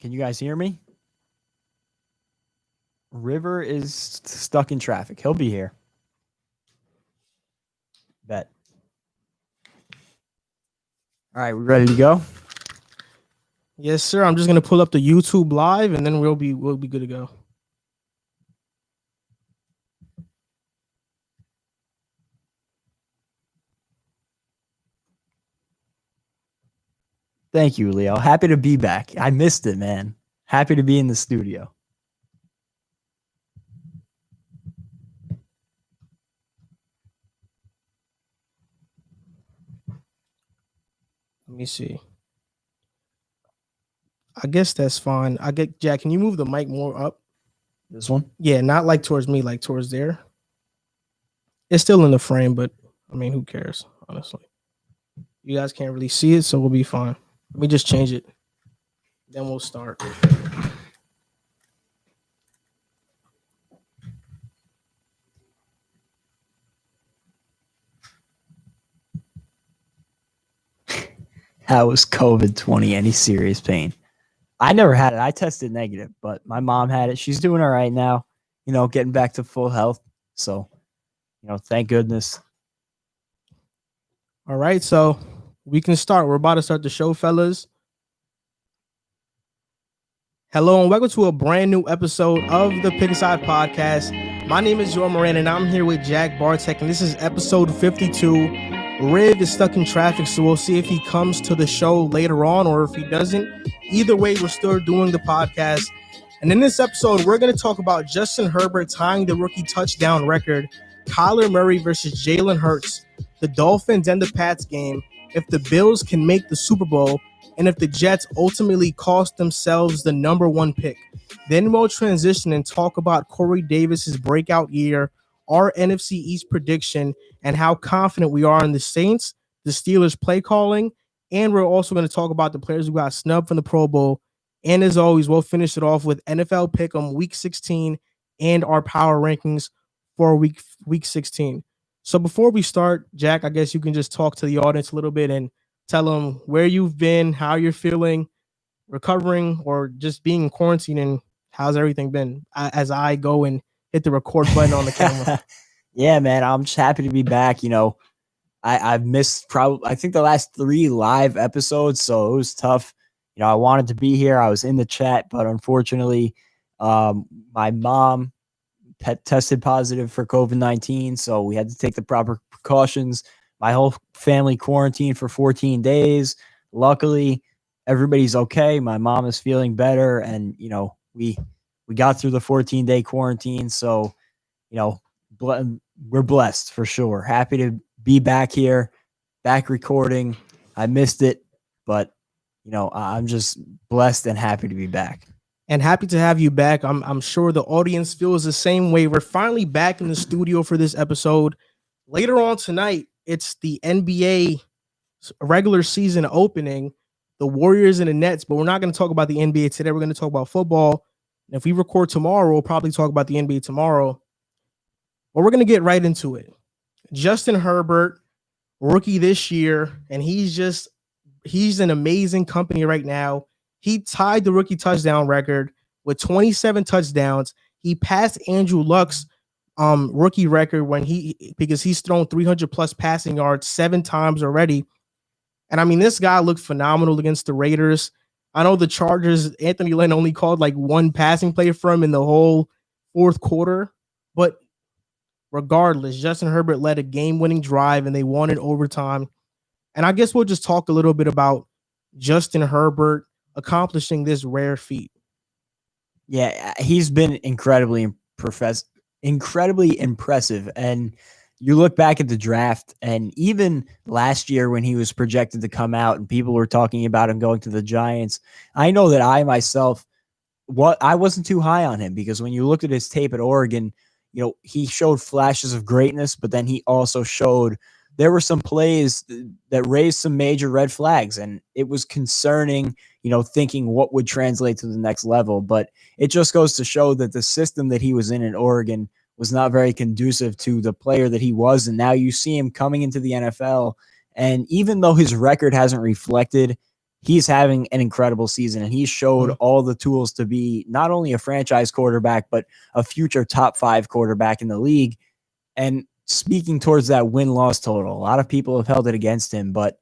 Can you guys hear me? River is stuck in traffic. He'll be here. Bet. All right, we ready to go? Yes, sir. I'm just gonna pull up the YouTube live, and then we'll be good to go. Thank you, Leo. Happy to be back. I missed it, man. Happy to be in the studio. Let me see. I guess that's fine. Jack, can you move the mic more up? This one? Yeah, not like towards me, like towards there. It's still in the frame, but I mean, who cares, honestly? You guys can't really see it, so we'll be fine. Let me just change it. Then we'll start. How was COVID-20 any serious pain? I never had it. I tested negative, but my mom had it. She's doing all right now, getting back to full health. So, thank goodness. All right, so we can start. We're about to start the show, fellas. Hello and welcome to a brand new episode of the Pick Aside Podcast. My name is Moran and I'm here with Jack Barteck, and this is episode 52. Riv is stuck in traffic, so we'll see if he comes to the show later on or if he doesn't. Either way, we're still doing the podcast. And in this episode, we're going to talk about Justin Herbert tying the rookie touchdown record, Kyler Murray versus Jalen Hurts, the Dolphins and the Pats game, if the Bills can make the Super Bowl, and if the Jets ultimately cost themselves the number one pick. Then we'll transition and talk about Corey Davis's breakout year, our NFC East prediction, and how confident we are in the Saints, the Steelers play calling, and we're also going to talk about the players who got snubbed from the Pro Bowl. And as always, we'll finish it off with NFL Pick'em Week 16 and our power rankings for week 16. So before we start, Jack, I guess you can just talk to the audience a little bit and tell them where you've been, how you're feeling, recovering, or just being in quarantine, and how's everything been as I go and hit the record button on the camera. Yeah, man, I'm just happy to be back. I've missed I think the last 3 live episodes, so it was tough. I wanted to be here. I was in the chat, but unfortunately, my mom tested positive for COVID-19, so we had to take the proper precautions. My whole family quarantined for 14 days. Luckily, everybody's okay. My mom is feeling better, and we got through the 14-day quarantine. So, we're blessed for sure. Happy to be back here, back recording. I missed it, but I'm just blessed and happy to be back. And happy to have you back. I'm sure the audience feels the same way. We're finally back in the studio for this episode. Later on tonight, it's the NBA regular season opening, the Warriors and the Nets, but we're not going to talk about the NBA today. We're going to talk about football. And if we record tomorrow, we'll probably talk about the NBA tomorrow. But we're going to get right into it. Justin Herbert, rookie this year, and he's in amazing company right now. He tied the rookie touchdown record with 27 touchdowns. He passed Andrew Luck's rookie record because he's thrown 300 plus passing yards 7 times already. And I mean, this guy looked phenomenal against the Raiders. I know the Chargers, Anthony Lynn only called like 1 passing play for him in the whole 4th quarter. But regardless, Justin Herbert led a game-winning drive and they won in overtime. And I guess we'll just talk a little bit about Justin Herbert accomplishing this rare feat. Yeah, he's been incredibly impressive. And you look back at the draft, and even last year when he was projected to come out and people were talking about him going to the Giants, I know that I myself, I wasn't too high on him, because when you looked at his tape at Oregon, he showed flashes of greatness, but then he also showed there were some plays that raised some major red flags, and it was concerning, thinking what would translate to the next level. But it just goes to show that the system that he was in Oregon was not very conducive to the player that he was. And now you see him coming into the NFL. And even though his record hasn't reflected he's having an incredible season, and he showed all the tools to be not only a franchise quarterback, but a future top 5 quarterback in the league. And speaking towards that win-loss total, a lot of people have held it against him, but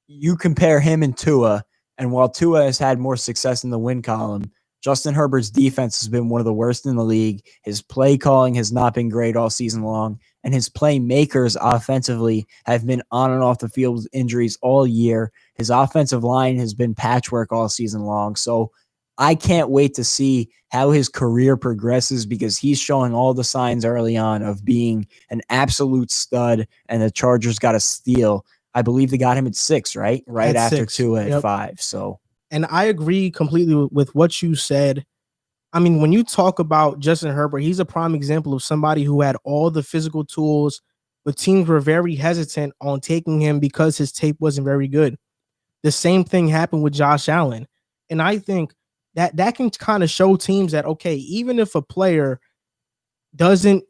you compare him and Tua, and while Tua has had more success in the win column, Justin Herbert's defense has been one of the worst in the league. His play calling has not been great all season long, and his playmakers offensively have been on and off the field with injuries all year. His offensive line has been patchwork all season long. So I can't wait to see how his career progresses, because he's showing all the signs early on of being an absolute stud, and the Chargers got a steal. I believe they got him at 6, right? Right At after 6. 2 at Yep. 5. So, and I agree completely with what you said. I mean, when you talk about Justin Herbert, he's a prime example of somebody who had all the physical tools, but teams were very hesitant on taking him because his tape wasn't very good. The same thing happened with Josh Allen. And I think that can kind of show teams that, okay, even if a player doesn't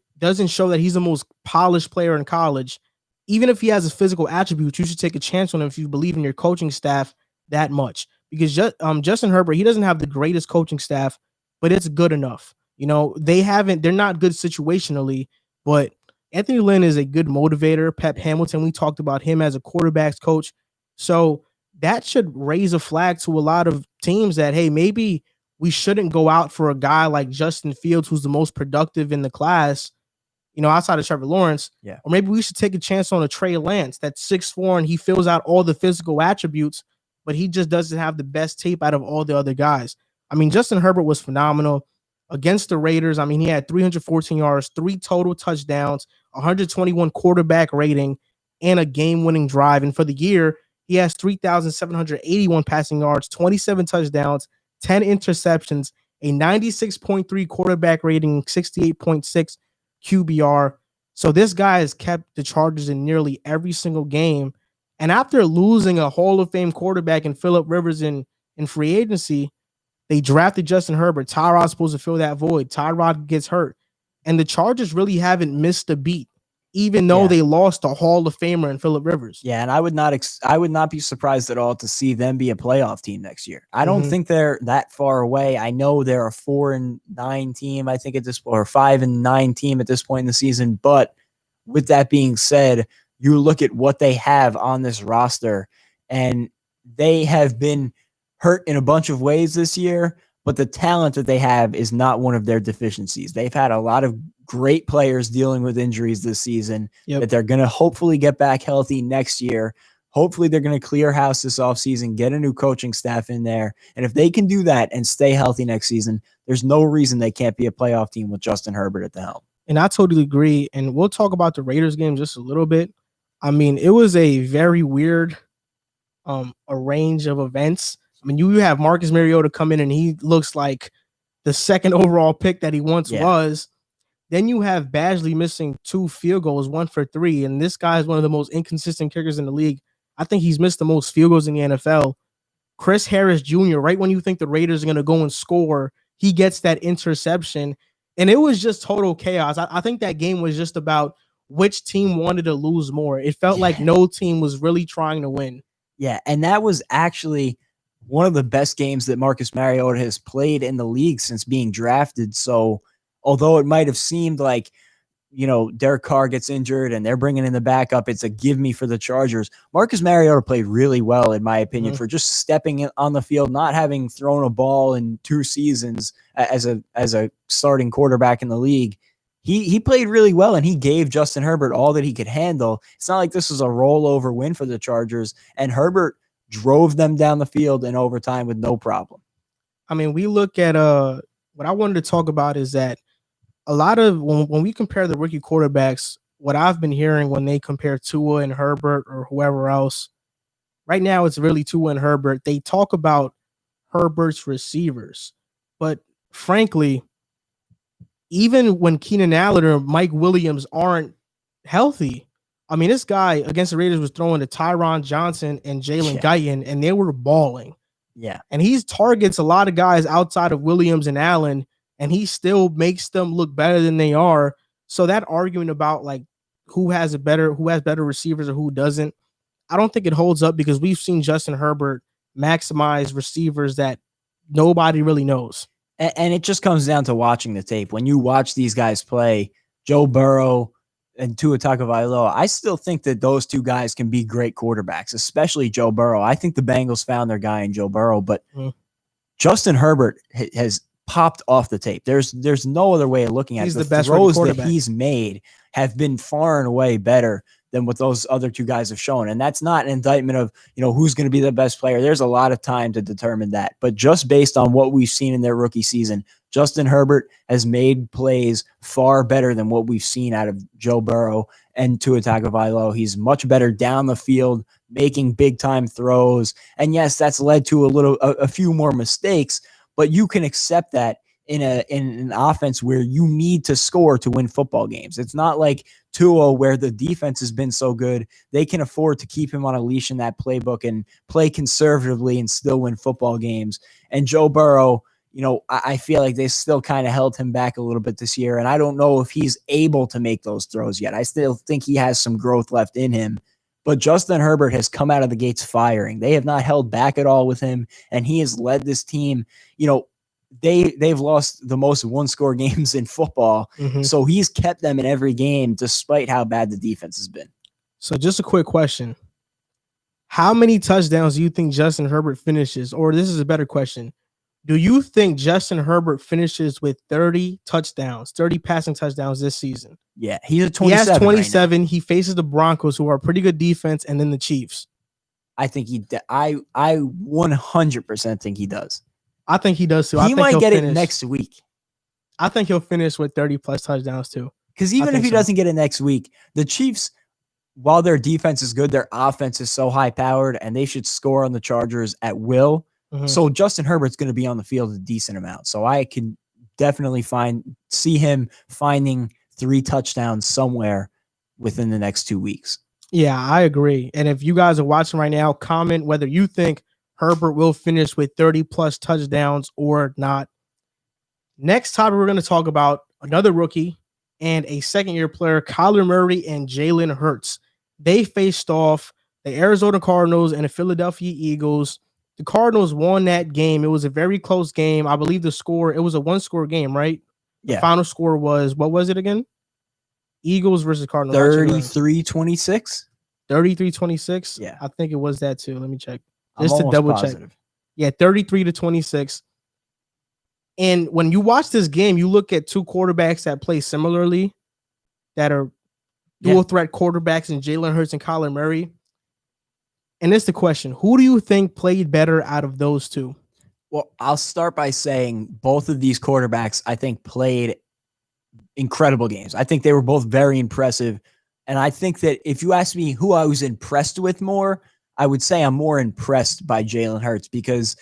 show that he's the most polished player in college, even if he has a physical attribute, you should take a chance on him if you believe in your coaching staff that much. Because Justin Herbert, he doesn't have the greatest coaching staff, but it's good enough. You know, they're not good situationally, but Anthony Lynn is a good motivator. Pep Hamilton, we talked about him as a quarterback's coach. So that should raise a flag to a lot of teams that, hey, maybe we shouldn't go out for a guy like Justin Fields, who's the most productive in the class, you know, outside of Trevor Lawrence. Yeah. Or maybe we should take a chance on a Trey Lance that's 6'4", and he fills out all the physical attributes, but he just doesn't have the best tape out of all the other guys. I mean, Justin Herbert was phenomenal against the Raiders. I mean, he had 314 yards, 3 total touchdowns, 121 quarterback rating, and a game-winning drive. And for the year, he has 3,781 passing yards, 27 touchdowns, 10 interceptions, a 96.3 quarterback rating, 68.6 QBR. So this guy has kept the Chargers in nearly every single game. And after losing a Hall of Fame quarterback in Phillip Rivers in free agency, they drafted Justin Herbert. Tyrod's supposed to fill that void. Tyrod gets hurt. And the Chargers really haven't missed a beat, even though they lost a Hall of Famer in Phillip Rivers. Yeah, and I would not be surprised at all to see them be a playoff team next year. I don't think they're that far away. I know they're a 4-9 team, I think, at this, or 5-9 team at this point in the season. But with that being said, you look at what they have on this roster, and they have been hurt in a bunch of ways this year, but the talent that they have is not one of their deficiencies. They've had a lot of great players dealing with injuries this season that they're going to hopefully get back healthy next year. Hopefully they're going to clear house this offseason, get a new coaching staff in there. And if they can do that and stay healthy next season, there's no reason they can't be a playoff team with Justin Herbert at the helm. And I totally agree. And we'll talk about the Raiders game just a little bit. I mean, it was a very weird a range of events. I mean, you have Marcus Mariota come in and he looks like the second overall pick that he once was. Then you have Badgley missing 2 field goals, 1 for 3. And this guy is one of the most inconsistent kickers in the league. I think he's missed the most field goals in the NFL. Chris Harris Jr., right when you think the Raiders are going to go and score, he gets that interception. And it was just total chaos. I think that game was just about which team wanted to lose more. It felt like no team was really trying to win. Yeah, and that was actually one of the best games that Marcus Mariota has played in the league since being drafted. So although it might have seemed like, you know, Derek Carr gets injured and they're bringing in the backup, it's a give me for the Chargers. Marcus Mariota played really well, in my opinion, for just stepping on the field, not having thrown a ball in 2 seasons as a starting quarterback in the league. He played really well, and he gave Justin Herbert all that he could handle. It's not like this was a rollover win for the Chargers, and Herbert drove them down the field in overtime with no problem. I mean, we look at what I wanted to talk about is that a lot of when we compare the rookie quarterbacks, what I've been hearing when they compare Tua and Herbert or whoever else, right now it's really Tua and Herbert. They talk about Herbert's receivers, but frankly, even when Keenan Allen or Mike Williams aren't healthy, I mean, this guy against the Raiders was throwing to Tyron Johnson and Jalen Guyton, and they were balling. Yeah. And he targets a lot of guys outside of Williams and Allen, and he still makes them look better than they are. So that argument about like who has better receivers or who doesn't, I don't think it holds up, because we've seen Justin Herbert maximize receivers that nobody really knows. And it just comes down to watching the tape. When you watch these guys play, Joe Burrow and Tua Tagovailoa, I still think that those two guys can be great quarterbacks, especially Joe Burrow. I think the Bengals found their guy in Joe Burrow, but Justin Herbert has popped off the tape. There's no other way of looking at it. The best throws that he's made have been far and away better than what those other two guys have shown. And that's not an indictment of, who's going to be the best player. There's a lot of time to determine that. But just based on what we've seen in their rookie season, Justin Herbert has made plays far better than what we've seen out of Joe Burrow and Tua Tagovailoa. He's much better down the field, making big time throws. And yes, that's led to a few more mistakes, but you can accept that in an offense where you need to score to win football games. It's not like Tua, where the defense has been so good, they can afford to keep him on a leash in that playbook and play conservatively and still win football games. And Joe Burrow, I feel like they still kind of held him back a little bit this year. And I don't know if he's able to make those throws yet. I still think he has some growth left in him. But Justin Herbert has come out of the gates firing. They have not held back at all with him, and he has led this team. They've lost the most one-score games in football, so he's kept them in every game despite how bad the defense has been. So just a quick question. How many touchdowns do you think Justin Herbert finishes? Or this is a better question. Do you think Justin Herbert finishes with 30 passing touchdowns this season? Yeah, he's at 27. He has 27. Right, he faces the Broncos, who are a pretty good defense, and then the Chiefs. I think I 100% think he does. I think he does too. He might get it next week. I think he'll finish with 30 plus touchdowns too. Because even if he doesn't get it next week, the Chiefs, while their defense is good, their offense is so high powered, and they should score on the Chargers at will. So Justin Herbert's going to be on the field a decent amount. So I can definitely see him finding 3 touchdowns somewhere within the next 2 weeks. Yeah, I agree. And if you guys are watching right now, comment whether you think Herbert will finish with 30 plus touchdowns or not. Next topic, we're going to talk about another rookie and a second-year player, Kyler Murray and Jalen Hurts. They faced off the Arizona Cardinals and the Philadelphia Eagles. The Cardinals won that game. It was a very close game. I believe it was a one-score game, right? Yeah. The final score was, what was it again? Eagles versus Cardinals. 33-26? 33-26? Yeah. I think it was that too. Let me check. Just to double check. Yeah, 33-26. And when you watch this game, you look at two quarterbacks that play similarly, that are dual threat quarterbacks in Jalen Hurts and Kyler Murray. And it's the question, who do you think played better out of those two? Well, I'll start by saying both of these quarterbacks, I think, played incredible games. I think they were both very impressive. And I think that if you ask me who I was impressed with more, I would say I'm more impressed by Jalen Hurts, because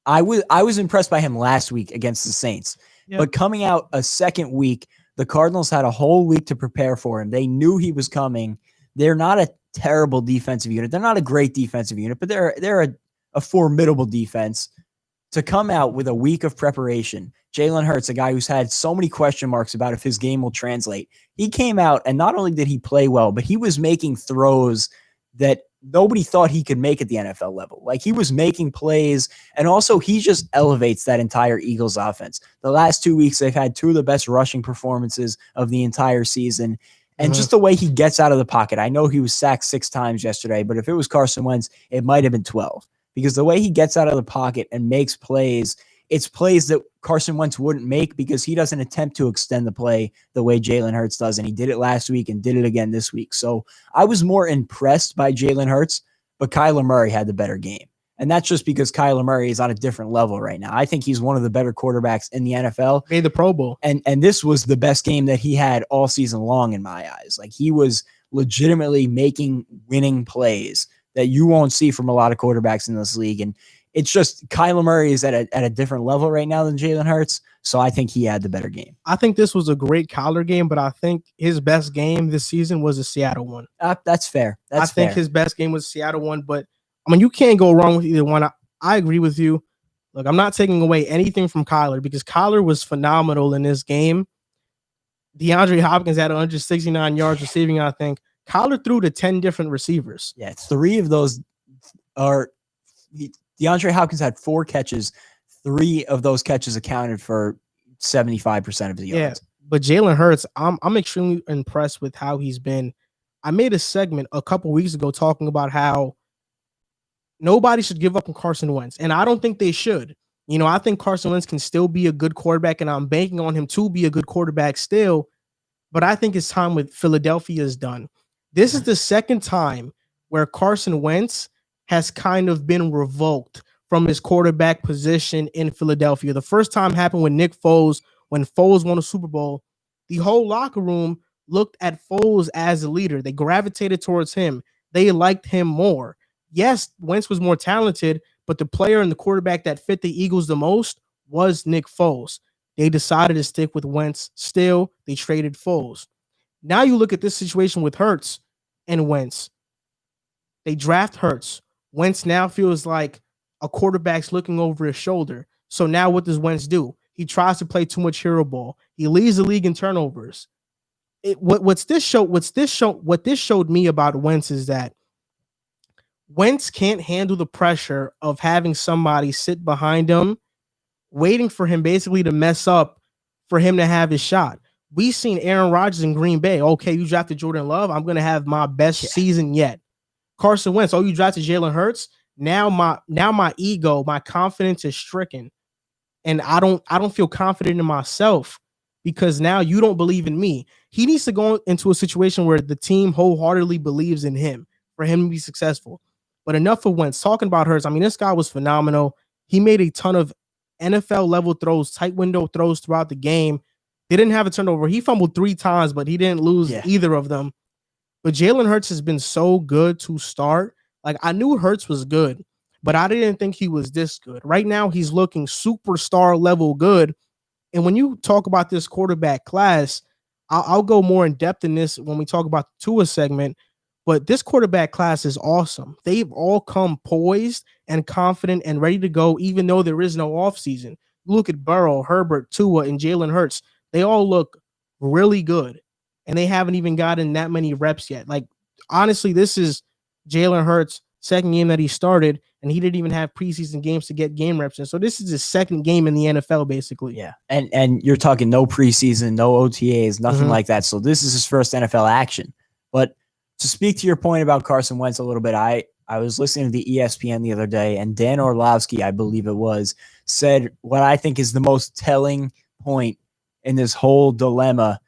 I was impressed by him last week against the Saints. Yeah. But coming out a second week, the Cardinals had a whole week to prepare for him. They knew he was coming. They're not a terrible defensive unit. They're not a great defensive unit, but they're a formidable defense. To come out with a week of preparation, Jalen Hurts, a guy who's had so many question marks about if his game will translate, he came out and not only did he play well, but he was making throws that nobody thought he could make at the NFL level. Like, he was making plays, and also he just elevates that entire Eagles offense. The last 2 weeks, they've had 2 of the best rushing performances of the entire season. And just the way he gets out of the pocket. I know he was sacked 6 times yesterday, but if it was Carson Wentz, it might have been 12. Because the way he gets out of the pocket and makes plays, it's plays that Carson Wentz wouldn't make, because he doesn't attempt to extend the play the way Jalen Hurts does. And he did it last week and did it again this week. So I was more impressed by Jalen Hurts, but Kyler Murray had the better game. And that's just because Kyler Murray is on a different level right now. I think he's one of the better quarterbacks in the NFL. Made the Pro Bowl. And this was the best game that he had all season long in my eyes. Like, he was legitimately making winning plays that you won't see from a lot of quarterbacks in this league. And it's just Kyler Murray is at a different level right now than Jalen Hurts. So I think he had the better game. I think this was a great Kyler game, but I think his best game this season was the Seattle one. That's fair. I think his best game was the Seattle one, but I mean, you can't go wrong with either one. I agree with you. Look, I'm not taking away anything from Kyler, because Kyler was phenomenal in this game. DeAndre Hopkins had 169 yards receiving, I think. Kyler threw to 10 different receivers. Yeah, 3 of those are DeAndre Hopkins had 4 catches. 3 of those catches accounted for 75% of the yards. But Jalen Hurts, I'm extremely impressed with how he's been. I made a segment a couple weeks ago talking about how nobody should give up on Carson Wentz, and I don't think they should. I think Carson Wentz can still be a good quarterback, and I'm banking on him to be a good quarterback still. But I think his time with Philadelphia is done. This is the second time where Carson Wentz has kind of been revoked from his quarterback position in Philadelphia. The first time happened with Nick Foles. When Foles won a Super Bowl, the whole locker room looked at Foles as a leader. They gravitated towards him. They liked him more. Yes, Wentz was more talented, but the player and the quarterback that fit the Eagles the most was Nick Foles. They decided to stick with Wentz. Still, they traded Foles. Now you look at this situation with Hurts and Wentz. They draft Hurts. Wentz now feels like a quarterback's looking over his shoulder. So now what does Wentz do? He tries to play too much hero ball. He leads the league in turnovers. What this showed me about Wentz is that Wentz can't handle the pressure of having somebody sit behind him, waiting for him basically to mess up for him to have his shot. We've seen Aaron Rodgers in Green Bay. Okay, you drafted Jordan Love. I'm going to have my best season yet. Carson Wentz. Oh, you drafted Jalen Hurts. Now my ego, my confidence is stricken. And I don't feel confident in myself because now you don't believe in me. He needs to go into a situation where the team wholeheartedly believes in him for him to be successful. But enough of Wentz. Talking about Hurts, I mean, this guy was phenomenal. He made a ton of NFL-level throws, tight window throws throughout the game. They didn't have a turnover. He fumbled 3 times, but he didn't lose either of them. But Jalen Hurts has been so good to start. Like, I knew Hurts was good, but I didn't think he was this good. Right now, he's looking superstar level good. And when you talk about this quarterback class, I'll go more in depth in this when we talk about the Tua segment. But this quarterback class is awesome. They've all come poised and confident and ready to go, even though there is no offseason. Look at Burrow, Herbert, Tua, and Jalen Hurts. They all look really good, and they haven't even gotten that many reps yet. Like, honestly, this is Jalen Hurts' second game that he started, and he didn't even have preseason games to get game reps in. So this is his second game in the NFL, basically. Yeah, and you're talking no preseason, no OTAs, nothing like that. So this is his first NFL action. But to speak to your point about Carson Wentz a little bit, I was listening to the ESPN the other day, and Dan Orlovsky, I believe it was, said what I think is the most telling point in this whole dilemma.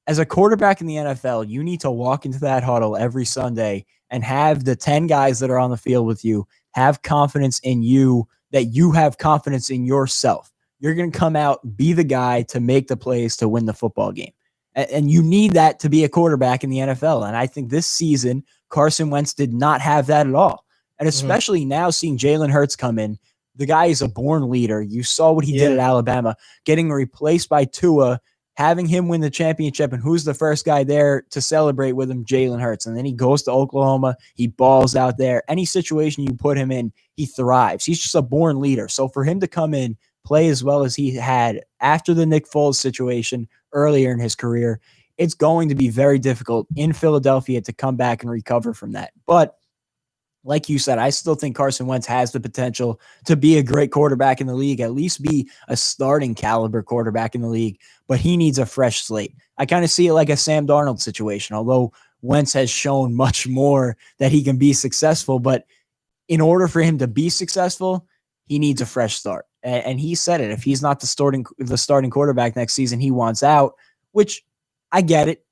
As a quarterback in the NFL, you need to walk into that huddle every Sunday and have the 10 guys that are on the field with you have confidence in you, that you have confidence in yourself. You're going to come out, be the guy to make the plays to win the football game. And you need that to be a quarterback in the NFL. And I think this season, Carson Wentz did not have that at all. And especially now seeing Jalen Hurts come in, the guy is a born leader. You saw what he did at Alabama, getting replaced by Tua, having him win the championship. And who's the first guy there to celebrate with him? Jalen Hurts. And then he goes to Oklahoma. He balls out there. Any situation you put him in, he thrives. He's just a born leader. So for him to come in, play as well as he had after the Nick Foles situation earlier in his career, it's going to be very difficult in Philadelphia to come back and recover from that. But like you said, I still think Carson Wentz has the potential to be a great quarterback in the league, at least be a starting caliber quarterback in the league, but he needs a fresh slate. I kind of see it like a Sam Darnold situation, although Wentz has shown much more that he can be successful, but in order for him to be successful, he needs a fresh start. And he said it. If he's not the starting quarterback next season, he wants out, which I get it,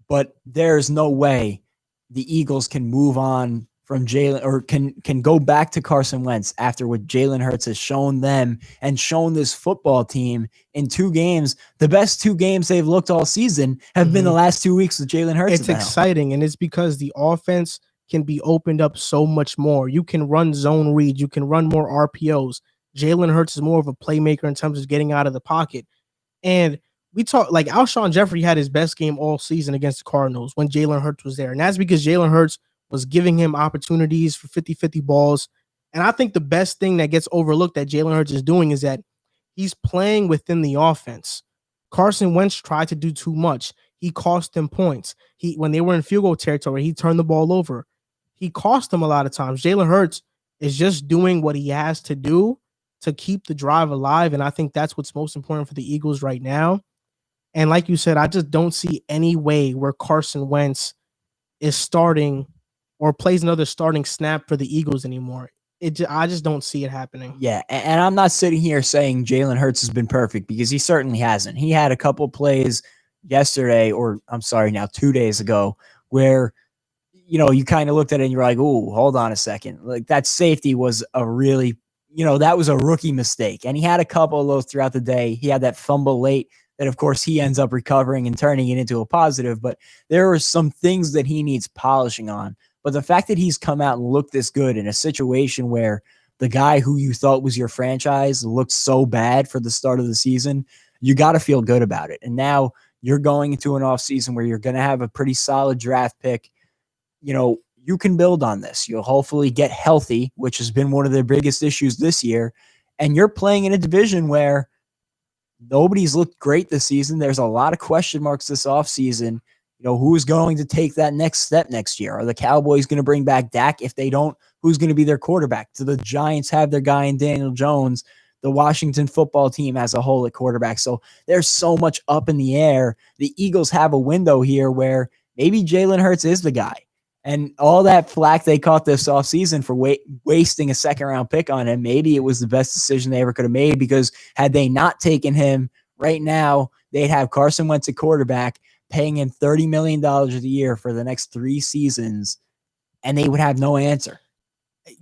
but there's no way the Eagles can move on from Jalen, or can go back to Carson Wentz after what Jalen Hurts has shown them and shown this football team in 2 games. The best 2 games they've looked all season have been the last 2 weeks with Jalen Hurts. It's exciting, and it's because the offense can be opened up so much more. You can run zone reads. You can run more RPOs. Jalen Hurts is more of a playmaker in terms of getting out of the pocket. And we talk, like, Alshon Jeffrey had his best game all season against the Cardinals when Jalen Hurts was there. And that's because Jalen Hurts was giving him opportunities for 50-50 balls. And I think the best thing that gets overlooked that Jalen Hurts is doing is that he's playing within the offense. Carson Wentz tried to do too much. He cost them points. When they were in field goal territory, he turned the ball over. He cost them a lot of times. Jalen Hurts is just doing what he has to do to keep the drive alive. And I think that's what's most important for the Eagles right now. And like you said, I just don't see any way where Carson Wentz is starting or plays another starting snap for the Eagles anymore. I just don't see it happening. Yeah, and I'm not sitting here saying Jalen Hurts has been perfect, because he certainly hasn't. He had a couple plays yesterday, or I'm sorry, now 2 days ago, where you kind of looked at it and you're like, "Ooh, hold on a second." Like, that safety was a really, that was a rookie mistake. And he had a couple of those throughout the day. He had that fumble late that, of course, he ends up recovering and turning it into a positive. But there are some things that he needs polishing on. But the fact that he's come out and looked this good in a situation where the guy who you thought was your franchise looked so bad for the start of the season, you got to feel good about it. And now you're going into an offseason where you're going to have a pretty solid draft pick. You can build on this. You'll hopefully get healthy, which has been one of their biggest issues this year. And you're playing in a division where nobody's looked great this season. There's a lot of question marks this offseason. Who's going to take that next step next year? Are the Cowboys going to bring back Dak? If they don't, who's going to be their quarterback? Do the Giants have their guy in Daniel Jones? The Washington football team as a whole at quarterback. So there's so much up in the air. The Eagles have a window here where maybe Jalen Hurts is the guy. And all that flack they caught this offseason for wasting a second-round pick on him, maybe it was the best decision they ever could have made, because had they not taken him right now, they'd have Carson Wentz at quarterback, paying him $30 million a year for the next 3 seasons, and they would have no answer.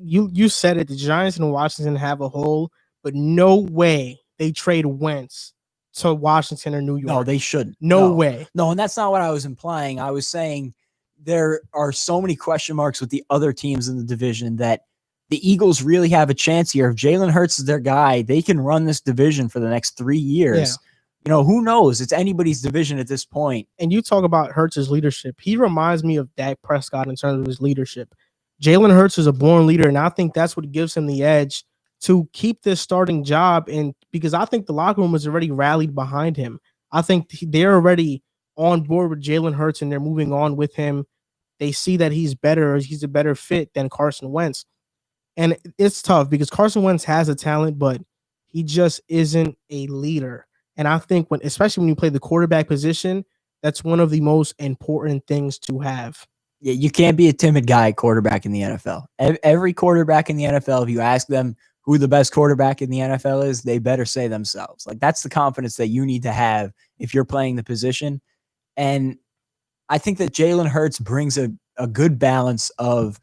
You said it. The Giants and Washington have a hole, but no way they trade Wentz to Washington or New York. No, they shouldn't. No way. No, and that's not what I was implying. I was saying there are so many question marks with the other teams in the division that the Eagles really have a chance here. If Jalen Hurts is their guy, they can run this division for the next 3 years. Yeah. Who knows? It's anybody's division at this point. And you talk about Hurts' leadership. He reminds me of Dak Prescott in terms of his leadership. Jalen Hurts is a born leader, and I think that's what gives him the edge to keep this starting job. And because I think the locker room has already rallied behind him. I think they're already on board with Jalen Hurts, and they're moving on with him. They see that he's better. He's a better fit than Carson Wentz. And it's tough because Carson Wentz has a talent, but he just isn't a leader. And I think especially when you play the quarterback position, that's one of the most important things to have. Yeah, you can't be a timid guy at quarterback in the NFL. Every quarterback in the NFL, if you ask them who the best quarterback in the NFL is, they better say themselves. Like, that's the confidence that you need to have if you're playing the position. And I think that Jalen Hurts brings a good balance of,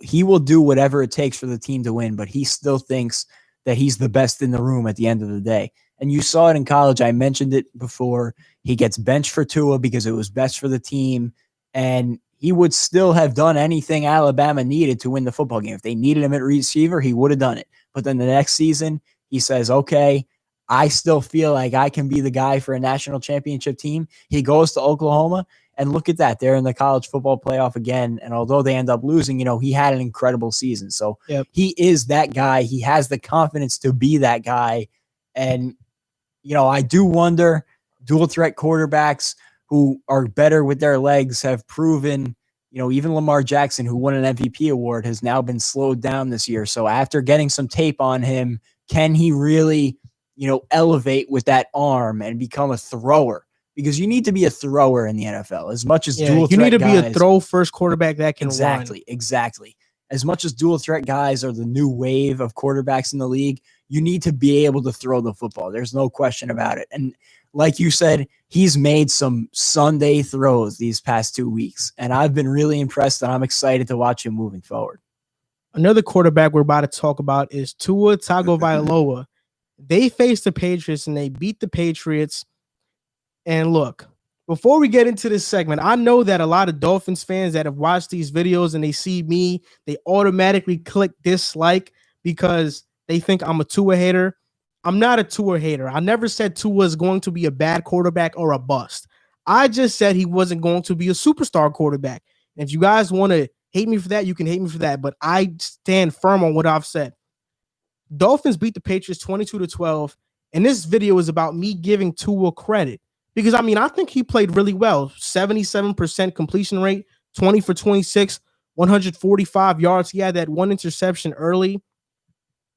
he will do whatever it takes for the team to win, but he still thinks that he's the best in the room at the end of the day. And you saw it in college. I mentioned it before. He gets benched for Tua because it was best for the team. And he would still have done anything Alabama needed to win the football game. If they needed him at receiver, he would have done it. But then the next season, he says, okay, I still feel like I can be the guy for a national championship team. He goes to Oklahoma, and look at that. They're in the college football playoff again. And although they end up losing, he had an incredible season. So He is that guy. He has the confidence to be that guy. And, I do wonder, dual threat quarterbacks who are better with their legs have proven, even Lamar Jackson, who won an MVP award, has now been slowed down this year. So after getting some tape on him, can he really, elevate with that arm and become a thrower? Because you need to be a thrower in the NFL as much as dual threat guys. You need to be a throw first quarterback that can run. Exactly. As much as dual threat guys are the new wave of quarterbacks in the league, you need to be able to throw the football. There's no question about it. And like you said, he's made some Sunday throws these past 2 weeks. And I've been really impressed, and I'm excited to watch him moving forward. Another quarterback we're about to talk about is Tua Tagovailoa. They faced the Patriots, and they beat the Patriots. And look, before we get into this segment, I know that a lot of Dolphins fans that have watched these videos and they see me, they automatically click dislike because they think I'm a Tua hater. I'm not a Tua hater. I never said Tua is going to be a bad quarterback or a bust. I just said he wasn't going to be a superstar quarterback. And if you guys want to hate me for that, you can hate me for that. But I stand firm on what I've said. Dolphins beat the Patriots 22-12. And this video is about me giving Tua credit. Because, I think he played really well. 77% completion rate, 20 for 26, 145 yards. He had that one interception early.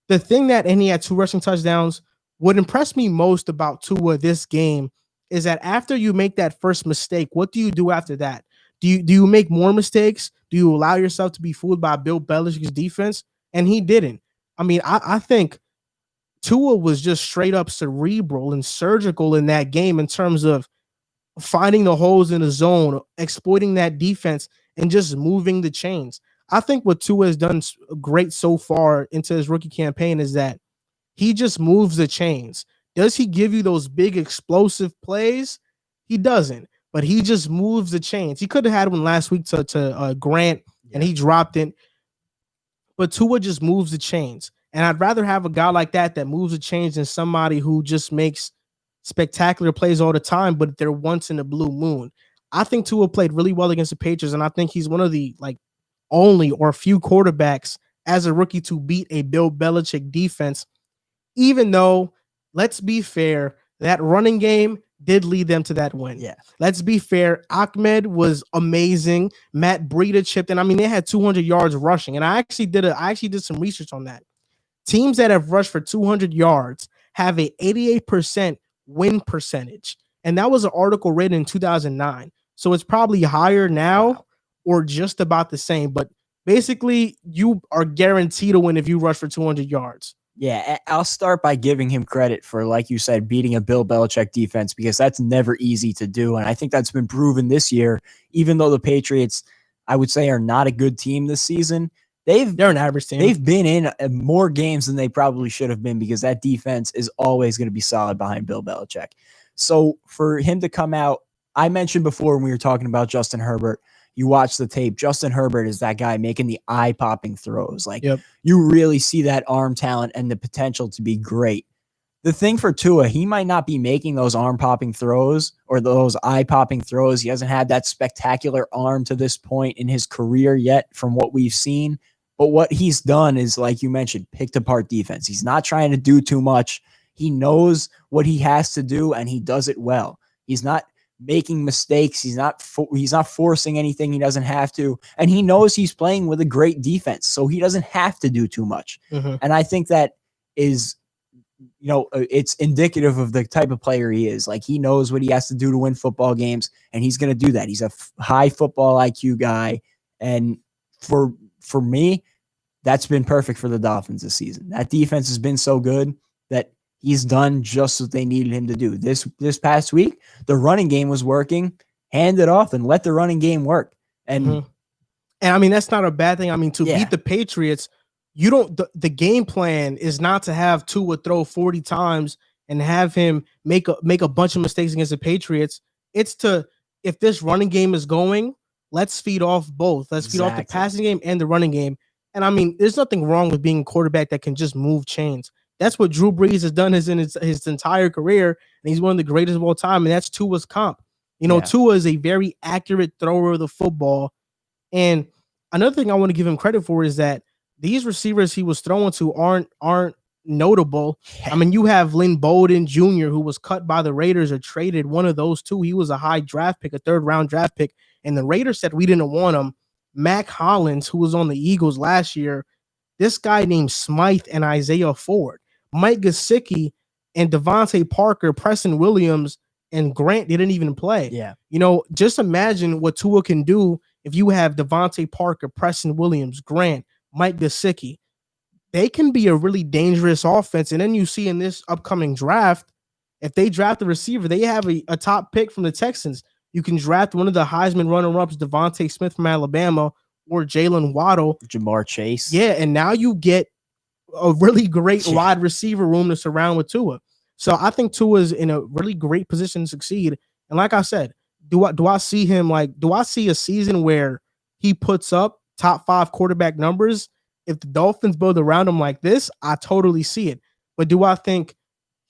And he had 2 rushing touchdowns. What impressed me most about Tua this game is that after you make that first mistake, what do you do after that? Do you make more mistakes? Do you allow yourself to be fooled by Bill Belichick's defense? And he didn't. I mean, I think Tua was just straight up cerebral and surgical in that game in terms of finding the holes in the zone, exploiting that defense, and just moving the chains. I think what Tua has done great so far into his rookie campaign is that he just moves the chains. Does he give you those big explosive plays? He doesn't, but he just moves the chains. He could have had one last week to Grant, and he dropped it. But Tua just moves the chains. And I'd rather have a guy like that moves the chains than somebody who just makes spectacular plays all the time, but they're once in a blue moon. I think Tua played really well against the Patriots, and I think he's one of the only or few quarterbacks as a rookie to beat a Bill Belichick defense, even though, let's be fair, that running game did lead them to that win. Yeah. Let's be fair. Ahmed was amazing. Matt Breida chipped in. I mean, they had 200 yards rushing, and I actually did some research on that. Teams that have rushed for 200 yards have a 88% win percentage, and that was an article written in 2009. So it's probably higher now or just about the same, but basically you are guaranteed to win if you rush for 200 yards. Yeah, I'll start by giving him credit for, like you said, beating a Bill Belichick defense, because that's never easy to do. And I think that's been proven this year, even though the Patriots, I would say, are not a good team this season. They're an average team. They've been in more games than they probably should have been, because that defense is always going to be solid behind Bill Belichick. So for him to come out, I mentioned before when we were talking about Justin Herbert, you watch the tape, Justin Herbert is that guy making the eye-popping throws. You really see that arm talent and the potential to be great. The thing for Tua, he might not be making those arm-popping throws or those eye-popping throws. He hasn't had that spectacular arm to this point in his career yet from what we've seen. But what he's done is, like you mentioned, picked apart defense. He's not trying to do too much. He knows what he has to do, and he does it well. He's not making mistakes. He's not forcing anything he doesn't have to. And he knows he's playing with a great defense, so he doesn't have to do too much. Mm-hmm. And I think that is, it's indicative of the type of player he is. He knows what he has to do to win football games, and he's going to do that. He's a high football IQ guy. And for me, that's been perfect for the Dolphins this season. That defense has been so good that he's done just what they needed him to do. This past week, the running game was working. Hand it off and let the running game work. And I mean, that's not a bad thing. I mean, to beat the Patriots, the game plan is not to have Tua throw 40 times and have him make a bunch of mistakes against the Patriots. It's if this running game is going, let's feed off both. Let's feed off the passing game and the running game. And I mean, there's nothing wrong with being a quarterback that can just move chains. That's what Drew Brees has done his entire career, and he's one of the greatest of all time, and that's Tua's comp. Tua is a very accurate thrower of the football. And another thing I want to give him credit for is that these receivers he was throwing to aren't notable. I mean, you have Lynn Bowden Jr., who was cut by the Raiders or traded, one of those two. He was a high draft pick, a third-round draft pick, and the Raiders said we didn't want him. Mac Hollins, who was on the Eagles last year, this guy named Smythe and Isaiah Ford, Mike Gesicki and Devontae Parker, Preston Williams, and Grant didn't even play. Yeah. Just imagine what Tua can do if you have Devontae Parker, Preston Williams, Grant, Mike Gesicki. They can be a really dangerous offense. And then you see in this upcoming draft, if they draft a receiver, they have a top pick from the Texans. You can draft one of the Heisman runner-ups, Devontae Smith from Alabama, or Jalen Waddle. Jamar Chase. Yeah, and now you get a really great wide receiver room to surround with Tua. So I think Tua's in a really great position to succeed. And like I said, do I see him do I see a season where he puts up top 5 quarterback numbers? If the Dolphins build around him like this, I totally see it. But do I think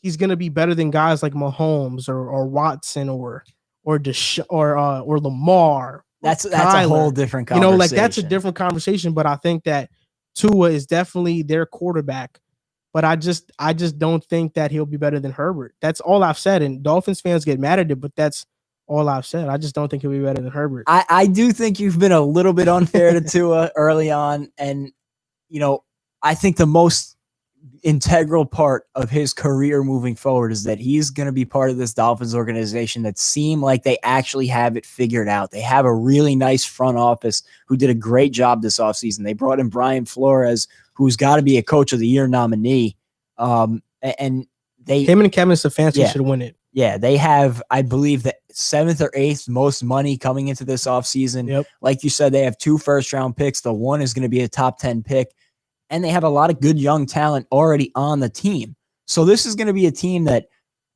he's going to be better than guys like Mahomes or Watson or Lamar? That's a whole different conversation. That's a different conversation. But I think that Tua is definitely their quarterback. But I just don't think that he'll be better than Herbert. That's all I've said. And Dolphins fans get mad at it, but that's all I've said. I just don't think he'll be better than Herbert. I do think you've been a little bit unfair to Tua early on. And, I think the most integral part of his career moving forward is that he's going to be part of this Dolphins organization that seem like they actually have it figured out. They have a really nice front office who did a great job this offseason. They brought in Brian Flores, who's got to be a Coach of the Year nominee. And him and Kevin Stefanski should win it. Yeah, they have, I believe, the 7th or 8th most money coming into this offseason. Yep. Like you said, they have 2 first-round picks. The one is going to be a top 10 pick. And they have a lot of good young talent already on the team. So this is going to be a team that,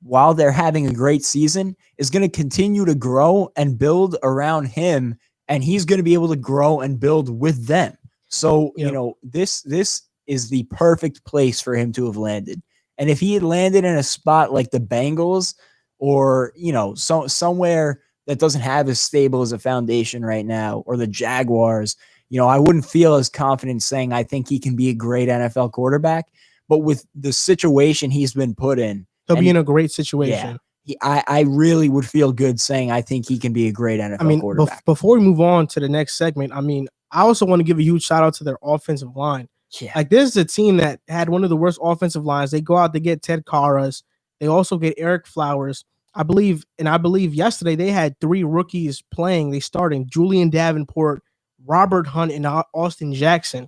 while they're having a great season, is going to continue to grow and build around him, and he's going to be able to grow and build with them. So, this is the perfect place for him to have landed. And if he had landed in a spot like the Bengals or, somewhere that doesn't have as stable as a foundation right now, or the Jaguars, I wouldn't feel as confident saying I think he can be a great NFL quarterback. But with the situation he's been put in, he'll be in a great situation. Yeah, I really would feel good saying I think he can be a great NFL quarterback. Before we move on to the next segment, I also want to give a huge shout out to their offensive line. Yeah. Like, this is a team that had one of the worst offensive lines. They go out to get Ted Karras. They also get Eric Flowers. I believe yesterday they had 3 rookies playing. They starting Julian Davenport, Robert Hunt, and Austin Jackson.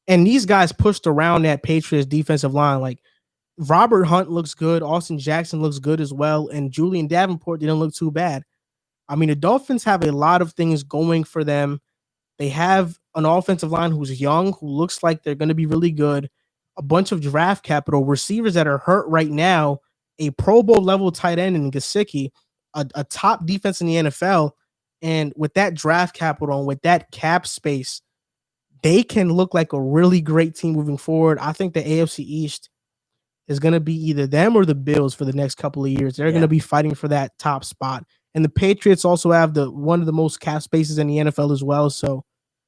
And these guys pushed around that Patriots defensive line. Like, Robert Hunt looks good. Austin Jackson looks good as well. And Julian Davenport didn't look too bad. The Dolphins have a lot of things going for them. They have an offensive line who's young, who looks like they're going to be really good. A bunch of draft capital, receivers that are hurt right now, a Pro Bowl level tight end in Gesicki, a top defense in the NFL. And with that draft capital and with that cap space, they can look like a really great team moving forward. I think the AFC East is going to be either them or the Bills for the next couple of years. They're going to be fighting for that top spot. And the Patriots also have one of the most cap spaces in the NFL as well. So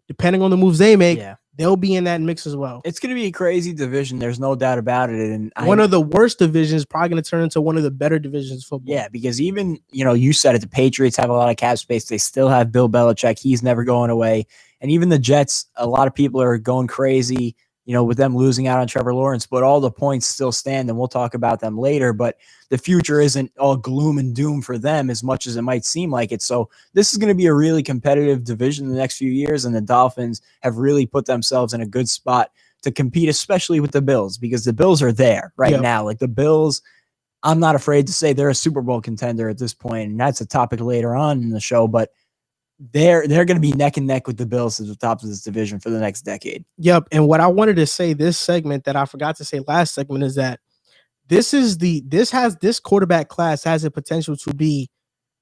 depending on the moves they make, they'll be in that mix as well. It's going to be a crazy division. There's no doubt about it. And one of the worst divisions probably going to turn into one of the better divisions of football. Yeah, because even, you said it, the Patriots have a lot of cap space. They still have Bill Belichick. He's never going away. And even the Jets, a lot of people are going crazy, with them losing out on Trevor Lawrence, but all the points still stand, and we'll talk about them later. But the future isn't all gloom and doom for them as much as it might seem like it. So this is going to be a really competitive division in the next few years, and the Dolphins have really put themselves in a good spot to compete, especially with the Bills, because the Bills are there right now. Like, the Bills, I'm not afraid to say they're a Super Bowl contender at this point, and that's a topic later on in the show, but they're going to be neck and neck with the Bills at the top of this division for the next decade. Yep. And what I wanted to say this segment that I forgot to say last segment is that this quarterback class has the potential to be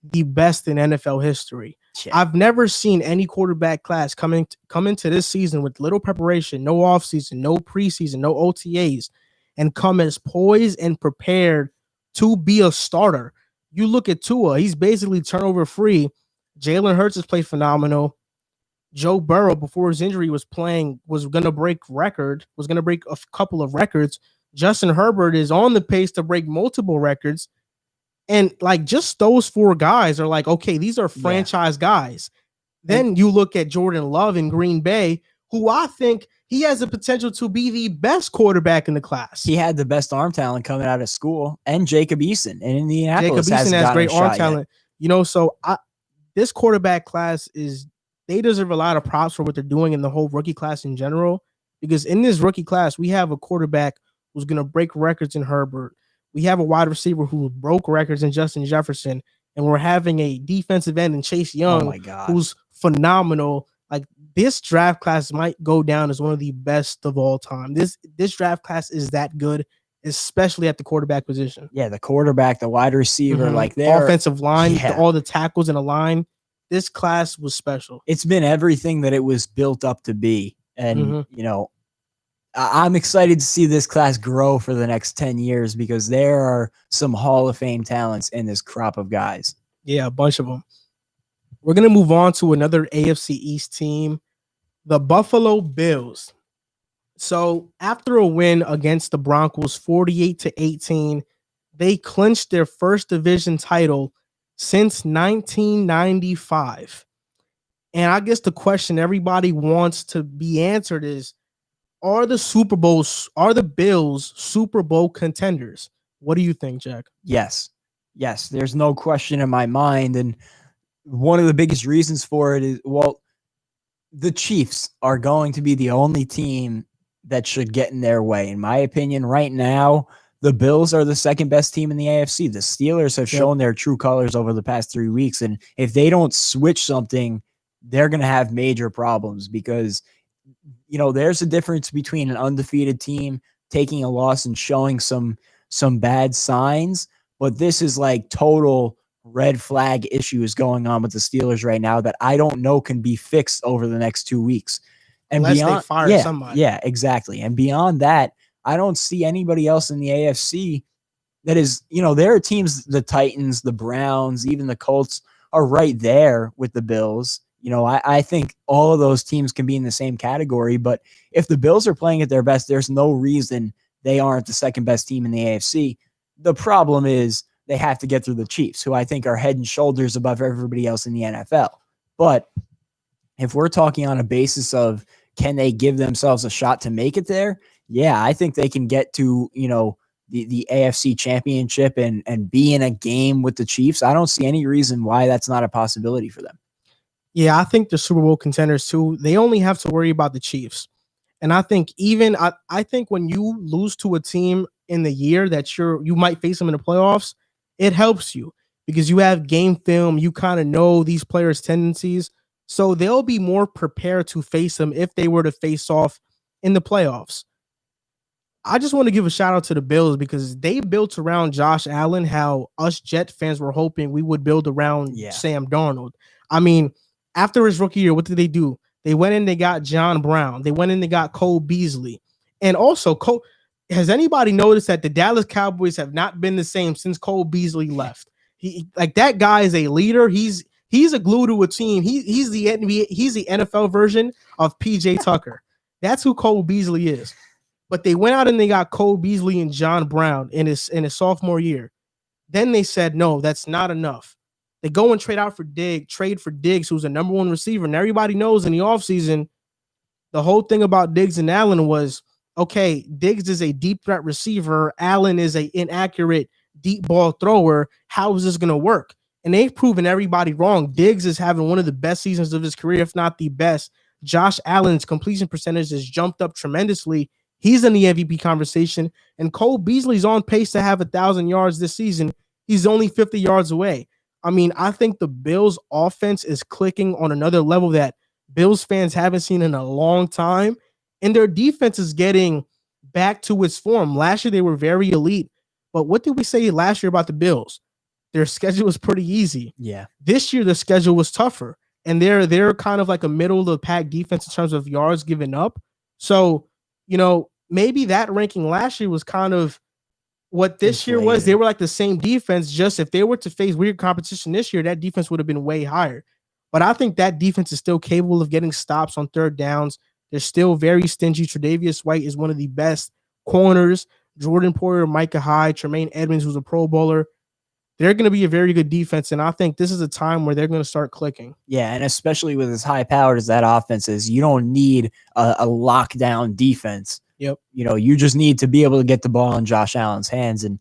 the best in NFL history. Yeah. I've never seen any quarterback class come into this season with little preparation, no offseason, no preseason, no OTAs, and come as poised and prepared to be a starter. You look at Tua, he's basically turnover free. Jalen Hurts has played phenomenal. Joe Burrow, before his injury, was going to break a couple of records. Justin Herbert is on the pace to break multiple records. And just those 4 guys are okay, these are franchise guys. Then you look at Jordan Love in Green Bay, who I think he has the potential to be the best quarterback in the class. He had the best arm talent coming out of school, and Jacob Eason in Indianapolis. Jacob Eason has great arm talent. So this quarterback class they deserve a lot of props for what they're doing in the whole rookie class in general, because in this rookie class, we have a quarterback who's going to break records in Herbert. We have a wide receiver who broke records in Justin Jefferson, and we're having a defensive end in Chase Young, who's phenomenal. This draft class might go down as one of the best of all time. This draft class is that good, especially at the quarterback position. Yeah, the quarterback, the wide receiver, their offensive line, all the tackles in a line. This class was special. It's been everything that it was built up to be. And, I'm excited to see this class grow for the next 10 years, because there are some Hall of Fame talents in this crop of guys. Yeah, a bunch of them. We're going to move on to another AFC East team, the Buffalo Bills. So after a win against the Broncos 48-18, they clinched their first division title since 1995. And I guess the question everybody wants to be answered is, are the Bills Super Bowl contenders? What do you think, Jack? Yes. Yes. There's no question in my mind. And one of the biggest reasons for it is, well, the Chiefs are going to be the only team that should get in their way. In my opinion, right now, the Bills are the second best team in the AFC. The Steelers have shown their true colors over the past 3 weeks. And if they don't switch something, they're going to have major problems because, there's a difference between an undefeated team taking a loss and showing some bad signs. But this is like total red flag issues going on with the Steelers right now that I don't know can be fixed over the next 2 weeks. And unless beyond, they fire somebody. Yeah, exactly. And beyond that, I don't see anybody else in the AFC that is, there are teams, the Titans, the Browns, even the Colts are right there with the Bills. I think all of those teams can be in the same category, but if the Bills are playing at their best, there's no reason they aren't the second best team in the AFC. The problem is they have to get through the Chiefs, who I think are head and shoulders above everybody else in the NFL. But if we're talking on a basis of can they give themselves a shot to make it there? Yeah, I think they can get to, the AFC championship and be in a game with the Chiefs. I don't see any reason why that's not a possibility for them. Yeah, I think the Super Bowl contenders too, they only have to worry about the Chiefs. And I think I think when you lose to a team in the year that you might face them in the playoffs, it helps you because you have game film, you kind of know these players' tendencies. So they'll be more prepared to face them if they were to face off in the playoffs. I just want to give a shout out to the Bills because they built around Josh Allen how us Jet fans were hoping we would build around Sam Darnold. I mean, after his rookie year, what did they do? They went in, they got John Brown. They went in, they got Cole Beasley. And also, has anybody noticed that the Dallas Cowboys have not been the same since Cole Beasley left? That guy is a leader. He's a glue to a team. He's the NBA, he's the NFL version of PJ Tucker. That's who Cole Beasley is. But they went out and they got Cole Beasley and John Brown in his sophomore year. Then they said, no, that's not enough. They go and trade for Diggs, who's a number one receiver. And everybody knows in the offseason, the whole thing about Diggs and Allen was, okay, Diggs is a deep threat receiver. Allen is an inaccurate deep ball thrower. How is this going to work? And they've proven everybody wrong. Diggs is having one of the best seasons of his career, if not the best. Josh Allen's completion percentage has jumped up tremendously. He's in the MVP conversation. And Cole Beasley's on pace to have 1,000 yards this season. He's only 50 yards away. I mean, I think the Bills offense is clicking on another level that Bills fans haven't seen in a long time. And their defense is getting back to its form. Last year, they were very elite. But what did we say last year about the Bills? Their schedule was pretty easy. Yeah. This year, the schedule was tougher. And they're kind of like a middle of the pack defense in terms of yards given up. So, maybe that ranking last year was kind of what this year was. They were like the same defense, just if they were to face weird competition this year, that defense would have been way higher. But I think that defense is still capable of getting stops on third downs. They're still very stingy. Tre'Davious White is one of the best corners. Jordan Poyer, Micah Hyde, Tremaine Edmonds, who's a Pro Bowler. They're going to be a very good defense, and I think this is a time where they're going to start clicking. Yeah, and especially with as high-powered as that offense is, you don't need a lockdown defense. Yep. You just need to be able to get the ball in Josh Allen's hands. And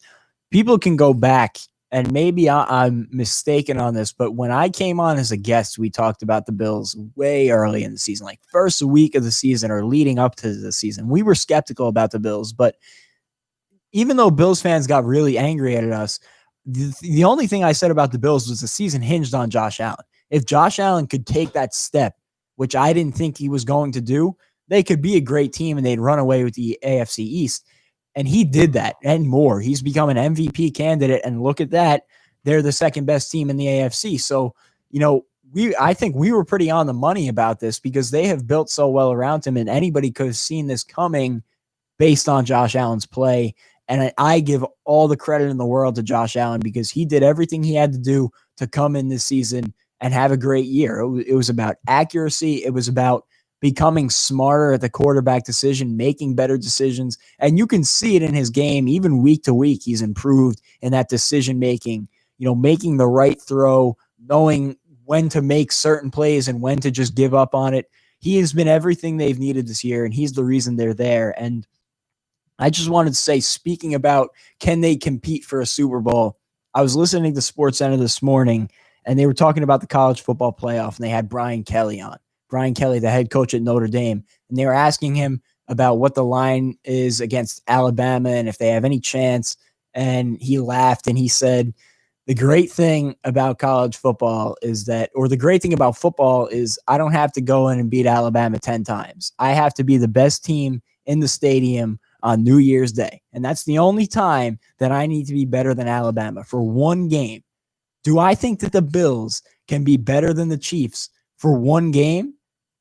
people can go back, and maybe I'm mistaken on this, but when I came on as a guest, we talked about the Bills way early in the season, like first week of the season or leading up to the season. We were skeptical about the Bills, but even though Bills fans got really angry at us, the only thing I said about the Bills was the season hinged on Josh Allen. If Josh Allen could take that step, which I didn't think he was going to do, they could be a great team and they'd run away with the AFC East. And he did that and more. He's become an MVP candidate. And look at that. They're the second best team in the AFC. So, I think we were pretty on the money about this because they have built so well around him, and anybody could have seen this coming based on Josh Allen's play. And I give all the credit in the world to Josh Allen because he did everything he had to do to come in this season and have a great year. It was about accuracy. It was about becoming smarter at the quarterback decision, making better decisions. And you can see it in his game. Even week to week, he's improved in that decision-making. making the right throw, knowing when to make certain plays and when to just give up on it. He has been everything they've needed this year, and he's the reason they're there. And I just wanted to say, speaking about can they compete for a Super Bowl, I was listening to SportsCenter this morning, and they were talking about the college football playoff, and they had Brian Kelly on. Brian Kelly, the head coach at Notre Dame, and they were asking him about what the line is against Alabama and if they have any chance. And he laughed and he said, the great thing about college football is that, or the great thing about football is I don't have to go in and beat Alabama 10 times. I have to be the best team in the stadium on New Year's Day. And that's the only time that I need to be better than Alabama for one game. Do I think that the Bills can be better than the Chiefs for one game?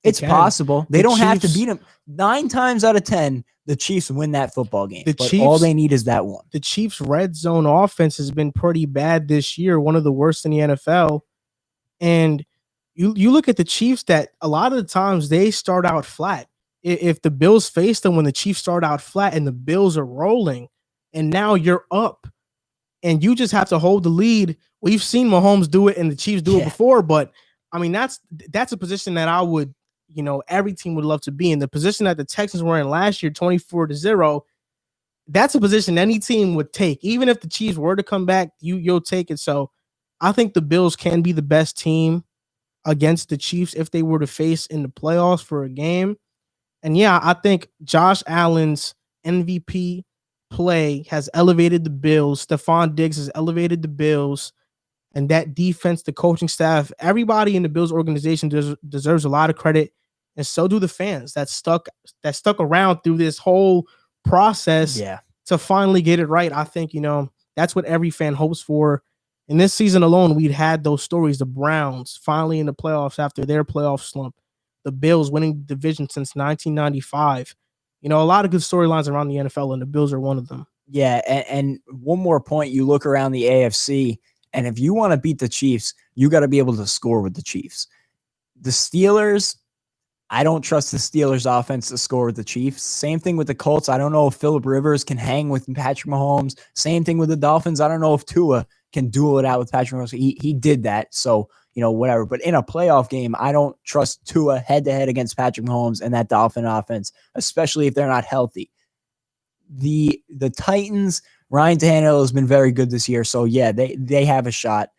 It's possible. They don't have to beat them. 9 times out of 10, the Chiefs win that football game. But all they need is that one. The Chiefs' red zone offense has been pretty bad this year, one of the worst in the NFL. And you look at the Chiefs that a lot of the times they start out flat. If the Bills face them when the Chiefs start out flat and the Bills are rolling, and now you're up, and you just have to hold the lead. We've seen Mahomes do it and the Chiefs do it before, but I mean, that's a position that I would, every team would love to be in. The position that the Texans were in last year, 24-0, that's a position any team would take. Even if the Chiefs were to come back, you'll take it. So I think the Bills can be the best team against the Chiefs if they were to face in the playoffs for a game. And yeah, I think Josh Allen's MVP play has elevated the Bills. Stephon Diggs has elevated the Bills. And that defense, the coaching staff, everybody in the Bills organization deserves a lot of credit. And so do the fans that stuck around through this whole process to finally get it right. I think, that's what every fan hopes for. In this season alone, we'd had those stories. The Browns finally in the playoffs after their playoff slump. The Bills winning the division since 1995. A lot of good storylines around the NFL, and the Bills are one of them. Yeah, and one more point. You look around the AFC, and if you want to beat the Chiefs, you got to be able to score with the Chiefs. The Steelers, I don't trust the Steelers offense to score with the Chiefs. Same thing with the Colts. I don't know if Phillip Rivers can hang with Patrick Mahomes. Same thing with the Dolphins. I don't know if Tua can duel it out with Patrick Mahomes. He did that, so whatever. But in a playoff game, I don't trust Tua head-to-head against Patrick Mahomes and that Dolphin offense, especially if they're not healthy. The Titans, Ryan Tannehill has been very good this year, so yeah, they have a shot.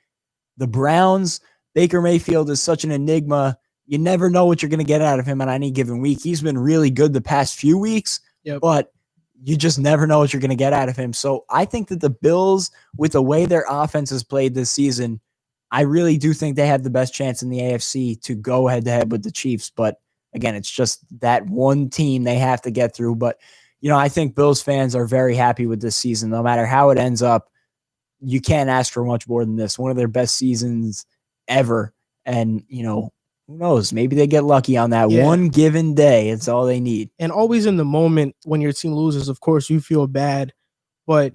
The Browns, Baker Mayfield is such an enigma. You never know what you're going to get out of him on any given week. He's been really good the past few weeks, but you just never know what you're going to get out of him. So I think that the Bills, with the way their offense has played this season, I really do think they have the best chance in the AFC to go head-to-head with the Chiefs. But again, it's just that one team they have to get through. But, I think Bills fans are very happy with this season. No matter how it ends up, you can't ask for much more than this. One of their best seasons ever. And, who knows? Maybe they get lucky on that one given day. It's all they need. And always in the moment when your team loses, of course, you feel bad. But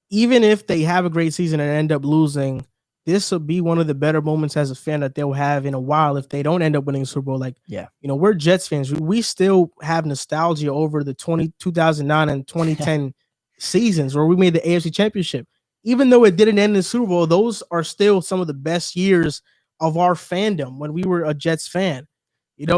even if they have a great season and end up losing, this will be one of the better moments as a fan that they'll have in a while if they don't end up winning a Super Bowl. Like, we're Jets fans. We still have nostalgia over the 2009 and 2010 seasons where we made the AFC Championship. Even though it didn't end in the Super Bowl, those are still some of the best years of our fandom when we were a Jets fan.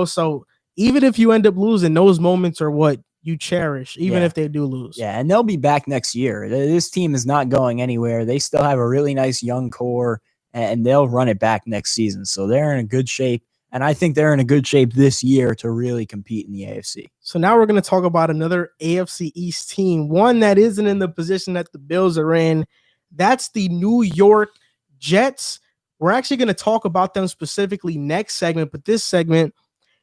So even if you end up losing, those moments are what you cherish, even if they do lose. Yeah, and they'll be back next year. This team is not going anywhere. They still have a really nice young core, and they'll run it back next season. So they're in a good shape, and I think they're in a good shape this year to really compete in the AFC. So now we're going to talk about another AFC East team, one that isn't in the position that the Bills are in. That's the New York Jets. We're actually going to talk about them specifically next segment, but this segment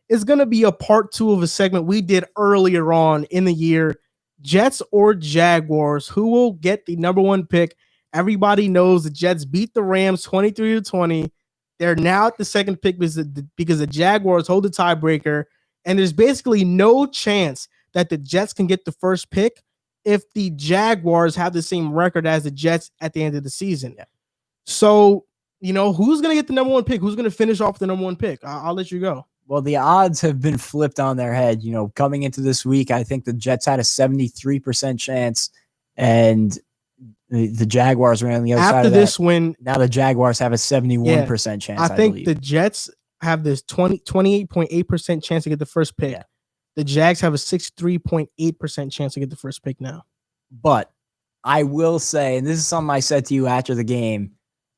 is going to be a part 2 of a segment we did earlier on in the year. Jets or Jaguars, who will get the number 1 pick? Everybody knows the Jets beat the Rams 23-20. They're now at the 2nd pick because the Jaguars hold the tiebreaker, and there's basically no chance that the Jets can get the 1st pick if the Jaguars have the same record as the Jets at the end of the season. So, who's going to get the number 1 pick? Who's going to finish off the number 1 pick? I'll let you go. Well, the odds have been flipped on their head. Coming into this week, I think the Jets had a 73% chance, and The Jaguars were on the other side After of this that. win, Now the Jaguars have a 71% chance, I think believe. the Jets have this 28.8% chance to get the first pick. Yeah. The Jags have a 63.8% chance to get the first pick now. But I will say, and this is something I said to you after the game,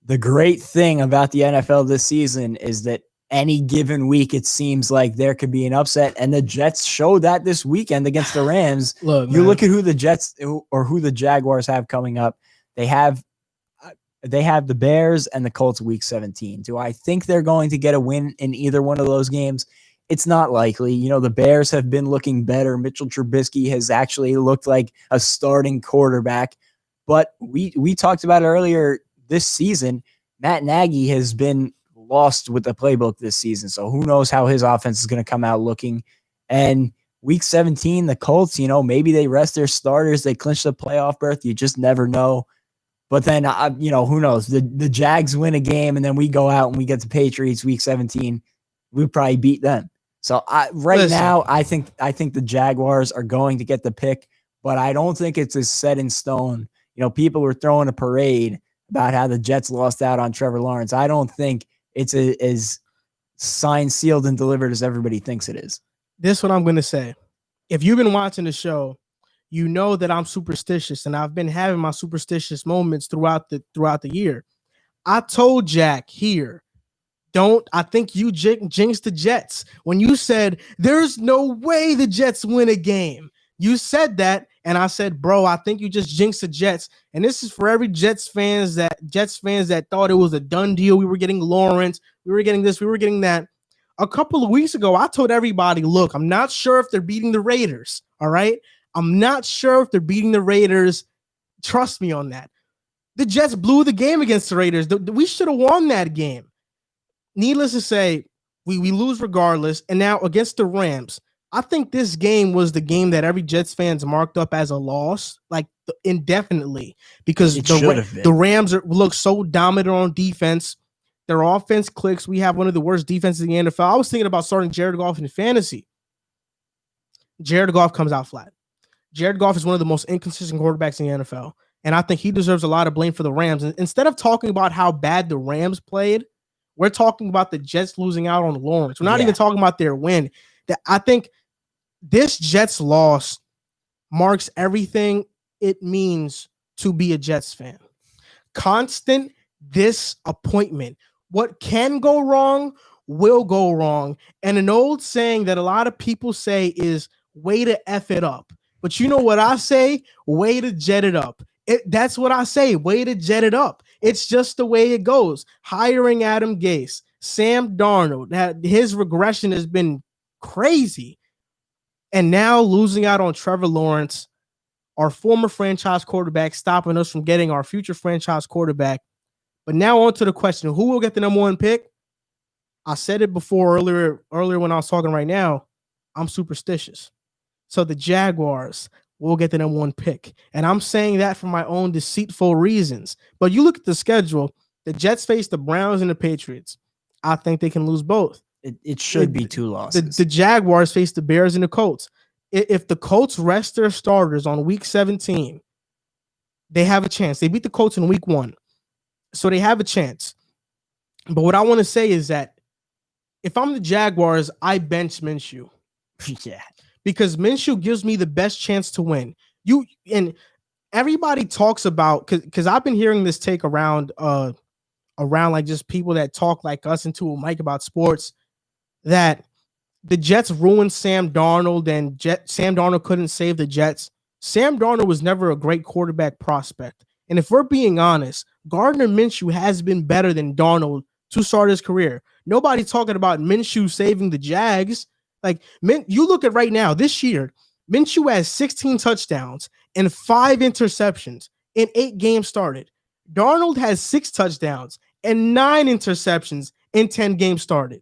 the great thing about the NFL this season is that any given week, it seems like there could be an upset. And the Jets showed that this weekend against the Rams. Look, you look at who the Jets or who the Jaguars have coming up. They have the Bears and the Colts week 17. Do I think they're going to get a win in either one of those games? It's not likely. You know, the Bears have been looking better. Mitchell Trubisky has actually looked like a starting quarterback. But we talked about it earlier this season. Matt Nagy has been lost with the playbook this season. So who knows how his offense is going to come out looking. And week 17, the Colts, you know, maybe they rest their starters. They clinch the playoff berth. You just never know. But then, you know, who knows? The Jags win a game, and then we go out and we get the Patriots week 17. We'll probably beat them. So now, I think the Jaguars are going to get the pick, but I don't think it's as set in stone. You know, people were throwing a parade about how the Jets lost out on Trevor Lawrence. I don't think it's as signed, sealed, and delivered as everybody thinks it is. This is what I'm going to say. If you've been watching the show, you know that I'm superstitious, and I've been having my superstitious moments throughout the year. I told Jack here, I think you jinxed the Jets when you said there's no way the Jets win a game. You said that, and I said, bro, I think you just jinxed the Jets. And this is for every Jets fans that thought it was a done deal. We were getting Lawrence, we were getting this, we were getting that. A couple of weeks ago, I told everybody, look, I'm not sure if they're beating the Raiders. All right. I'm not sure if they're beating the Raiders. Trust me on that. The Jets blew the game against the Raiders. We should have won that game. Needless to say, we lose regardless. And now against the Rams, I think this game was the game that every Jets fans marked up as a loss, like indefinitely, because the Rams look so dominant on defense. Their offense clicks. We have one of the worst defenses in the NFL. I was thinking about starting Jared Goff in fantasy. Jared Goff comes out flat. Jared Goff is one of the most inconsistent quarterbacks in the NFL, and I think he deserves a lot of blame for the Rams. And instead of talking about how bad the Rams played, we're talking about the Jets losing out on Lawrence. We're not even talking about their win. I think this Jets loss marks everything it means to be a Jets fan. Constant disappointment. What can go wrong will go wrong. And an old saying that a lot of people say is way to F it up. But you know what I say? Way to jet it up. That's what I say. Way to jet it up. It's just the way it goes. Hiring Adam Gase, Sam Darnold, his regression has been crazy. And now losing out on Trevor Lawrence, our former franchise quarterback, stopping us from getting our future franchise quarterback. But now on to the question, who will get the number one pick? I said it before earlier when I was talking right now, I'm superstitious. So the Jaguars will get the number one pick. And I'm saying that for my own deceitful reasons. But you look at the schedule, the Jets face the Browns and the Patriots. I think they can lose both. It should be two losses. The Jaguars face the Bears and the Colts. If the Colts rest their starters on week 17, they have a chance. They beat the Colts in week 1. So they have a chance. But what I want to say is that if I'm the Jaguars, I bench Minshew. Yeah. Because Minshew gives me the best chance to win. And everybody talks about, because I've been hearing this take around like just people that talk like us into a mic about sports, that the Jets ruined Sam Darnold and Sam Darnold couldn't save the Jets. Sam Darnold was never a great quarterback prospect. And if we're being honest, Gardner Minshew has been better than Darnold to start his career. Nobody's talking about Minshew saving the Jags. Like, you look at right now, this year, Minshew has 16 touchdowns and 5 interceptions in 8 games started. Darnold has 6 touchdowns and 9 interceptions in 10 games started.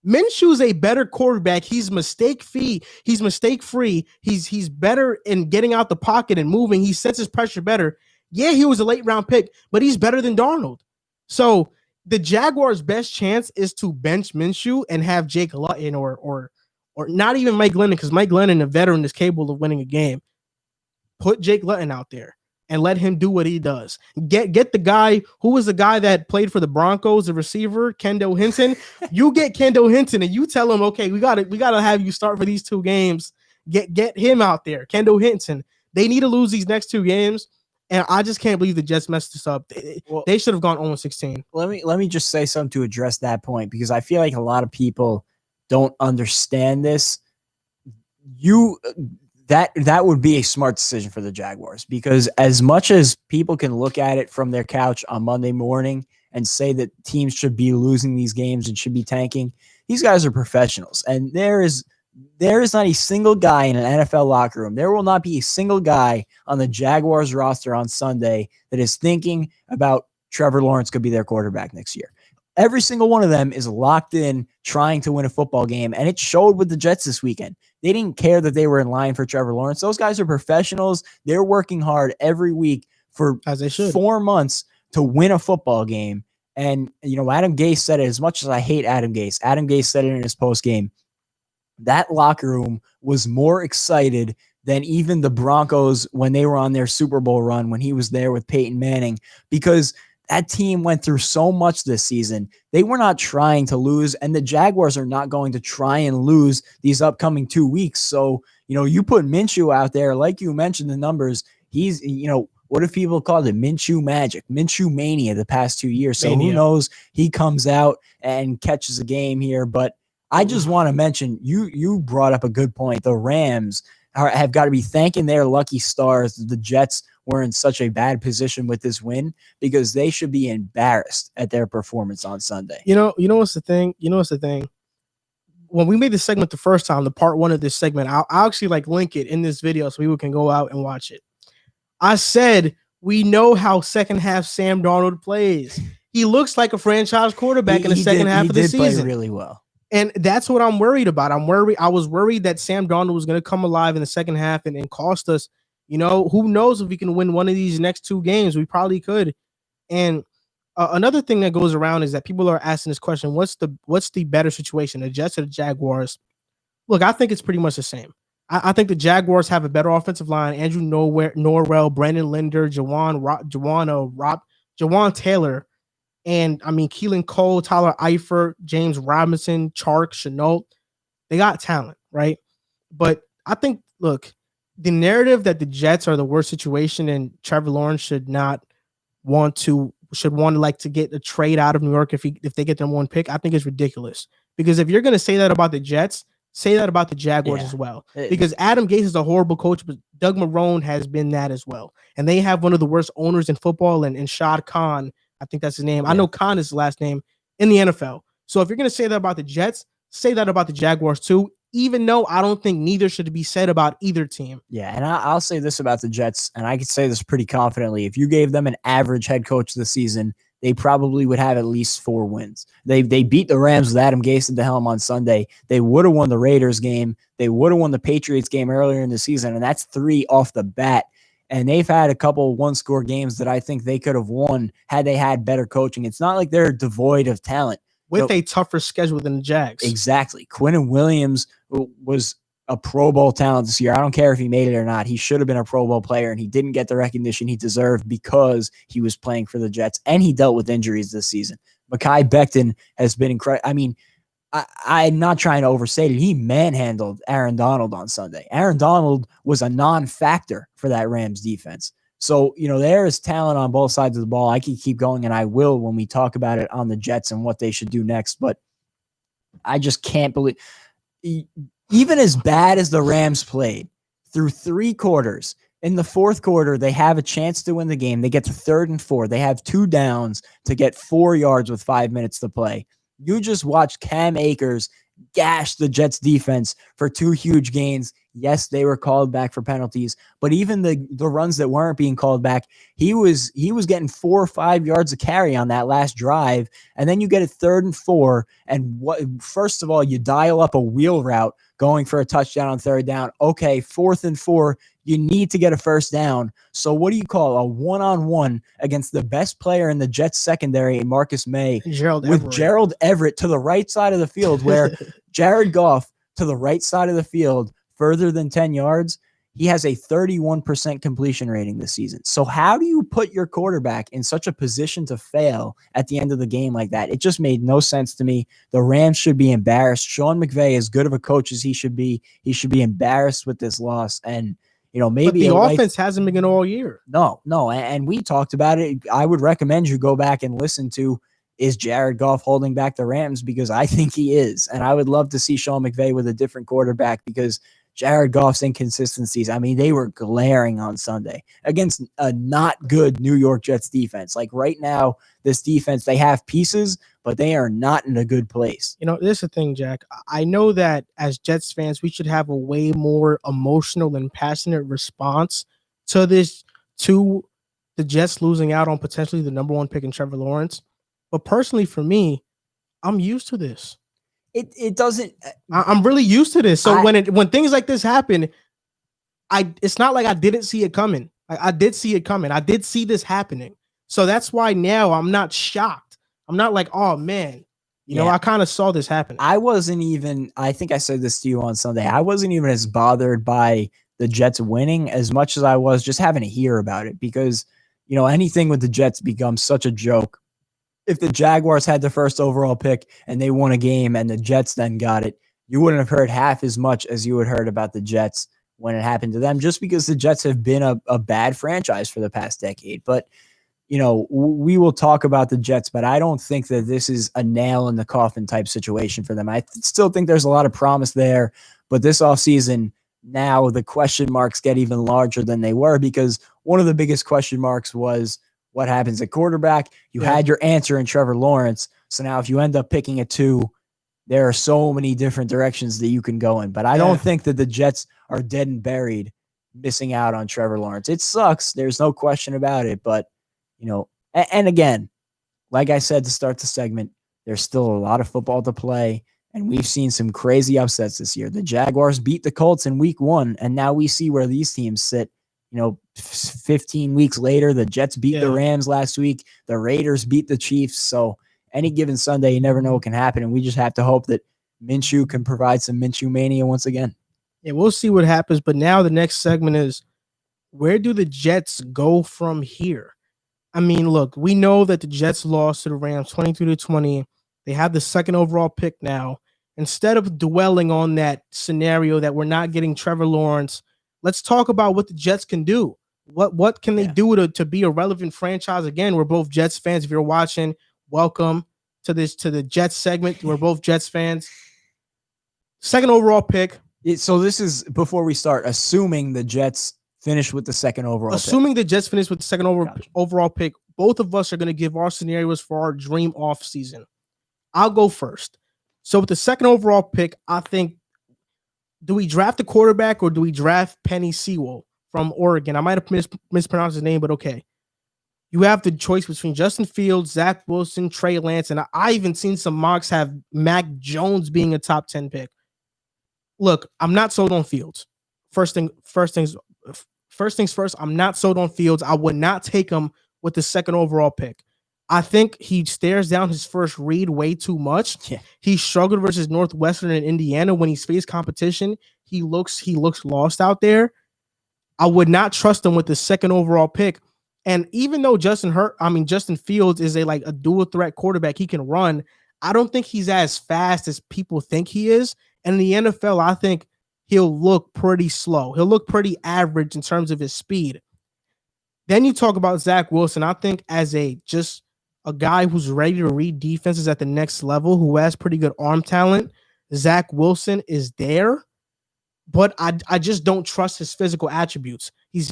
Minshew's a better quarterback. He's mistake-free. He's better in getting out the pocket and moving. He sets his pressure better. Yeah, he was a late-round pick, but he's better than Darnold. So the Jaguars' best chance is to bench Minshew and have Jake Luton or not even Mike Glennon, because Mike Glennon, a veteran, is capable of winning a game. Put Jake Luton out there. and let him do what he does. Get the guy who was the guy that played for the Broncos, the receiver, Kendall Hinton. You get Kendall Hinton and you tell him, okay, we gotta have you start for these 2 games. Get him out there, Kendall Hinton. They need to lose these next 2 games, and I just can't believe the Jets messed this up. They should have gone 0-16. Let me just say something to address that point, because I feel like a lot of people don't understand this. That would be a smart decision for the Jaguars, because as much as people can look at it from their couch on Monday morning and say that teams should be losing these games and should be tanking, these guys are professionals, and there is not a single guy in an NFL locker room. There will not be a single guy on the Jaguars roster on Sunday that is thinking about Trevor Lawrence could be their quarterback next year. Every single one of them is locked in trying to win a football game, and it showed with the Jets this weekend. They didn't care that they were in line for Trevor Lawrence. Those guys are professionals. They're working hard every week for as they should 4 months to win a football game. And, Adam Gase said it. As much as I hate Adam Gase said it in his post game. That locker room was more excited than even the Broncos when they were on their Super Bowl run, when he was there with Peyton Manning, because that team went through so much this season. They were not trying to lose, and the Jaguars are not going to try and lose these upcoming 2 weeks. So, you put Minshew out there, like you mentioned the numbers. He's, what if people called it Minshew magic, Minshew mania the past 2 years? So who knows? He comes out and catches a game here. But I just want to mention, you brought up a good point. The Rams have got to be thanking their lucky stars that the Jets were in such a bad position with this win, because they should be embarrassed at their performance on Sunday. What's the thing? When we made this segment the first time, the part 1 of this segment, I'll actually link it in this video so people can go out and watch it. I said, we know how second half Sam Darnold plays. He looks like a franchise quarterback in the second half of the season. He did play really well. And that's what I'm worried about. I was worried that Sam Darnold was going to come alive in the second half and cost us. Who knows if we can win one of these next 2 games? We probably could. And another thing that goes around is that people are asking this question: what's the better situation, the Jets or the Jaguars? Look, I think it's pretty much the same. I think the Jaguars have a better offensive line. Andrew Norwell, Brandon Linder, Jawan Taylor, and Keelan Cole, Tyler Eifert, James Robinson, Chark, Chenault. They got talent, right? But I think, look, the narrative that the Jets are the worst situation and Trevor Lawrence should want to get a trade out of New York if they get them 1 pick, I think is ridiculous. Because if you're going to say that about the Jets, say that about the Jaguars as well. Because Adam Gase is a horrible coach, but Doug Marrone has been that as well. And they have one of the worst owners in football, and Shad Khan, I think that's his name. Yeah. I know Khan is his last name in the NFL. So if you're going to say that about the Jets, say that about the Jaguars too, even though I don't think neither should be said about either team. Yeah, and I'll say this about the Jets, and I can say this pretty confidently. If you gave them an average head coach this season, they probably would have at least 4 wins. They beat the Rams with Adam Gase at the helm on Sunday. They would have won the Raiders game. They would have won the Patriots game earlier in the season, and that's 3 off the bat. And they've had a couple one-score games that I think they could have won had they had better coaching. It's not like they're devoid of talent. With a tougher schedule than the Jags. Exactly. Quinnen Williams was a Pro Bowl talent this year. I don't care if he made it or not. He should have been a Pro Bowl player, and he didn't get the recognition he deserved because he was playing for the Jets, and he dealt with injuries this season. Mekhi Becton has been incredible. I mean, I'm not trying to overstate it. He manhandled Aaron Donald on Sunday. Aaron Donald was a non-factor for that Rams defense. So, there is talent on both sides of the ball. I can keep going, and I will when we talk about it on the Jets and what they should do next. But I just can't believe, even as bad as the Rams played through 3 quarters, in the 4th quarter, they have a chance to win the game. They get to 3rd and 4. They have 2 downs to get 4 yards with 5 minutes to play. You just watched Cam Akers gash the Jets defense for 2 huge gains. Yes, they were called back for penalties, but even the runs that weren't being called back, he was getting 4 or 5 yards of carry on that last drive. And then you get it 3rd and 4. And first of all, you dial up a wheel route going for a touchdown on 3rd down. Okay, 4th and 4, you need to get a 1st down. So what do you call a one-on-one against the best player in the Jets secondary, Marcus May, Gerald Everett to the right side of the field, where Jared Goff to the right side of the field, further than 10 yards, He has a 31% completion rating this season. So how do you put your quarterback in such a position to fail at the end of the game like that? It just made no sense to me. The Rams should be embarrassed. Sean McVay, as good of a coach as he should be embarrassed with this loss. And, maybe but the offense hasn't been good all year. No. And we talked about it. I would recommend you go back and listen to, is Jared Goff holding back the Rams? Because I think he is. And I would love to see Sean McVay with a different quarterback, because Jared Goff's inconsistencies, they were glaring on Sunday against a not good New York Jets defense. Like right now, this defense, they have pieces, but they are not in a good place. This is the thing, Jack. I know that as Jets fans, we should have a way more emotional and passionate response to the Jets losing out on potentially the number one pick in Trevor Lawrence. But personally, for me, I'm used to this. It doesn't. I'm really used to this. So when things like this happen, it's not like I didn't see it coming. I did see it coming. I did see this happening. So that's why now I'm not shocked. I'm not like, oh man, I kind of saw this happen. I wasn't even. I think I said this to you on Sunday. I wasn't even as bothered by the Jets winning as much as I was just having to hear about it, because anything with the Jets becomes such a joke. If the Jaguars had the first overall pick and they won a game and the Jets then got it, you wouldn't have heard half as much as you had heard about the Jets when it happened to them, just because the Jets have been a bad franchise for the past decade. But, we will talk about the Jets, but I don't think that this is a nail in the coffin type situation for them. I still think there's a lot of promise there, but this offseason, now the question marks get even larger than they were, because one of the biggest question marks was, what happens at quarterback? You had your answer in Trevor Lawrence. So now if you end up picking a 2, there are so many different directions that you can go in. But I don't think that the Jets are dead and buried missing out on Trevor Lawrence. It sucks. There's no question about it. But, and again, like I said to start the segment, there's still a lot of football to play. And we've seen some crazy upsets this year. The Jaguars beat the Colts in week 1. And now we see where these teams sit. 15 weeks later, the Jets beat the Rams last week. The Raiders beat the Chiefs. So any given Sunday, you never know what can happen. And we just have to hope that Minshew can provide some Minshew mania once again. Yeah, we'll see what happens. But now the next segment is, where do the Jets go from here? Look, we know that the Jets lost to the Rams 22-20. They have the second overall pick now. Instead of dwelling on that scenario that we're not getting Trevor Lawrence, let's talk about what the Jets can do. What can they do to be a relevant franchise? Again, we're both Jets fans. If you're watching, welcome to the Jets segment. We're both Jets fans. Second overall pick. So this is, before we start, assuming the Jets finish with the second overall pick. The Jets finish with the second overall pick, both of us are going to give our scenarios for our dream off season. I'll go first. So with the second overall pick, I think, do we draft a quarterback or do we draft Penny Sewell from Oregon? I might have mispronounced his name, but okay. You have the choice between Justin Fields, Zach Wilson, Trey Lance, and I even seen some mocks have Mac Jones being a top 10 pick. Look, I'm not sold on Fields. First things first, I'm not sold on Fields. I would not take him with the second overall pick. I think he stares down his first read way too much. Yeah. He struggled versus Northwestern and Indiana when he's faced competition. He looks lost out there. I would not trust him with the second overall pick. And even though Justin Fields is a dual threat quarterback, he can run. I don't think he's as fast as people think he is. And in the NFL, I think he'll look pretty slow. He'll look pretty average in terms of his speed. Then you talk about Zach Wilson. I think as a guy who's ready to read defenses at the next level, who has pretty good arm talent, Zach Wilson is there. But I just don't trust his physical attributes. He's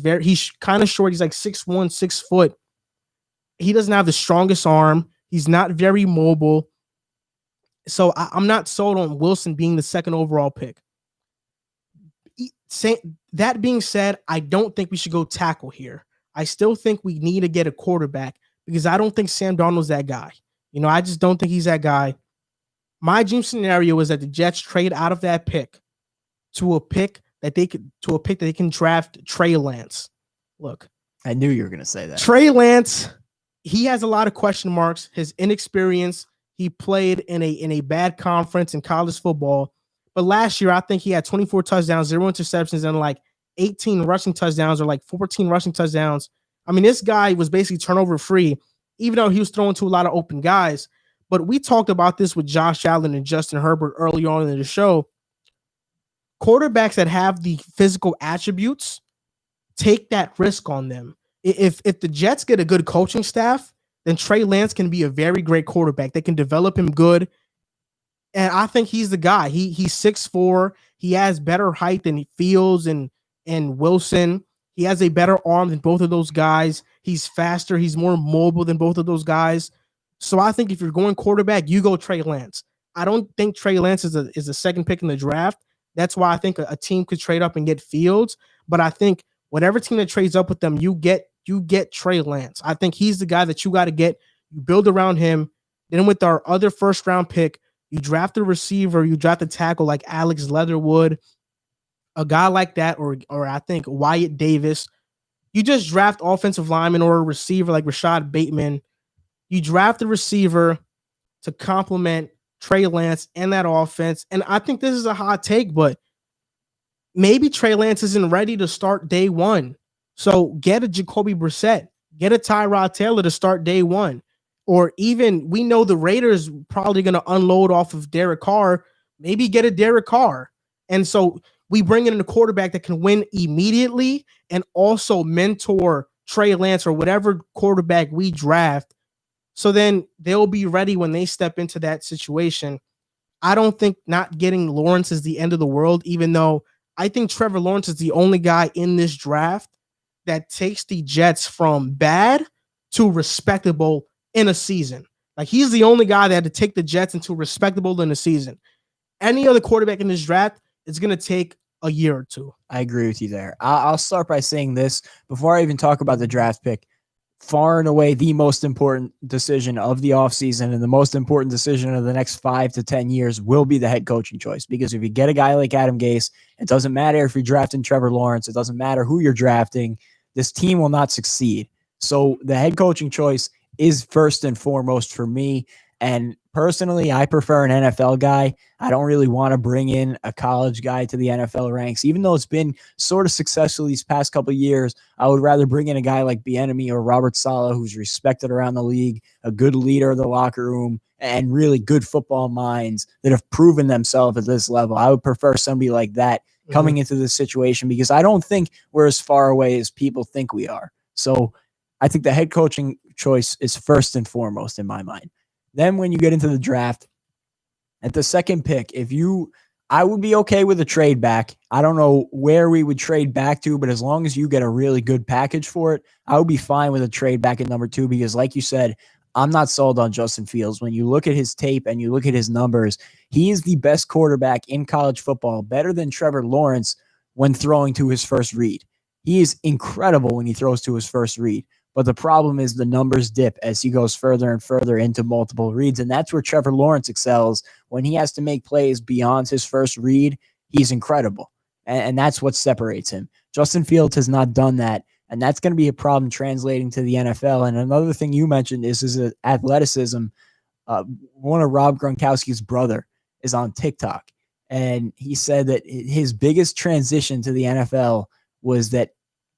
kind of short. He's like 6'1", 6 foot. He doesn't have the strongest arm. He's not very mobile. So I'm not sold on Wilson being the second overall pick. That being said, I don't think we should go tackle here. I still think we need to get a quarterback because I don't think Sam Darnold's that guy. I just don't think he's that guy. My dream scenario is that the Jets trade out of that pick to a pick that they can draft Trey Lance. Look, I knew you were going to say that. Trey Lance, he has a lot of question marks. His inexperience. He played in a bad conference in college football. But last year, I think he had 24 touchdowns, 0 interceptions, and like 18 rushing touchdowns or like 14 rushing touchdowns. I mean, this guy was basically turnover free, even though he was throwing to a lot of open guys. But we talked about this with Josh Allen and Justin Herbert early on in the show. Quarterbacks that have the physical attributes take that risk on them. If the Jets get a good coaching staff, then Trey Lance can be a very great quarterback. They can develop him good. And I think he's the guy. He's 6'4". He has better height than Fields and Wilson. He has a better arm than both of those guys. He's faster. He's more mobile than both of those guys. So I think if you're going quarterback, you go Trey Lance. I don't think Trey Lance is a second pick in the draft. That's why I think a team could trade up and get Fields. But I think whatever team that trades up with them, you get Trey Lance. I think he's the guy that you got to get. You build around him. Then with our other first round pick, you draft a receiver, you draft a tackle like Alex Leatherwood, a guy like that, or I think Wyatt Davis. You just draft offensive lineman or a receiver like Rashad Bateman. You draft a receiver to complement Trey Lance and that offense. And I think this is a hot take, but maybe Trey Lance isn't ready to start day one. So get a Jacoby Brissett, get a Tyrod Taylor to start day one. Or even, we know the Raiders probably going to unload off of Derek Carr. Maybe get a Derek Carr. And so we bring in a quarterback that can win immediately and also mentor Trey Lance or whatever quarterback we draft. So then they'll be ready when they step into that situation. I don't think not getting Lawrence is the end of the world, even though I think Trevor Lawrence is the only guy in this draft that takes the Jets from bad to respectable in a season. Like, he's the only guy that had to take the Jets into respectable in a season. Any other quarterback in this draft, it's going to take a year or two. I agree with you there. I'll start by saying this before I even talk about the draft pick. Far and away the most important decision of the offseason and the most important decision of the next 5 to 10 years will be the head coaching choice. Because if you get a guy like Adam Gase, it doesn't matter if you're drafting Trevor Lawrence. It doesn't matter who you're drafting. This team will not succeed. So the head coaching choice is first and foremost for me. And personally, I prefer an NFL guy. I don't really want to bring in a college guy to the NFL ranks. Even though it's been sort of successful these past couple of years, I would rather bring in a guy like Bieniemy or Robert Saleh, who's respected around the league, a good leader of the locker room, and really good football minds that have proven themselves at this level. I would prefer somebody like that coming into this situation because I don't think we're as far away as people think we are. So I think the head coaching choice is first and foremost in my mind. Then when you get into the draft, at the second pick, I would be okay with a trade back. I don't know where we would trade back to, but as long as you get a really good package for it, I would be fine with a trade back at number 2 because like you said, I'm not sold on Justin Fields. When you look at his tape and you look at his numbers, he is the best quarterback in college football, better than Trevor Lawrence when throwing to his first read. He is incredible when he throws to his first read. But the problem is the numbers dip as he goes further and further into multiple reads. And that's where Trevor Lawrence excels. When he has to make plays beyond his first read, he's incredible. And that's what separates him. Justin Fields has not done that. And that's going to be a problem translating to the NFL. And another thing you mentioned is his athleticism. One of Rob Gronkowski's brother is on TikTok. And he said that his biggest transition to the NFL was that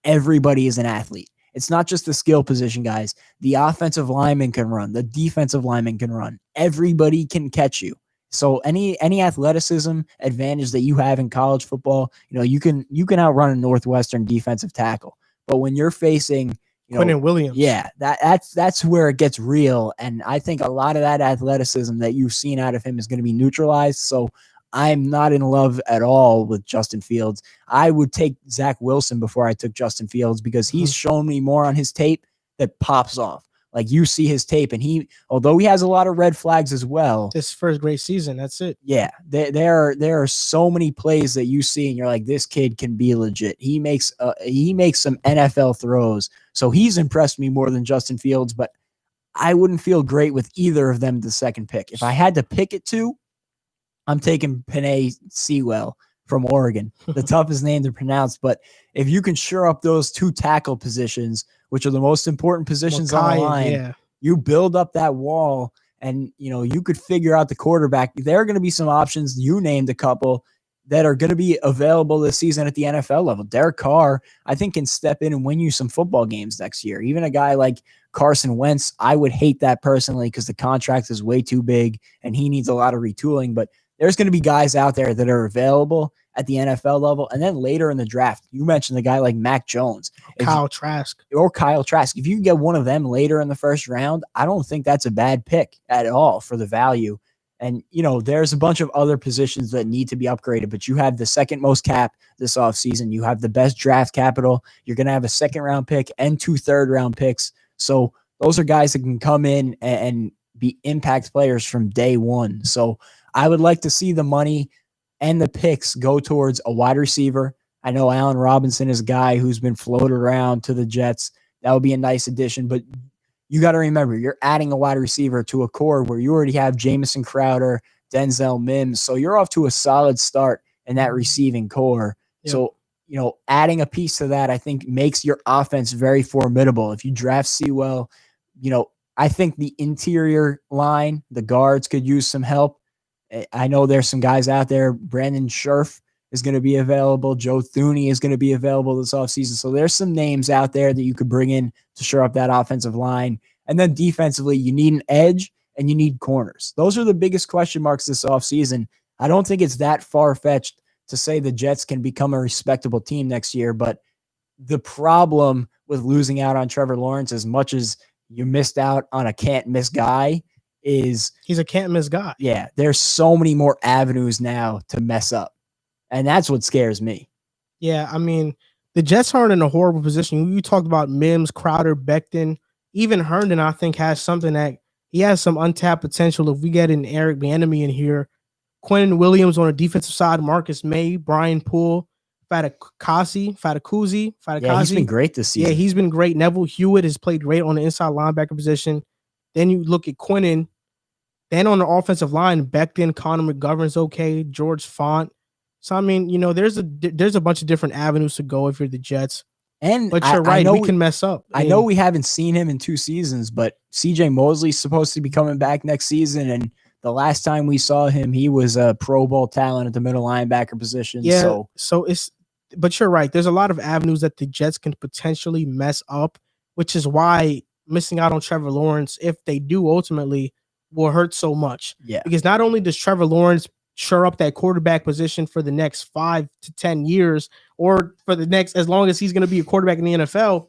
everybody is an athlete. It's not just the skill position, guys. The offensive lineman can run. The defensive lineman can run. Everybody can catch you. So any athleticism advantage that you have in college football, you can outrun a Northwestern defensive tackle. But when you're facing Quentin Williams, yeah, that's where it gets real. And I think a lot of that athleticism that you've seen out of him is going to be neutralized. So I'm not in love at all with Justin Fields. I would take Zach Wilson before I took Justin Fields because he's shown me more on his tape that pops off. Like you see his tape and although he has a lot of red flags as well. This first great season, that's it. Yeah, there are so many plays that you see and you're like, this kid can be legit. He makes some NFL throws. So he's impressed me more than Justin Fields, but I wouldn't feel great with either of them the second pick. If I had to pick it two, I'm taking Penei Sewell from Oregon, the toughest name to pronounce. But if you can shore up those 2 tackle positions, which are the most important positions on the line, you build up that wall and, you could figure out the quarterback. There are going to be some options. You named a couple. that are going to be available this season at the NFL level. Derek Carr, I think, can step in and win you some football games next year. Even a guy like Carson Wentz, I would hate that personally because the contract is way too big and he needs a lot of retooling. But there's going to be guys out there that are available at the NFL level. And then later in the draft, you mentioned a guy like Mac Jones. Kyle Trask. Or Kyle Trask. If you can get one of them later in the first round, I don't think that's a bad pick at all for the value. And, there's a bunch of other positions that need to be upgraded, but you have the second most cap this offseason. You have the best draft capital. You're going to have a second-round pick and 2 third-round picks. So those are guys that can come in and be impact players from day one. So I would like to see the money and the picks go towards a wide receiver. I know Allen Robinson is a guy who's been floated around to the Jets. That would be a nice addition, but you got to remember, you're adding a wide receiver to a core where you already have Jamison Crowder, Denzel Mims. So you're off to a solid start in that receiving core. Yep. So, adding a piece to that, I think makes your offense very formidable. If you draft Sewell, I think the interior line, the guards could use some help. I know there's some guys out there. Brandon Scherf is going to be available. Joe Thuney is going to be available this offseason. So there's some names out there that you could bring in to shore up that offensive line. And then defensively, you need an edge and you need corners. Those are the biggest question marks this offseason. I don't think it's that far-fetched to say the Jets can become a respectable team next year. But the problem with losing out on Trevor Lawrence, as much as you missed out on a can't-miss guy, is he's a can't-miss guy. Yeah, there's so many more avenues now to mess up. And that's what scares me. Yeah, I mean, the Jets aren't in a horrible position. You talked about Mims, Crowder, Becton. Even Herndon, I think, has something that he has some untapped potential. If we get an Eric Bieniemy in here, Quentin Williams on the defensive side, Marcus May, Brian Poole, Fatakuzi. Yeah, he's been great this season. Yeah, he's been great. Neville Hewitt has played great on the inside linebacker position. Then you look at Quentin. Then on the offensive line, Becton, Connor McGovern's okay, George Font. So, I mean, there's a bunch of different avenues to go if you're the Jets. But you're right, we can mess up. I know we haven't seen him in 2 seasons, but C.J. Mosley's supposed to be coming back next season, and the last time we saw him, he was a Pro Bowl talent at the middle linebacker position. Yeah, but you're right. There's a lot of avenues that the Jets can potentially mess up, which is why missing out on Trevor Lawrence, if they do ultimately, will hurt so much. Yeah. Because not only does Trevor Lawrence shore up that quarterback position for the next 5 to 10 years, or for the next, as long as he's going to be a quarterback in the NFL,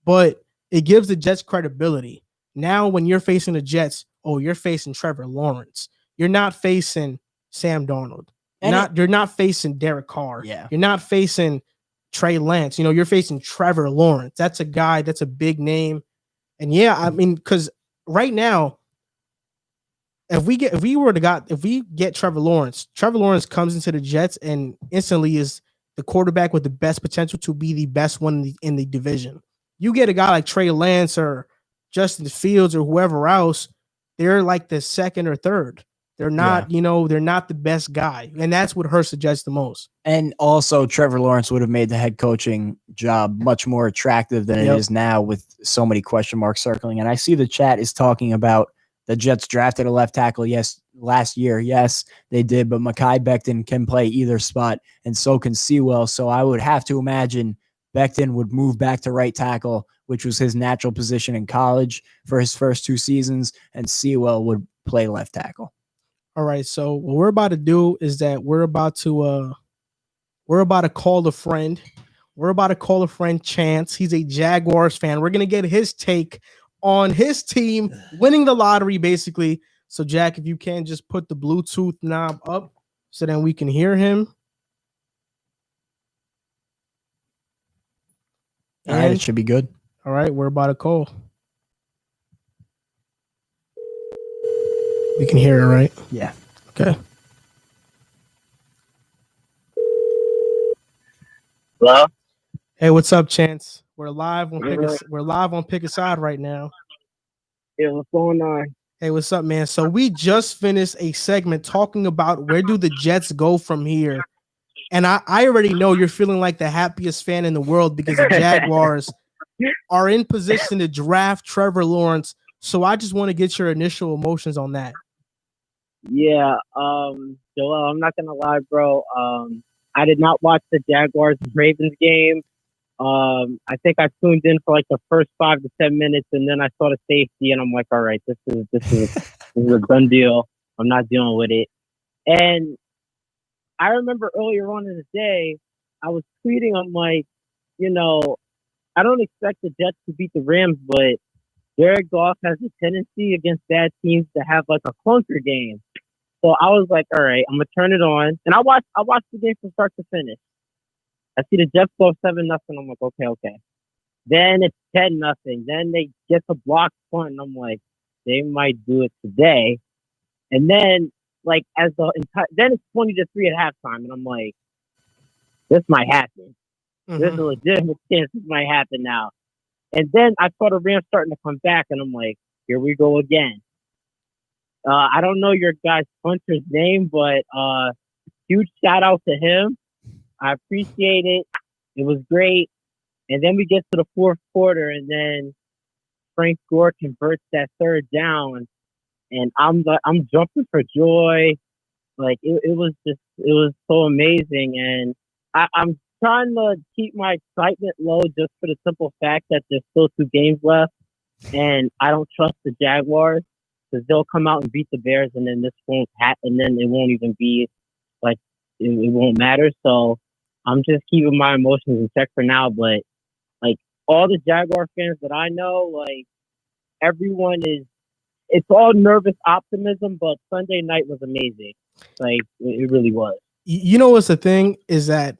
but it gives the Jets credibility. Now, when you're facing the Jets, you're facing Trevor Lawrence. You're not facing Sam Darnold. You're not facing Derek Carr. Yeah. You're not facing Trey Lance. You're facing Trevor Lawrence. That's a guy that's a big name. And yeah, I mean, because right now, if we get Trevor Lawrence comes into the Jets and instantly is the quarterback with the best potential to be the best one in the division. You get a guy like Trey Lance or Justin Fields or whoever else, they're like the second or third. They're not, they're not the best guy. And that's what hurts the Jets the most. And also Trevor Lawrence would have made the head coaching job much more attractive than it is now with so many question marks circling. And I see the chat is talking about the Jets drafted a left tackle, last year. Yes, they did, but Mekhi Becton can play either spot, and so can Sewell. So I would have to imagine Becton would move back to right tackle, which was his natural position in college for his first 2 seasons, and Sewell would play left tackle. All right, so what we're about to do is that we're about to call a friend. We're about to call a friend Chance. He's a Jaguars fan. We're going to get his take on his team winning the lottery, basically. So, Jack, if you can just put the Bluetooth knob up so then we can hear him. All right, it should be good. All right, we're about to call. We can hear it, right? Yeah. Okay. Hello? Hey, what's up, Chance? We're live on Pick a Side right now. Yeah, what's going on? Hey, what's up, man? So we just finished a segment talking about where do the Jets go from here. And I already know you're feeling like the happiest fan in the world because the Jaguars are in position to draft Trevor Lawrence. So I just want to get your initial emotions on that. Yeah, Joel, I'm not gonna lie, bro. I did not watch the Jaguars Ravens game. I think I tuned in for like the first 5 to 10 minutes, and then I saw the safety, and I'm like, all right, this is a done deal. I'm not dealing with it. And I remember earlier on in the day, I was tweeting. I'm like, you know, I don't expect the Jets to beat the Rams, but Jared Goff has a tendency against bad teams to have like a clunker game. So I was like, all right, I'm gonna turn it on, and I watched the game from start to finish. I see the Jets go 7-0. I'm like, okay. Then it's 10-0. Then they get the block punt, and I'm like, they might do it today. And then like then it's 20-3 at halftime, and I'm like, this might happen. There's a legitimate chance this might happen now. And then I saw the Rams starting to come back, and I'm like, here we go again. I don't know your guy's punter's name, but huge shout out to him. I appreciate it. It was great. And then we get to the fourth quarter, and then Frank Gore converts that third down, and I'm jumping for joy. Like it was so amazing, and I'm trying to keep my excitement low just for the simple fact that there's still 2 games left, and I don't trust the Jaguars because they'll come out and beat the Bears, and then this won't happen, and then it won't even be like it won't matter. So I'm just keeping my emotions in check for now. But like all the Jaguar fans that I know, like everyone it's all nervous optimism. But Sunday night was amazing. Like it really was. You know what's the thing is that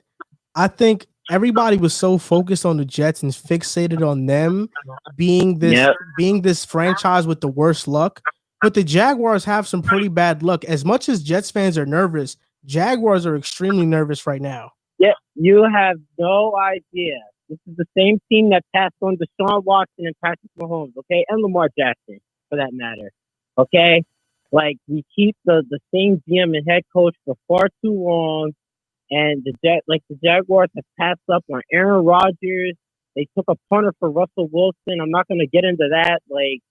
I think everybody was so focused on the Jets and fixated on them being this franchise with the worst luck. But the Jaguars have some pretty bad luck. As much as Jets fans are nervous, Jaguars are extremely nervous right now. Yeah, you have no idea. This is the same team that passed on Deshaun Watson and Patrick Mahomes, okay? And Lamar Jackson, for that matter, okay? Like, we keep the same GM and head coach for far too long, and the Jaguars have passed up on Aaron Rodgers. They took a punter for Russell Wilson. I'm not going to get into that. Like,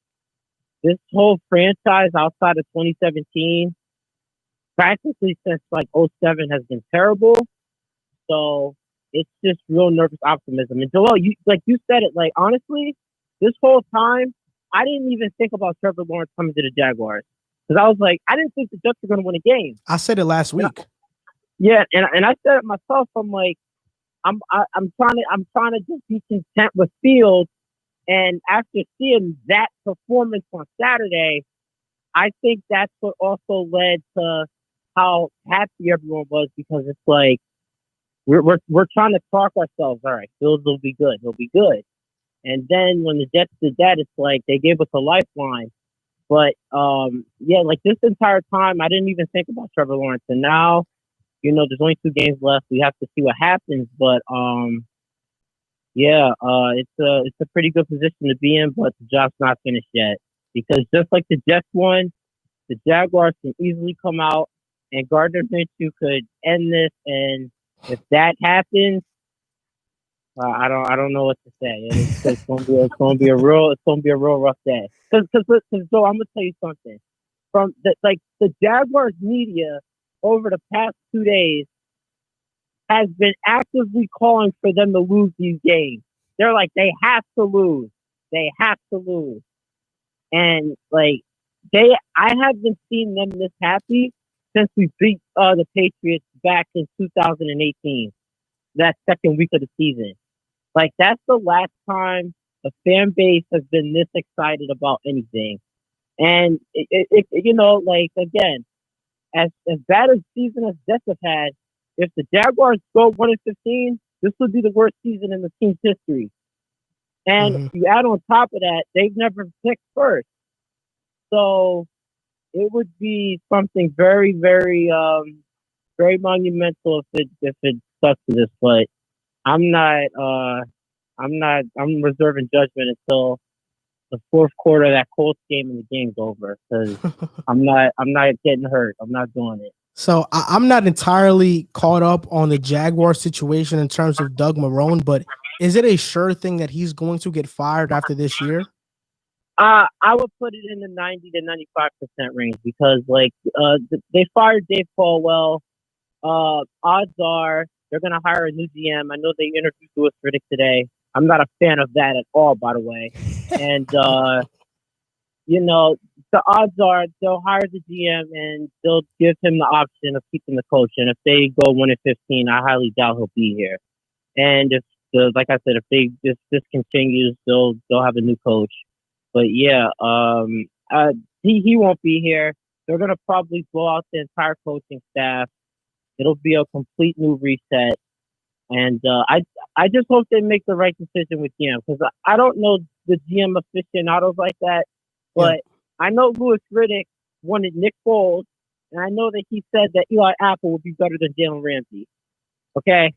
this whole franchise outside of 2017, practically since like 07, has been terrible. So it's just real nervous optimism. And Joel, you said it. Like honestly, this whole time, I didn't even think about Trevor Lawrence coming to the Jaguars because I was like, I didn't think the Jets were going to win a game. I said it last week. Yeah, and I said it myself. I'm like, I'm trying to just be content with Fields. And after seeing that performance on Saturday, I think that's what also led to how happy everyone was because it's like we're trying to talk ourselves. All right, Fields will be good. He'll be good. And then when the Jets did that, it's like they gave us a lifeline. But yeah, like this entire time, I didn't even think about Trevor Lawrence. And now, there's only 2 games left. We have to see what happens. But yeah, it's a pretty good position to be in, but the job's not finished yet. Because just like the Jets won, the Jaguars can easily come out and Gardner Minshew could end this. And if that happens, I don't know what to say. It's gonna be a real rough day. Because Joe, I'm gonna tell you something. From the Jaguars media over the past 2 days has been actively calling for them to lose these games. They're like, they have to lose. They have to lose. And I haven't seen them this happy since we beat the Patriots back in 2018, that second week of the season. Like, that's the last time the fan base has been this excited about anything. And, again, as bad a season as Jets have had, if the Jaguars go 1-15, this would be the worst season in the team's history. And you add on top of that, they've never picked first. So it would be something very, very, very monumental if it stuck to this. But I'm reserving judgment until the fourth quarter of that Colts game and the game's over because I'm not getting hurt. I'm not doing it. So I'm not entirely caught up on the Jaguar situation in terms of Doug Marrone, but is it a sure thing that he's going to get fired after this year? I would put it in the 90 to 95% range because, like, they fired Dave Caldwell. Odds are they're going to hire a new GM. I know they interviewed Louis Riddick today. I'm not a fan of that at all, by the way. And, you know, the odds are they'll hire the GM and they'll give him the option of keeping the coach. And if they go 1-15, I highly doubt he'll be here. And if like I said, if this continues, they'll have a new coach. But yeah, he won't be here. They're gonna probably blow out the entire coaching staff. It'll be a complete new reset. And I just hope they make the right decision with GM because I don't know the GM aficionados like that, but I know Louis Riddick wanted Nick Foles, and I know that he said that Eli Apple would be better than Jalen Ramsey. Okay,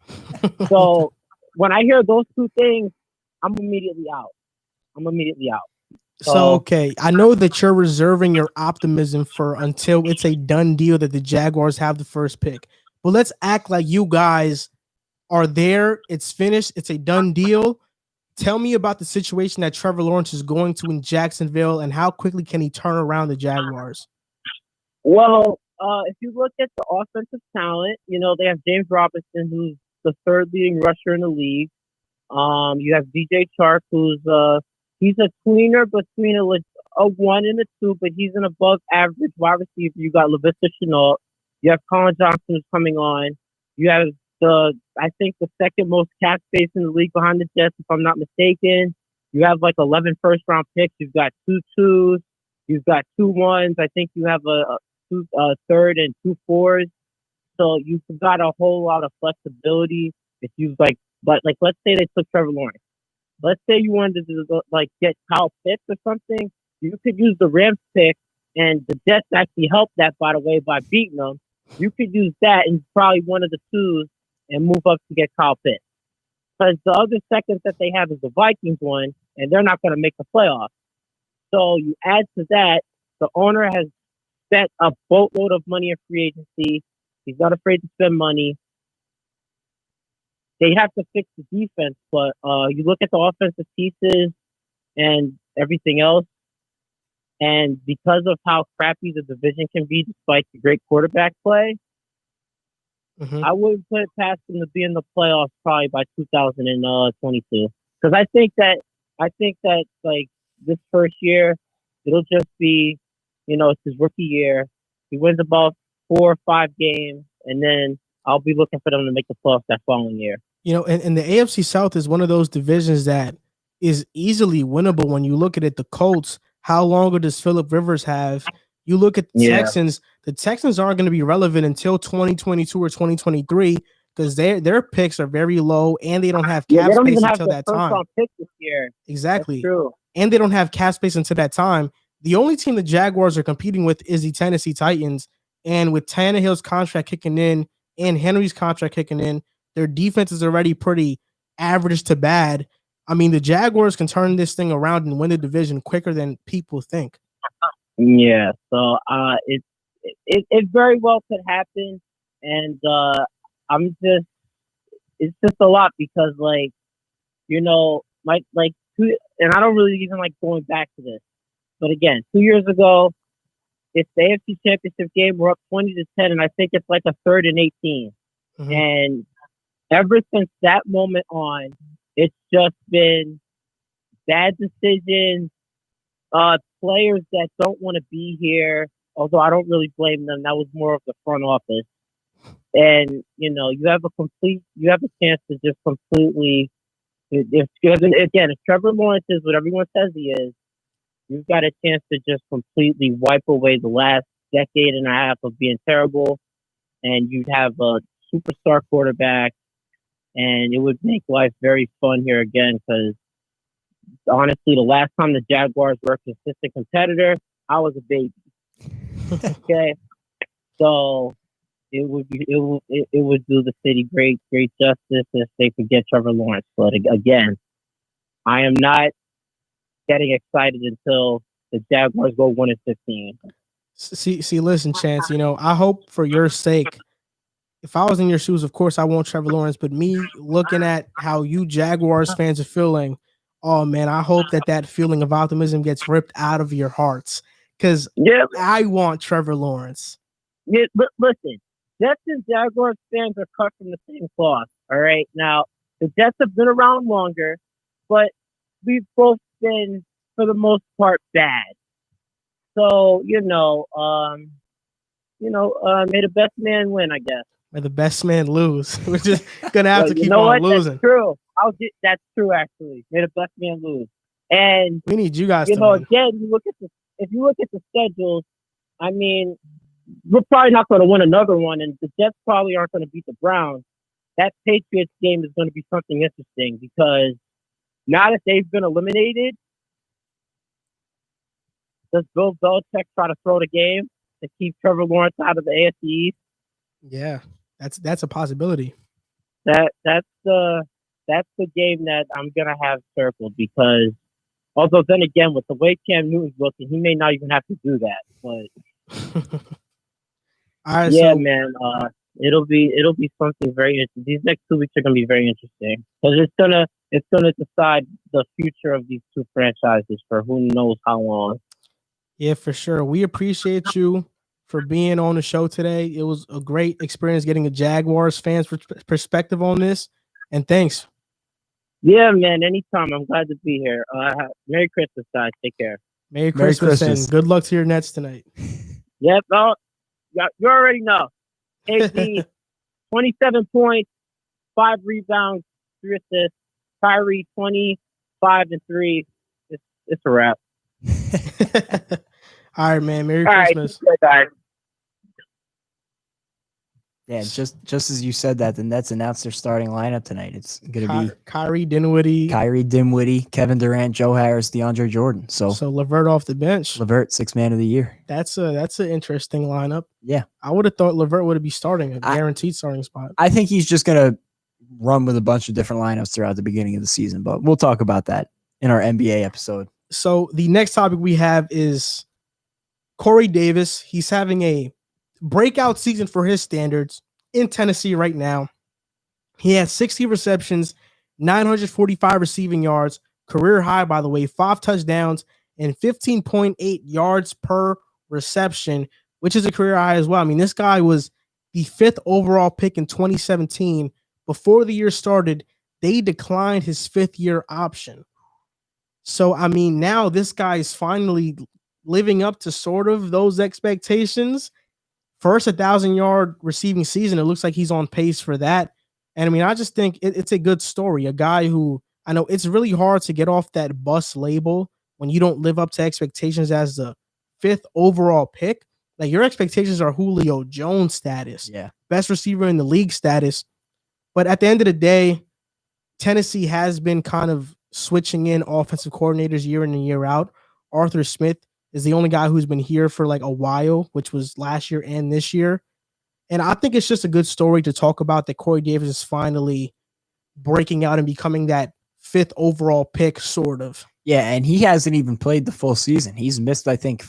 so when I hear those two things, I'm immediately out. So, okay, I know that you're reserving your optimism for until it's a done deal that the Jaguars have the first pick. But let's act like you guys are there. It's finished. It's a done deal. Tell me about the situation that Trevor Lawrence is going to in Jacksonville and how quickly can he turn around the Jaguars? Well, if you look at the offensive talent, you know, they have James Robinson, who's the third leading rusher in the league. You have DJ Chark, who's he's a tweener between a 1 and a 2, but he's an above average wide receiver. You got Laviska Shenault. You have Colin Johnson who's coming on. You have I think the second most cap space in the league behind the Jets, if I'm not mistaken. You have like 11 first-round picks. You've got 2 2s. You've got 2 1s. I think you have a third and 2 4s. So you've got a whole lot of flexibility. If you but let's say they took Trevor Lawrence. Let's say you wanted to get Kyle Pitts or something. You could use the Rams pick, and the Jets actually helped that, by the way, by beating them. You could use that and probably one of the 2s and move up to get Kyle Pitts. Because the other second that they have is the Vikings one, and they're not going to make the playoffs. So you add to that, the owner has spent a boatload of money in free agency. He's not afraid to spend money. They have to fix the defense, but you look at the offensive pieces and everything else, and because of how crappy the division can be despite the great quarterback play, I wouldn't put it past them to be in the playoffs probably by 2022. Because I think that like this first year, it'll just be, you know, it's his rookie year. He wins about 4 or 5 games, and then I'll be looking for them to make the playoffs that following year. You know, and the AFC South is one of those divisions that is easily winnable when you look at it. The Colts, how longer does Phillip Rivers have? You look at the Texans. The Texans aren't going to be relevant until 2022 or 2023 because their picks are very low and they don't have cap space until that time. Pick this year. Exactly. That's true. And they don't have cap space until that time. The only team the Jaguars are competing with is the Tennessee Titans. And with Tannehill's contract kicking in and Henry's contract kicking in, their defense is already pretty average to bad. I mean, the Jaguars can turn this thing around and win the division quicker than people think. Yeah, so it very well could happen, and it's just a lot because, like, you know, and I don't really even like going back to this, but again, 2 years ago, it's the AFC Championship game. We're up 20-10, and I think it's like a 3rd and 18, and ever since that moment on, it's just been bad decisions. Players that don't want to be here, although I don't really blame them. That was more of the front office. And, you know, you have a chance to just completely, if Trevor Lawrence is what everyone says he is, you've got a chance to just completely wipe away the last decade and a half of being terrible. And you'd have a superstar quarterback, and it would make life very fun here again because, honestly, the last time the Jaguars were a consistent competitor, I was a baby. Okay, so it would do the city great justice if they could get Trevor Lawrence. But again, I am not getting excited until the Jaguars go 1-15. See, listen, Chance. You know, I hope for your sake. If I was in your shoes, of course, I want Trevor Lawrence. But me looking at how you Jaguars fans are feeling, Oh man, I hope that feeling of optimism gets ripped out of your hearts because I want Trevor Lawrence. Yeah, listen, Jets and Jaguars fans are cut from the same cloth. All right, now the Jets have been around longer, but we've both been, for the most part, bad. So may the best man win, I guess. May the best man lose. We're just gonna have to keep on losing. That's true. That's true. Actually, may the best man lose. And we need you guys. Again, if you look at the schedules, I mean, we're probably not going to win another one, and the Jets probably aren't going to beat the Browns. That Patriots game is going to be something interesting because now that they've been eliminated, does Bill Belichick try to throw the game to keep Trevor Lawrence out of the AFC East? Yeah, that's a possibility. That's the game that I'm gonna have circled because, although then again, with the way Cam Newton's looking, he may not even have to do that. But all right, yeah, man, it'll be something very interesting. These next 2 weeks are gonna be very interesting because it's gonna decide the future of these two franchises for who knows how long. Yeah, for sure. We appreciate you for being on the show today. It was a great experience getting a Jaguars fans perspective on this, and thanks. Yeah, man. Anytime. I'm glad to be here. Merry Christmas, guys. Take care. Merry Christmas, and good luck to your Nets tonight. Yep. Oh, you already know. AD, 27 points, 5 rebounds, 3 assists. Kyrie, 25 and 3. It's a wrap. All right, man. Merry Christmas. Right, guys. Yeah, just as you said that, the Nets announced their starting lineup tonight. It's going to be Kyrie Dinwiddie, Kevin Durant, Joe Harris, DeAndre Jordan. So LeVert off the bench. LeVert, 6th man of the year. That's an interesting lineup. Yeah, I would have thought LeVert would be starting a guaranteed starting spot. I think he's just going to run with a bunch of different lineups throughout the beginning of the season, but we'll talk about that in our NBA episode. So the next topic we have is Corey Davis. He's having a breakout season for his standards in Tennessee right now. He has 60 receptions, 945 receiving yards, career high, by the way, 5 touchdowns, and 15.8 yards per reception, which is a career high as well. I mean, this guy was the 5th overall pick in 2017. Before the year started, they declined his 5th-year option. So, I mean, now this guy is finally living up to sort of those expectations. First 1,000-yard receiving season, it looks like he's on pace for that. And I mean, I just think it's a good story. A guy who, I know it's really hard to get off that bust label when you don't live up to expectations as the 5th overall pick. Like, your expectations are Julio Jones status, best receiver in the league status. But at the end of the day, Tennessee has been kind of switching in offensive coordinators year in and year out. Arthur Smith is the only guy who's been here for like a while, which was last year and this year. And I think it's just a good story to talk about that Corey Davis is finally breaking out and becoming that 5th overall pick, sort of. Yeah, and he hasn't even played the full season. He's missed, I think,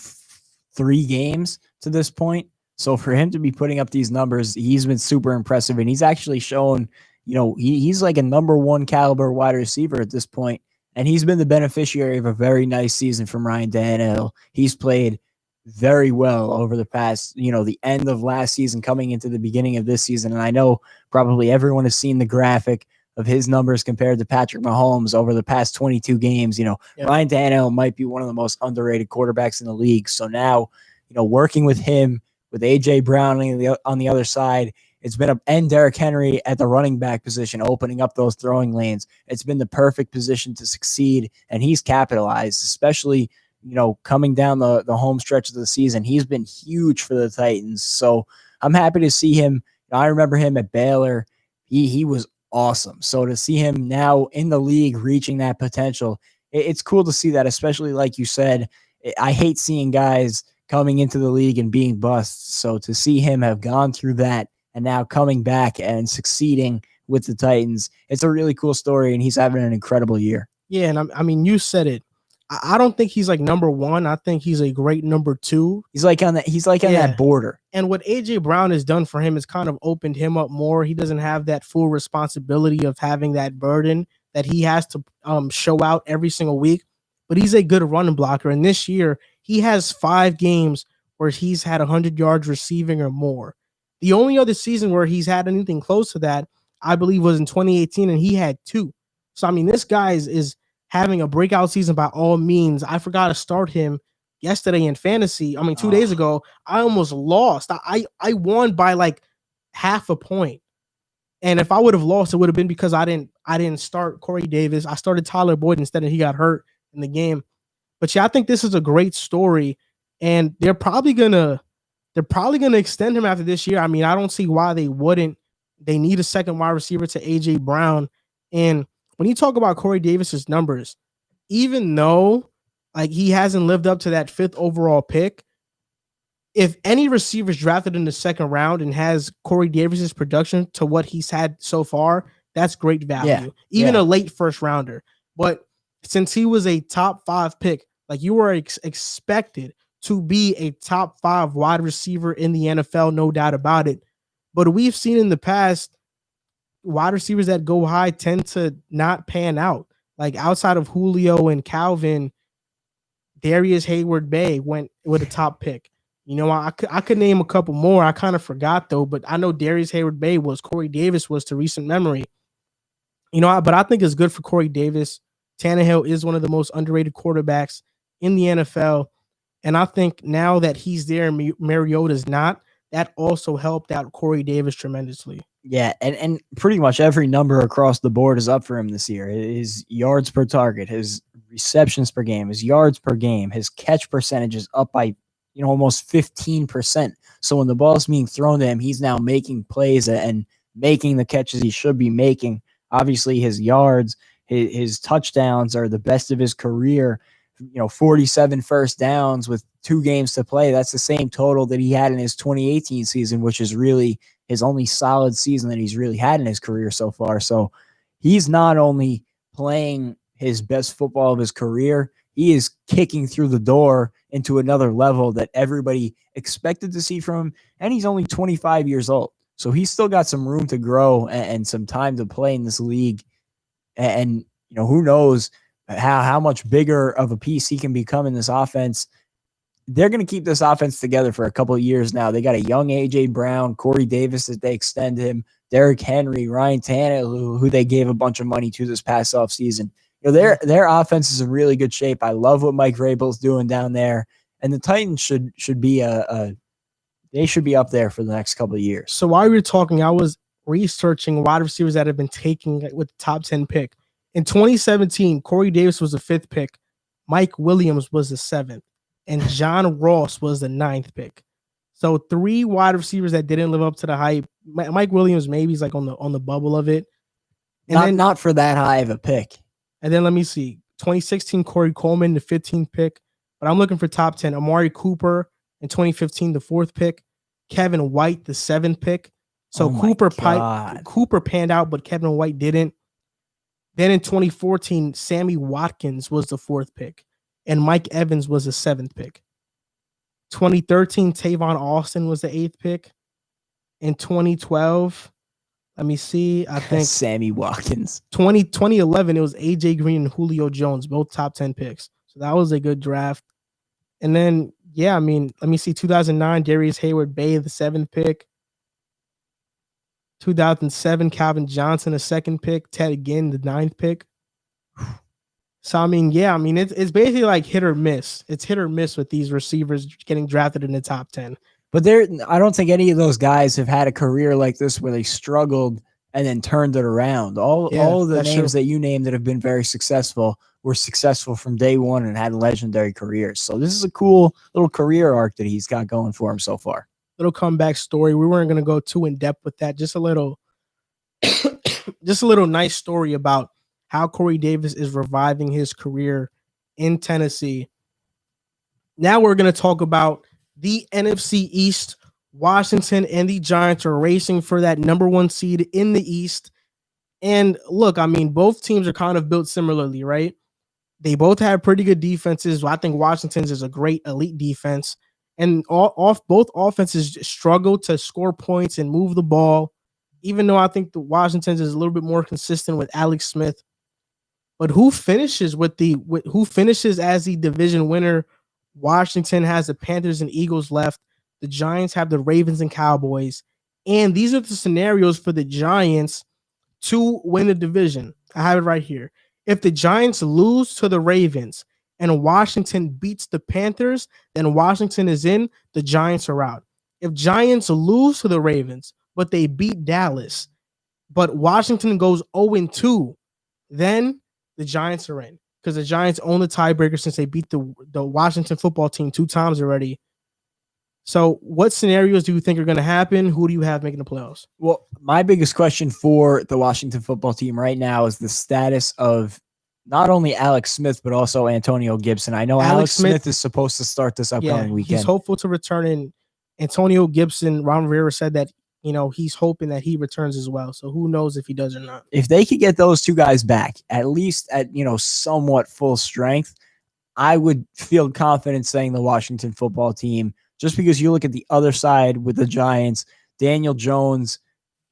3 games to this point. So for him to be putting up these numbers, he's been super impressive. And he's actually shown, he's like a number 1 caliber wide receiver at this point. And he's been the beneficiary of a very nice season from Ryan Tannehill. He's played very well over the past, the end of last season coming into the beginning of this season. And I know probably everyone has seen the graphic of his numbers compared to Patrick Mahomes over the past 22 games. Ryan Tannehill might be one of the most underrated quarterbacks in the league. So now, working with him, with A.J. Brown on the other side, it's been and Derrick Henry at the running back position, opening up those throwing lanes. It's been the perfect position to succeed, and he's capitalized, especially, coming down the home stretch of the season. He's been huge for the Titans. So I'm happy to see him. I remember him at Baylor. He was awesome. So to see him now in the league reaching that potential, it's cool to see that, especially like you said. I hate seeing guys coming into the league and being busts. So to see him have gone through that and now coming back and succeeding with the Titans, it's a really cool story, and he's having an incredible year. Yeah, and I mean, you said it. I don't think he's like number 1. I think he's a great number 2. He's like on that border. And what A.J. Brown has done for him has kind of opened him up more. He doesn't have that full responsibility of having that burden that he has to show out every single week, but he's a good running blocker. And this year, he has 5 games where he's had 100 yards receiving or more. The only other season where he's had anything close to that, I believe, was in 2018, and he had 2. So, I mean, this guy is having a breakout season by all means. I forgot to start him yesterday in fantasy. I mean, 2 days ago, I almost lost. I won by like half a point. And if I would have lost, it would have been because I didn't start Corey Davis. I started Tyler Boyd instead, and he got hurt in the game. But yeah, I think this is a great story, and they're probably gonna extend him after this year. I mean, I don't see why they wouldn't. They need a second wide receiver to AJ Brown. And when you talk about Corey Davis's numbers, even though like he hasn't lived up to that 5th overall pick, if any receiver is drafted in the 2nd round and has Corey Davis's production to what he's had so far, that's great value. Even a late 1st rounder. But since he was a top 5 pick, like you were expected to be a top 5 wide receiver in the NFL, no doubt about it. But we've seen in the past, wide receivers that go high tend to not pan out. Like outside of Julio and Calvin, Darius Hayward-Bay went with a top pick. You know, I could name a couple more. I kind of forgot though, but I know Darius Hayward-Bay was, Corey Davis was to recent memory. You know, but I think it's good for Corey Davis. Tannehill is one of the most underrated quarterbacks in the NFL. And I think now that he's there and Mariota's not, that also helped out Corey Davis tremendously. Yeah, and pretty much every number across the board is up for him this year. His yards per target, his receptions per game, his yards per game, his catch percentage is up by almost 15%. So when the ball's being thrown to him, he's now making plays and making the catches he should be making. Obviously, his yards, his touchdowns are the best of his career. 47 first downs with 2 games to play. That's the same total that he had in his 2018 season, which is really his only solid season that he's really had in his career so far. So he's not only playing his best football of his career, he is kicking through the door into another level that everybody expected to see from him. And he's only 25 years old. So he's still got some room to grow and some time to play in this league. And who knows how much bigger of a piece he can become in this offense. They're going to keep this offense together for a couple of years now. They got a young A.J. Brown, Corey Davis that they extend him, Derrick Henry, Ryan Tannehill, who they gave a bunch of money to this past offseason. Their offense is in really good shape. I love what Mike Vrabel's doing down there. And the Titans should be they should be up there for the next couple of years. So while we were talking, I was researching wide receivers that have been taken with the top 10 pick. In 2017, Corey Davis was the 5th pick. Mike Williams was the 7th. And John Ross was the 9th pick. So 3 wide receivers that didn't live up to the hype. Mike Williams maybe is like on the bubble of it. And not for that high of a pick. And then let me see. 2016, Corey Coleman, the 15th pick. But I'm looking for top 10. Amari Cooper in 2015, the 4th pick. Kevin White, the 7th pick. So Cooper panned out, but Kevin White didn't. Then in 2014, Sammy Watkins was the 4th pick, and Mike Evans was the 7th pick. 2013, Tavon Austin was the 8th pick. In 2012, let me see, I think Sammy Watkins. 2011, it was AJ Green and Julio Jones, both top 10 picks. So that was a good draft. And then, let me see, 2009, Darius Hayward-Bay, the 7th pick. 2007, Calvin Johnson, the 2nd pick. Ted Ginn, the 9th pick. So, it's basically like hit or miss. It's hit or miss with these receivers getting drafted in the top 10. But I don't think any of those guys have had a career like this where they struggled and then turned it around. All of the names that you named that have been very successful were successful from day one and had legendary careers. So this is a cool little career arc that he's got going for him so far. Little comeback story. We weren't going to go too in depth with that. Just a little nice story about how Corey Davis is reviving his career in Tennessee. Now we're going to talk about the NFC East. Washington and the Giants are racing for that number 1 seed in the East. And look, both teams are kind of built similarly, right? They both have pretty good defenses. I think Washington's is a great elite defense. And both offenses struggle to score points and move the ball, even though I think the Washington's is a little bit more consistent with Alex Smith. But who finishes who finishes as the division winner? Washington has the Panthers and Eagles left. The Giants have the Ravens and Cowboys. And these are the scenarios for the Giants to win the division. I have it right here. If the Giants lose to the Ravens and Washington beats the Panthers, then Washington is in, the Giants are out. If Giants lose to the Ravens, but they beat Dallas, but Washington goes 0-2, then the Giants are in because the Giants own the tiebreaker since they beat the Washington football team 2 times already. So what scenarios do you think are going to happen? Who do you have making the playoffs? Well, my biggest question for the Washington football team right now is the status of not only Alex Smith, but also Antonio Gibson. I know Alex Smith is supposed to start this upcoming weekend. He's hopeful to return in. Antonio Gibson, Ron Rivera said that, he's hoping that he returns as well. So who knows if he does or not. If they could get those two guys back, at least at, somewhat full strength, I would feel confident saying the Washington football team, just because you look at the other side with the Giants, Daniel Jones,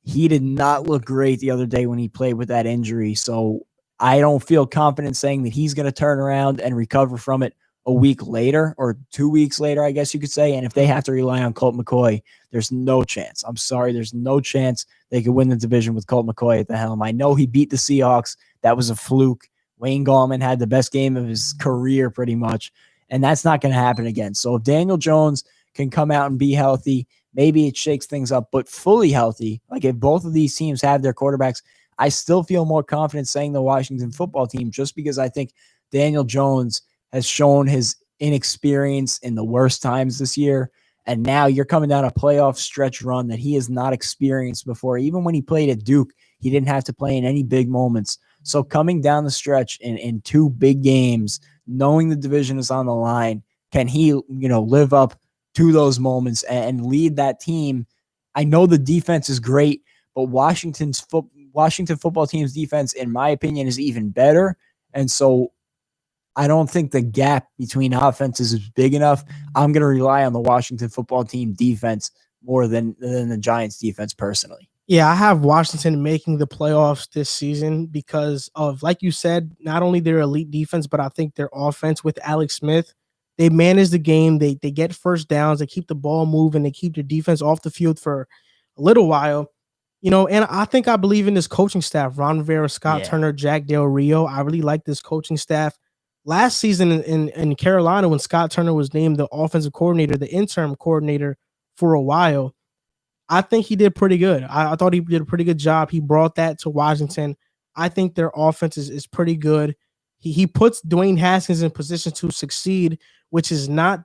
he did not look great the other day when he played with that injury. So I don't feel confident saying that he's going to turn around and recover from it a week later or 2 weeks later, I guess you could say. And if they have to rely on Colt McCoy, there's no chance. I'm sorry. There's no chance they could win the division with Colt McCoy at the helm. I know he beat the Seahawks. That was a fluke. Wayne Gallman had the best game of his career pretty much. And that's not going to happen again. So if Daniel Jones can come out and be healthy, maybe it shakes things up, but fully healthy, like if both of these teams have their quarterbacks, I still feel more confident saying the Washington football team, just because I think Daniel Jones has shown his inexperience in the worst times this year. And now you're coming down a playoff stretch run that he has not experienced before. Even when he played at Duke, he didn't have to play in any big moments. So coming down the stretch in 2 big games, knowing the division is on the line, can he, live up to those moments and lead that team? I know the defense is great, but Washington football team's defense, in my opinion, is even better. And so I don't think the gap between offenses is big enough. I'm going to rely on the Washington football team defense more than the Giants defense personally. Yeah, I have Washington making the playoffs this season because of, like you said, not only their elite defense, but I think their offense with Alex Smith. They manage the game. They get first downs. They keep the ball moving. They keep their defense off the field for a little while. And I believe in this coaching staff, Ron Rivera, Scott Turner, Jack Del Rio. I really like this coaching staff. Last season in Carolina, when Scott Turner was named the offensive coordinator, the interim coordinator for a while, I think he did pretty good. I thought he did a pretty good job. He brought that to Washington. I think their offense is pretty good. He puts Dwayne Haskins in position to succeed, which is not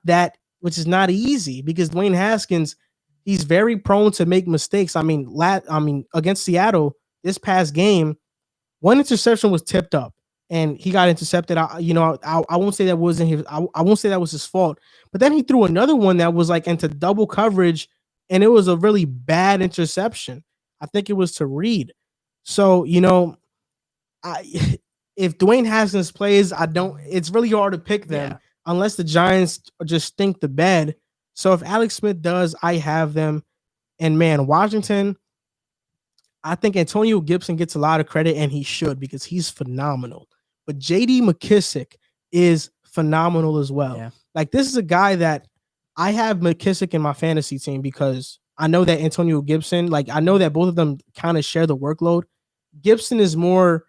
easy because Dwayne Haskins, he's very prone to make mistakes. I mean, against Seattle this past game, one interception was tipped up and he got intercepted. I won't say that wasn't his. I won't say that was his fault. But then he threw another one that was like into double coverage, and it was a really bad interception. I think it was to Reed. So if Dwayne Haskins plays, it's really hard to pick them unless the Giants just stink the bed. So if Alex Smith does, I have them. And man, Washington, I think Antonio Gibson gets a lot of credit, and he should because he's phenomenal. But J.D. McKissick is phenomenal as well. Yeah. Like, this is a guy that I have McKissick in my fantasy team because I know that Antonio Gibson, I know that both of them kind of share the workload. Gibson is more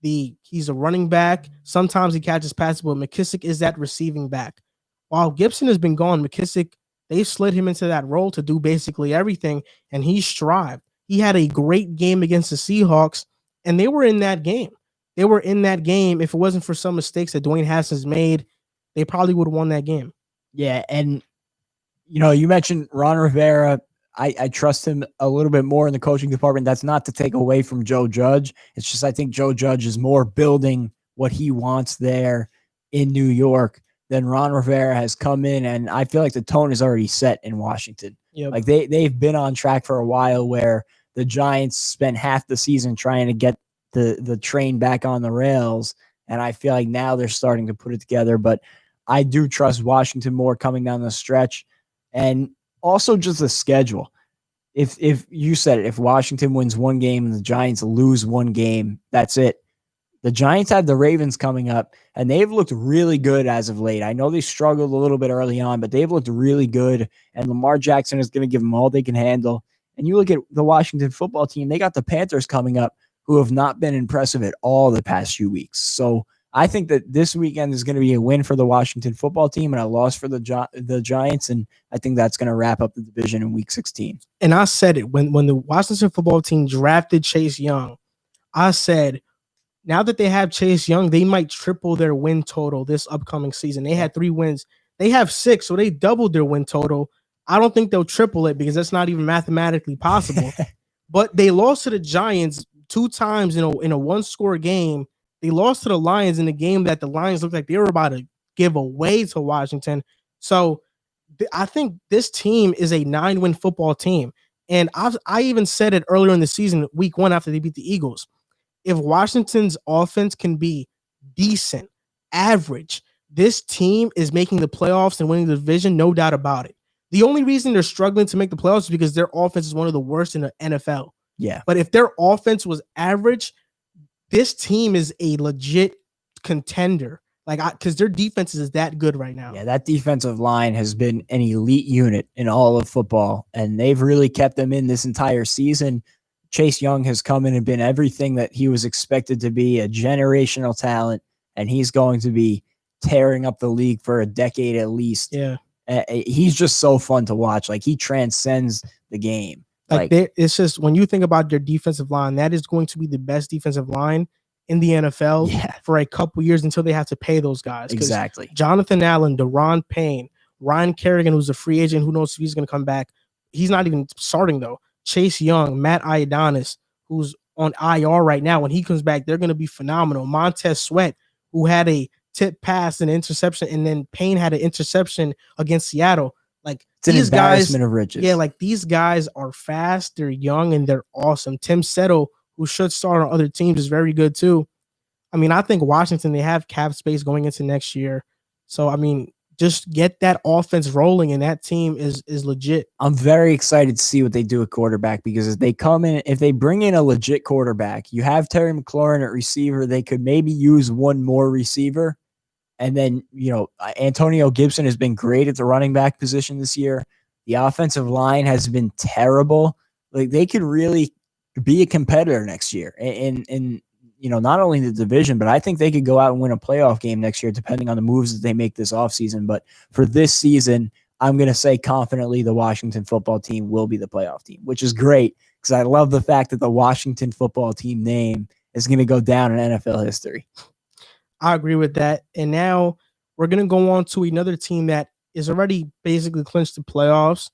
he's a running back. Sometimes he catches passes, but McKissick is that receiving back. While Gibson has been gone, McKissick, they slid him into that role to do basically everything, and he strived. He had a great game against the Seahawks, and they were in that game. If it wasn't for some mistakes that Dwayne Haskins made, they probably would have won that game. Yeah, and you mentioned Ron Rivera. I trust him a little bit more in the coaching department. That's not to take away from Joe Judge. It's just I think Joe Judge is more building what he wants there in New York than Ron Rivera has come in, and I feel like the tone is already set in Washington. Yep. Like they've been on track for a while where the Giants spent half the season trying to get the train back on the rails, and I feel like now they're starting to put it together. But I do trust Washington more coming down the stretch, and also just the schedule. If you said it, if Washington wins one game and the Giants lose one game, that's it. The Giants have the Ravens coming up, and they've looked really good as of late. I know they struggled a little bit early on, but they've looked really good, and Lamar Jackson is going to give them all they can handle. And you look at the Washington football team, they got the Panthers coming up, who have not been impressive at all the past few weeks. So I think that this weekend is going to be a win for the Washington football team and a loss for the Giants, and I think that's going to wrap up the division in Week 16. And I said it when the Washington football team drafted Chase Young. I said, now that they have Chase Young, they might triple their win total this upcoming season. They had 3 wins. They have 6, so they doubled their win total. I don't think they'll triple it because that's not even mathematically possible. But they lost to the Giants 2 times in a one-score game. They lost to the Lions in a game that the Lions looked like they were about to give away to Washington. So I think this team is a 9-win football team. And I even said it earlier in the season, week 1 after they beat the Eagles. If Washington's offense can be decent, average, this team is making the playoffs and winning the division, no doubt about it. The only reason they're struggling to make the playoffs is because their offense is one of the worst in the NFL. Yeah. But if their offense was average, this team is a legit contender. Because their defense is that good right now. Yeah, that defensive line has been an elite unit in all of football, and they've really kept them in this entire season. Chase Young has come in and been everything that he was expected to be, a generational talent, and he's going to be tearing up the league for a decade at least. Yeah. He's just so fun to watch. Like, he transcends the game. It's just, when you think about their defensive line, that is going to be the best defensive line in the NFL for a couple years until they have to pay those guys. Exactly. Jonathan Allen, Deron Payne, Ryan Kerrigan, who's a free agent, who knows if he's going to come back. He's not even starting, though. Chase Young, Matt Ioannidis, who's on IR right now. When he comes back, they're going to be phenomenal. Montez Sweat, who had a tip pass and interception, and then Payne had an interception against Seattle. Like, it's an embarrassment of riches. Yeah, like, these guys are fast, they're young, and they're awesome. Tim Settle, who should start on other teams, is very good too. I mean, I think Washington, they have cap space going into next year. So, I mean, just get that offense rolling, and that team is legit. I'm very excited to see what they do at quarterback, because if they bring in a legit quarterback, you have Terry McLaurin at receiver. They could maybe use one more receiver. And then, Antonio Gibson has been great at the running back position this year. The offensive line has been terrible. Like, they could really be a competitor next year. And not only the division, but I think they could go out and win a playoff game next year, depending on the moves that they make this offseason. But for this season, I'm going to say confidently the Washington football team will be the playoff team, which is great, because I love the fact that the Washington football team name is going to go down in NFL history. I agree with that. And now we're going to go on to another team that is already basically clinched the playoffs.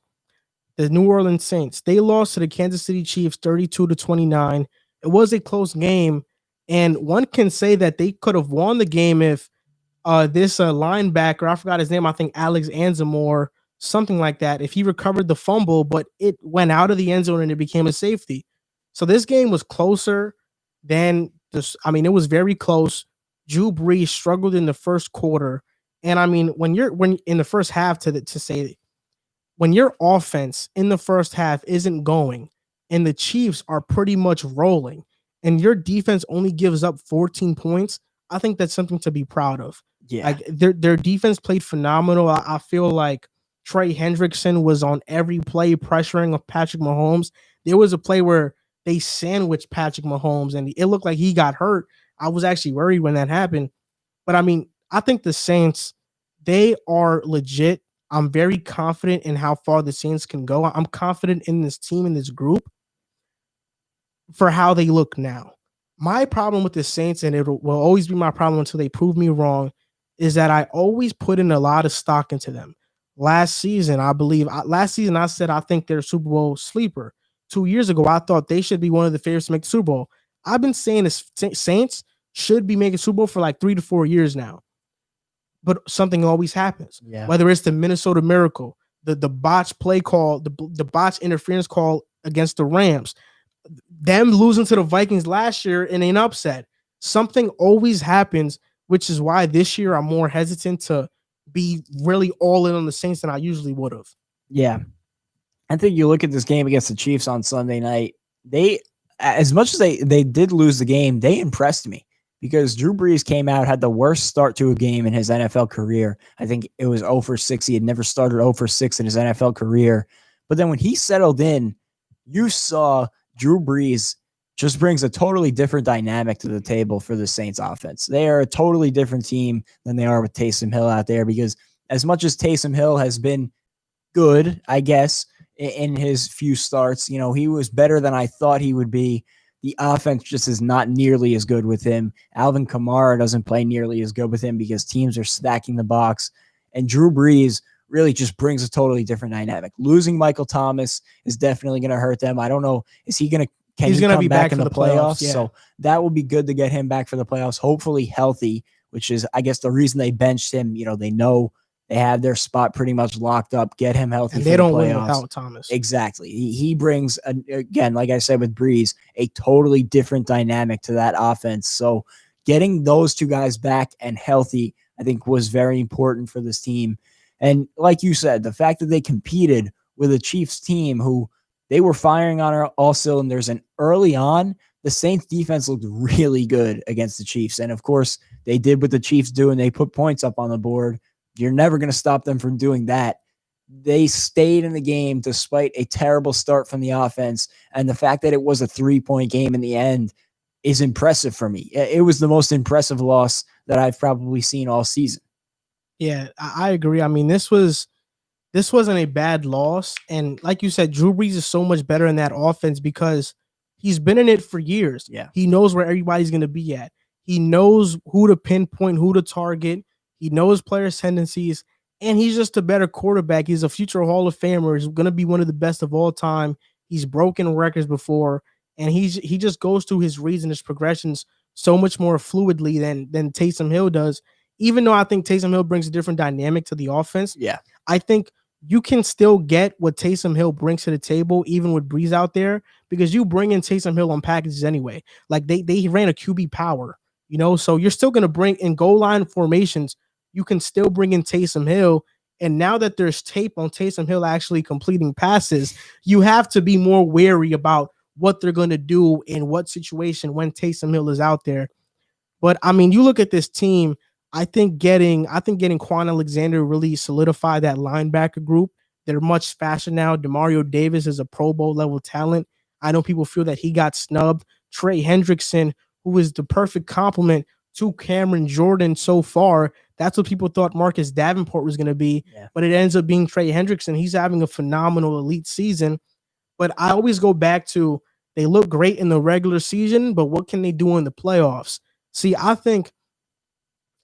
The New Orleans Saints. They lost to the Kansas City Chiefs 32-29. It was a close game, and one can say that they could have won the game if this linebacker, I forgot his name, I think Alex Anzamore, something like that, if he recovered the fumble, but it went out of the end zone and it became a safety. So this game was closer than this. I mean, it was very close. Drew Brees struggled in the first quarter. And I mean, when in the first half, when your offense in the first half isn't going and the Chiefs are pretty much rolling and your defense only gives up 14 points, I think that's something to be proud of. Yeah. Like, their defense played phenomenal. I feel like Trey Hendrickson was on every play pressuring of Patrick Mahomes. There was a play where they sandwiched Patrick Mahomes and it looked like he got hurt. I was actually worried when that happened. But I mean, I think the Saints, they are legit. I'm very confident in how far the Saints can go. I'm confident in this team, in this group, for how they look now. My problem with the Saints, and it will always be my problem until they prove me wrong, is that I always put in a lot of stock into them. Last season, I said I think they're a Super Bowl sleeper. 2 years ago, I thought they should be one of the favorites to make the Super Bowl. I've been saying the Saints should be making Super Bowl for like 3 to 4 years now. But something always happens. Yeah. Whether it's the Minnesota Miracle, the botched play call, the botched interference call against the Rams, them losing to the Vikings last year in an upset. Something always happens, which is why this year I'm more hesitant to be really all in on the Saints than I usually would have. Yeah. I think you look at this game against the Chiefs on Sunday night, as much as they did lose the game, they impressed me. because Drew Brees came out, had the worst start to a game in his NFL career. I think it was 0 for 6. He had never started 0 for 6 in his NFL career. But then when he settled in, you saw Drew Brees just brings a totally different dynamic to the table for the Saints offense. They are a totally different team than they are with Taysom Hill out there, because as much as Taysom Hill has been good, I guess, in his few starts, he was better than I thought he would be. The offense just is not nearly as good with him. Alvin Kamara doesn't play nearly as good with him because teams are stacking the box. And Drew Brees really just brings a totally different dynamic. Losing Michael Thomas is definitely going to hurt them. I don't know. He's going to come back in the playoffs? Yeah. So that will be good to get him back for the playoffs, hopefully healthy, which is, I guess, the reason they benched him. They know they have their spot pretty much locked up. Get him healthy and for they the don't playoffs. win without Thomas. Exactly. He brings, again, like I said with Brees, a totally different dynamic to that offense. So getting those two guys back and healthy, I think, was very important for this team. And like you said, the fact that they competed with a Chiefs team who they were firing on all cylinders, and early on, the Saints defense looked really good against the Chiefs. And of course, they did what the Chiefs do, and they put points up on the board. You're never going to stop them from doing that. They stayed in the game despite a terrible start from the offense. And the fact that it was a 3-point game in the end is impressive for me. It was the most impressive loss that I've probably seen all season. Yeah, I agree. I mean, this wasn't a bad loss. And like you said, Drew Brees is so much better in that offense because he's been in it for years. Yeah. He knows where everybody's going to be at. He knows who to pinpoint, who to target. He knows players' tendencies, and he's just a better quarterback. He's a future Hall of Famer. He's going to be one of the best of all time. He's broken records before, and he just goes through his reads and his progressions so much more fluidly than Taysom Hill does. Even though I think Taysom Hill brings a different dynamic to the offense, yeah, I think you can still get what Taysom Hill brings to the table, even with Brees out there, because you bring in Taysom Hill on packages anyway. Like they ran a QB power, so you're still going to bring in goal line formations. You can still bring in Taysom Hill. And now that there's tape on Taysom Hill actually completing passes, you have to be more wary about what they're going to do in what situation when Taysom Hill is out there. But I mean, you look at this team, I think getting Quan Alexander really solidified that linebacker group. They're much faster now. Demario Davis is a Pro Bowl level talent. I know people feel that he got snubbed. Trey Hendrickson, who is the perfect complement to Cameron Jordan so far. That's what people thought Marcus Davenport was going to be, but it ends up being Trey Hendrickson. He's having a phenomenal elite season. But I always go back to they look great in the regular season, but what can they do in the playoffs? See, I think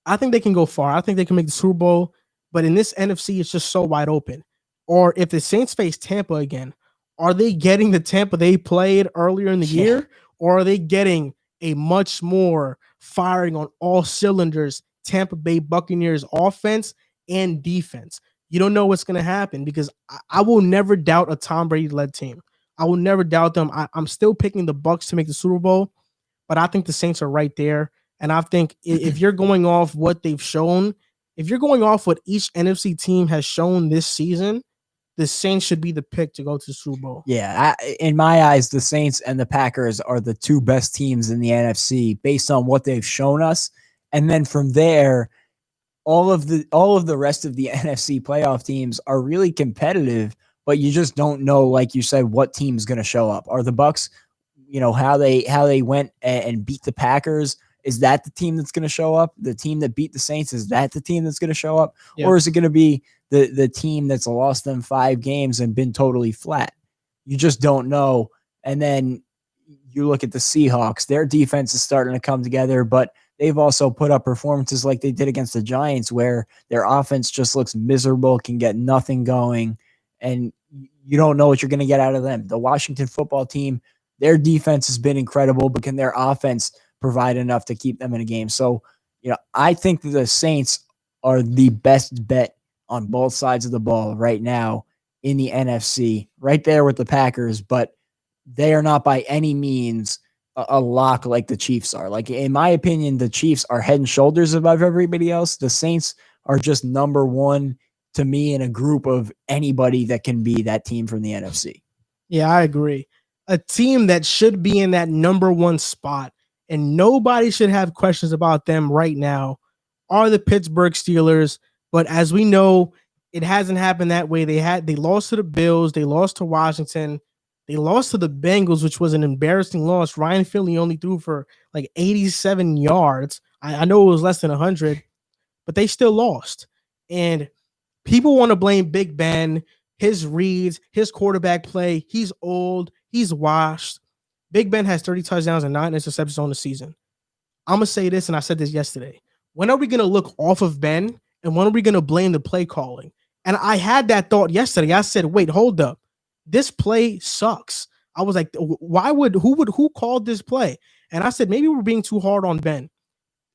they can go far. I think they can make the Super Bowl, but in this NFC, it's just so wide open. Or if the Saints face Tampa again, are they getting the Tampa they played earlier in the year, or are they getting a much more firing on all cylinders Tampa Bay Buccaneers offense and defense? You don't know what's going to happen because I will never doubt a Tom Brady-led team. I will never doubt them. I'm still picking the Bucs to make the Super Bowl, but I think the Saints are right there. And I think if you're going off what they've shown, if you're going off what each NFC team has shown this season, the Saints should be the pick to go to the Super Bowl. Yeah, in my eyes, the Saints and the Packers are the two best teams in the NFC based on what they've shown us. And then from there, all of the rest of the NFC playoff teams are really competitive, but you just don't know, like you said, what team is going to show up. Are the Bucs, how they went and beat the Packers? Is that the team that's going to show up? The team that beat the Saints, is that the team that's going to show up? Yeah. Or is it going to be the team that's lost them 5 games and been totally flat? You just don't know. And then you look at the Seahawks, their defense is starting to come together, but they've also put up performances like they did against the Giants where their offense just looks miserable, can get nothing going, and you don't know what you're going to get out of them. The Washington football team, their defense has been incredible, but can their offense provide enough to keep them in a game? So, I think that the Saints are the best bet on both sides of the ball right now in the NFC, right there with the Packers, but they are not by any means a lock like the Chiefs are. Like, in my opinion, the Chiefs are head and shoulders above everybody else. The Saints are just number one to me in a group of anybody that can be that team from the NFC. Yeah, I agree. A team that should be in that number one spot and nobody should have questions about them right now, are the Pittsburgh Steelers. But as we know, it hasn't happened that way. They lost to the Bills, they lost to Washington, they lost to the Bengals, which was an embarrassing loss. Ryan Finley only threw for like 87 yards. I know it was less than 100, but they still lost. And people want to blame Big Ben, his reads, his quarterback play. He's old, he's washed. Big Ben has 30 touchdowns and 9 interceptions on the season. I'm going to say this, and I said this yesterday. When are we going to look off of Ben, and when are we going to blame the play calling? And I had that thought yesterday. I said, wait, hold up. This play sucks. I was like, who called this play? And I said, maybe we're being too hard on Ben.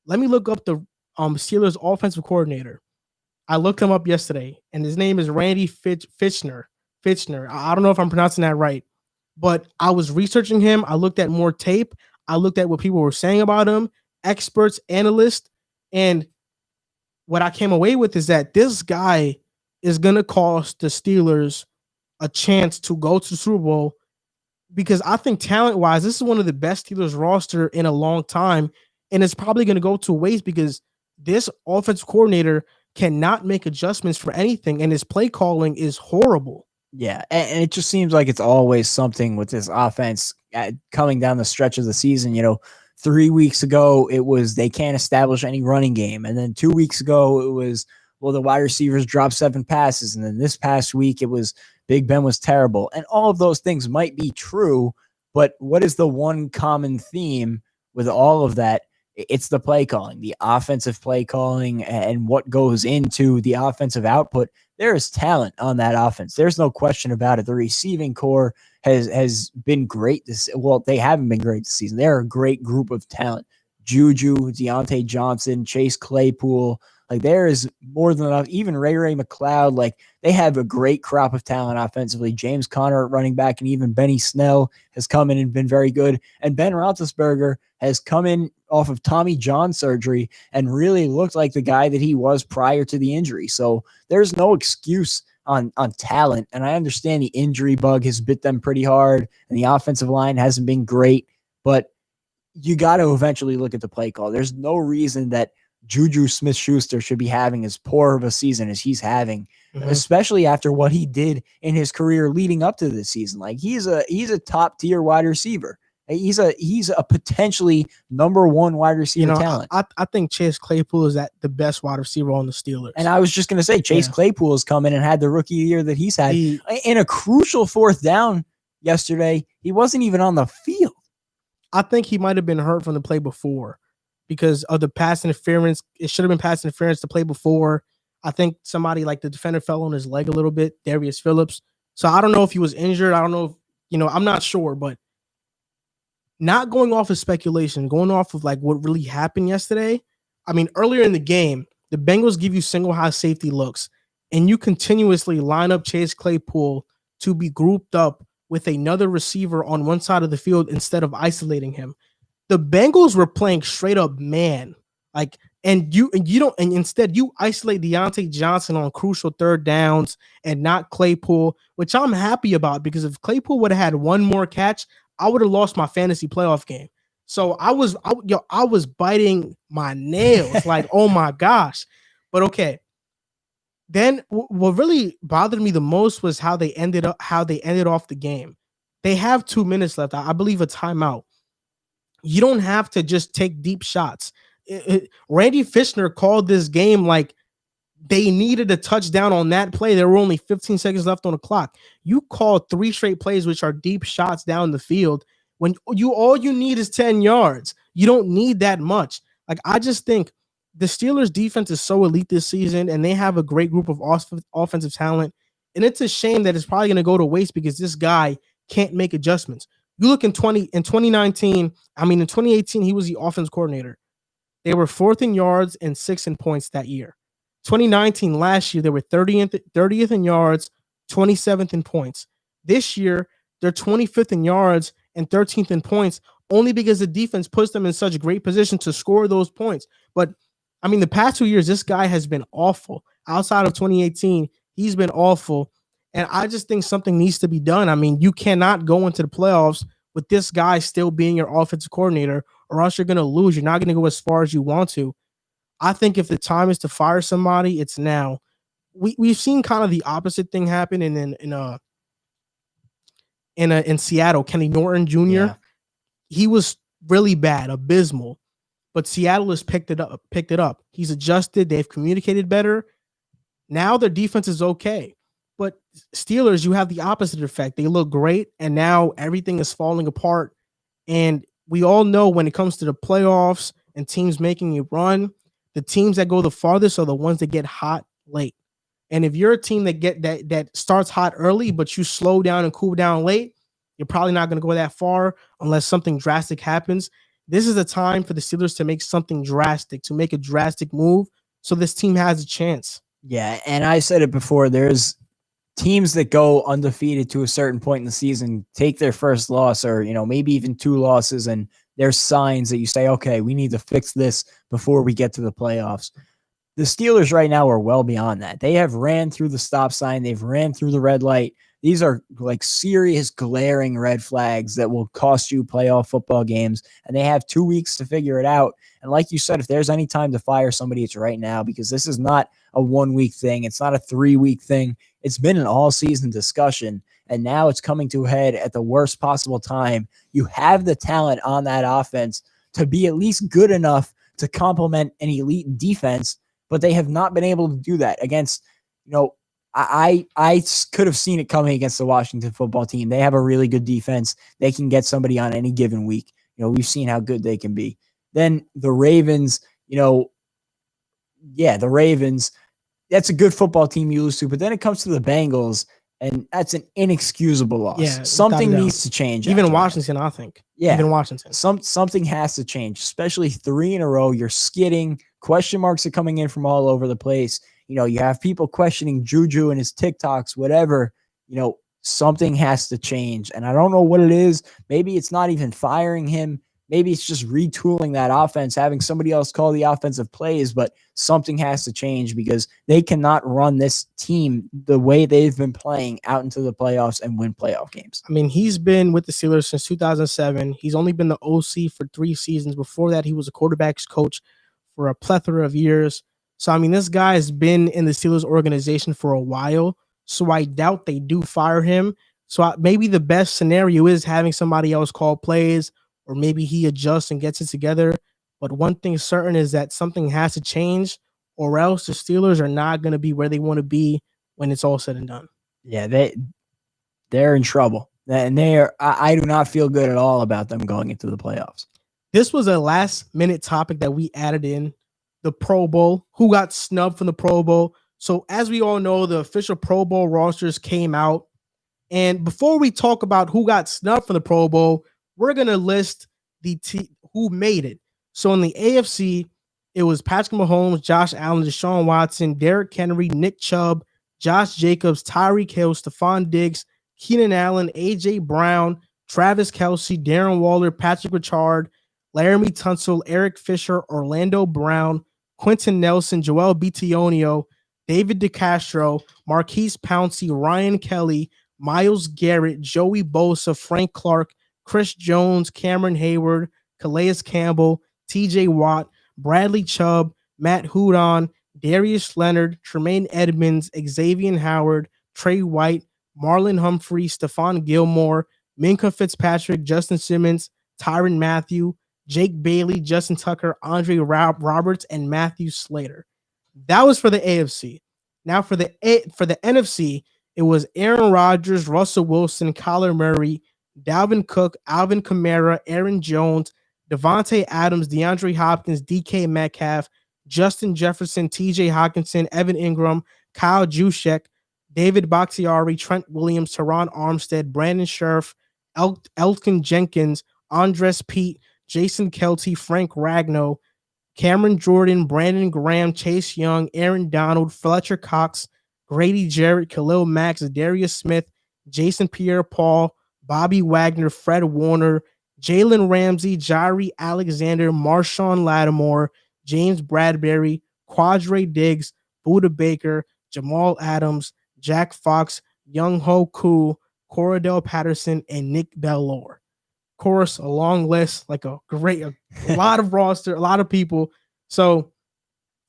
Let me look up the Steelers offensive coordinator. I looked him up yesterday, and his name is Randy Fitchner. I don't know if I'm pronouncing that right, but I was researching him. I looked at more tape. I looked at what people were saying about him, experts, analysts, and what I came away with is that this guy is going to cost the Steelers a chance to go to the Super Bowl, because I think talent-wise, this is one of the best Steelers roster in a long time, and it's probably going to go to waste because this offensive coordinator cannot make adjustments for anything, and his play calling is horrible. Yeah, and it just seems like it's always something with this offense coming down the stretch of the season. 3 weeks ago, it was they can't establish any running game. And then 2 weeks ago, it was, well, the wide receivers dropped 7 passes. And then this past week, it was Big Ben was terrible. And all of those things might be true, but what is the one common theme with all of that? It's the play calling, the offensive play calling, and what goes into the offensive output. There is talent on that offense. There's no question about it. The receiving core has been great. They haven't been great this season. They're a great group of talent. Juju, Deontay Johnson, Chase Claypool. Like, there is more than enough. Even Ray McLeod. Like, they have a great crop of talent offensively. James Conner at running back, and even Benny Snell has come in and been very good. And Ben Roethlisberger has come in off of Tommy John surgery and really looked like the guy that he was prior to the injury. So there's no excuse on talent. And I understand the injury bug has bit them pretty hard, and the offensive line hasn't been great, but you got to eventually look at the play call. There's no reason that Juju Smith-Schuster should be having as poor of a season as he's having, especially after what he did in his career leading up to this season. Like, he's a top tier wide receiver. He's a potentially number one wide receiver talent. I think Chase Claypool is the best wide receiver on the Steelers. And I was just going to say, Chase Claypool has come in and had the rookie year that he's had. In a crucial 4th down yesterday, he wasn't even on the field. I think he might have been hurt from the play before because of the pass interference. It should have been pass interference to play before. I think somebody like the defender fell on his leg a little bit, Darius Phillips. So I don't know if he was injured. I don't know if, I'm not sure, but not going off of speculation, going off of like what really happened yesterday. I mean, earlier in the game, the Bengals give you single high safety looks, and you continuously line up Chase Claypool to be grouped up with another receiver on one side of the field instead of isolating him. The Bengals were playing straight up man. And instead you isolate Deontay Johnson on crucial 3rd downs and not Claypool, which I'm happy about, because if Claypool would have had one more catch, I would have lost my fantasy playoff game. So I was biting my nails like, oh my gosh. But okay. Then what really bothered me the most was how they ended off the game. They have 2 minutes left. I believe a timeout. You don't have to just take deep shots. Randy Fitchner called this game like they needed a touchdown on that play. There were only 15 seconds left on the clock. You called 3 straight plays, which are deep shots down the field, when all you need is 10 yards. You don't need that much. Like, I just think the Steelers defense is so elite this season, and they have a great group of offensive talent. And it's a shame that it's probably going to go to waste because this guy can't make adjustments. You look in 2018, he was the offense coordinator. They were 4th in yards and 6th in points that year. 2019, last year, they were 30th in yards, 27th in points. This year, they're 25th in yards and 13th in points, only because the defense puts them in such great position to score those points. But I mean, the past 2 years, this guy has been awful. Outside of 2018, he's been awful. And I just think something needs to be done. I mean, you cannot go into the playoffs with this guy still being your offensive coordinator, or else you're going to lose. You're not going to go as far as you want to. I think if the time is to fire somebody, it's now. We've seen kind of the opposite thing happen in Seattle. Kenny Norton Jr. Yeah. He was really bad, abysmal, but Seattle has picked it up. He's adjusted. They've communicated better. Now their defense is okay. But Steelers, you have the opposite effect. They look great, and now everything is falling apart. And we all know when it comes to the playoffs and teams making a run, the teams that go the farthest are the ones that get hot late. And if you're a team that starts hot early, but you slow down and cool down late, you're probably not going to go that far unless something drastic happens. This is a time for the Steelers to make something drastic, to make a drastic move, so this team has a chance. Yeah, and I said it before, there's teams that go undefeated to a certain point in the season, take their first loss or, maybe even 2 losses, and there's signs that you say, okay, we need to fix this before we get to the playoffs. The Steelers right now are well beyond that. They have ran through the stop sign. They've ran through the red light. These are like serious glaring red flags that will cost you playoff football games, and they have 2 weeks to figure it out. And like you said, if there's any time to fire somebody, it's right now, because this is not a 1 week thing. It's not a 3 week thing. It's been an all season discussion, and now it's coming to a head at the worst possible time. You have the talent on that offense to be at least good enough to complement an elite defense, but they have not been able to do that against, I could have seen it coming against the Washington football team. They have a really good defense. They can get somebody on any given week. We've seen how good they can be. Then the Ravens, the Ravens, that's a good football team you lose to, but then it comes to the Bengals, and that's an inexcusable loss. Yeah, something needs to change. Even Washington, I think. Yeah. Even Washington. Something has to change, especially 3 in a row. You're skidding. Question marks are coming in from all over the place. You have people questioning Juju and his TikToks, whatever. Something has to change. And I don't know what it is. Maybe it's not even firing him. Maybe it's just retooling that offense, having somebody else call the offensive plays, but something has to change because they cannot run this team the way they've been playing out into the playoffs and win playoff games. I mean, he's been with the Steelers since 2007. He's only been the OC for 3 seasons. Before that, he was a quarterback's coach for a plethora of years. So, I mean, this guy has been in the Steelers organization for a while, so I doubt they do fire him. So maybe the best scenario is having somebody else call plays, or maybe he adjusts and gets it together. But one thing certain is that something has to change, or else the Steelers are not going to be where they want to be when it's all said and done. Yeah, they're in trouble. And I do not feel good at all about them going into the playoffs. This was a last-minute topic that we added in, the Pro Bowl. Who got snubbed from the Pro Bowl? So as we all know, the official Pro Bowl rosters came out. And before we talk about who got snubbed from the Pro Bowl, we're going to list who made it. So in the AFC, it was Patrick Mahomes, Josh Allen, Deshaun Watson, Derrick Henry, Nick Chubb, Josh Jacobs, Tyreek Hill, Stephon Diggs, Keenan Allen, A.J. Brown, Travis Kelce, Darren Waller, Patrick Richard, Laramie Tunsil, Eric Fisher, Orlando Brown, Quentin Nelson, Joel Bitonio, David DeCastro, Marquise Pouncey, Ryan Kelly, Myles Garrett, Joey Bosa, Frank Clark, Chris Jones, Cameron Hayward, Calais Campbell, TJ Watt, Bradley Chubb, Matt Hudon, Darius Leonard, Tremaine Edmonds, Xavier Howard, Trey White, Marlon Humphrey, Stephon Gilmore, Minkah Fitzpatrick, Justin Simmons, Tyrann Mathieu, Jake Bailey, Justin Tucker, Andre Roberts, and Matthew Slater. That was for the AFC. Now for the NFC, it was Aaron Rodgers, Russell Wilson, Kyler Murray, Dalvin Cook, Alvin Kamara, Aaron Jones, Devontae Adams, DeAndre Hopkins, DK Metcalf, Justin Jefferson, TJ Hawkinson, Evan Ingram, Kyle Juszczyk, David Bakhtiari, Trent Williams, Teron Armstead, Brandon Scherf, Elton Jenkins, Andres Pete, Jason Kelty, Frank Ragnow, Cameron Jordan, Brandon Graham, Chase Young, Aaron Donald, Fletcher Cox, Grady Jarrett, Khalil Mack, Darius Smith, Jason Pierre-Paul, Bobby Wagner, Fred Warner, Jalen Ramsey, Jairi Alexander, Marshawn Lattimore, James Bradbury, Quadre Diggs, Buda Baker, Jamal Adams, Jack Fox, Young Ho Koo, Cordell Patterson, and Nick Bellore. course, a long list, like a lot of roster, a lot of people. So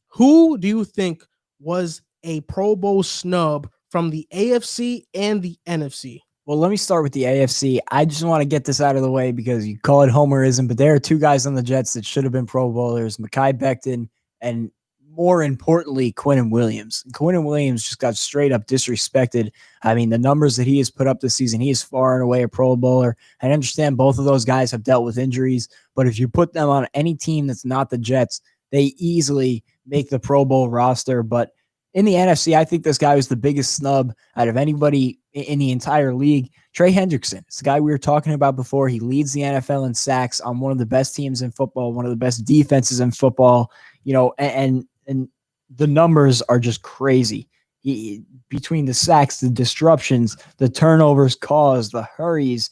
who do you think was a Pro Bowl snub from the AFC and the NFC? Well, let me start with the AFC. I just want to get this out of the way because you call it homerism, but there are two guys on the Jets that should have been Pro Bowlers, Mekhi Becton and, more importantly, Quinnen Williams. Quinnen Williams just got straight up disrespected. I mean, the numbers that he has put up this season, he is far and away a Pro Bowler. I understand both of those guys have dealt with injuries, but if you put them on any team that's not the Jets, they easily make the Pro Bowl roster. But in the NFC, I think this guy was the biggest snub out of anybody in the entire league. Trey Hendrickson, it's the guy we were talking about before. He leads the NFL in sacks on one of the best teams in football, one of the best defenses in football, and the numbers are just crazy. Between the sacks, the disruptions, the turnovers caused, the hurries,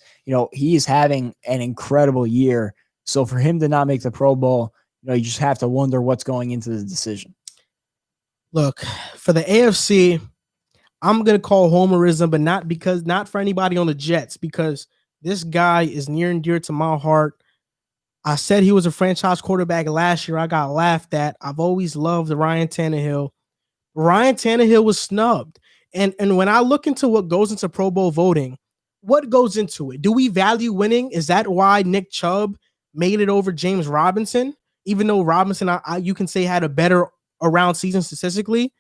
he is having an incredible year. So for him to not make the Pro Bowl, you just have to wonder what's going into the decision. Look, for the AFC, I'm going to call homerism, but not for anybody on the Jets, because this guy is near and dear to my heart. I said he was a franchise quarterback last year. I got laughed at. I've always loved Ryan Tannehill. Ryan Tannehill was snubbed. And when I look into what goes into Pro Bowl voting, what goes into it? Do we value winning? Is that why Nick Chubb made it over James Robinson? Even though Robinson, you can say, had a better around season statistically.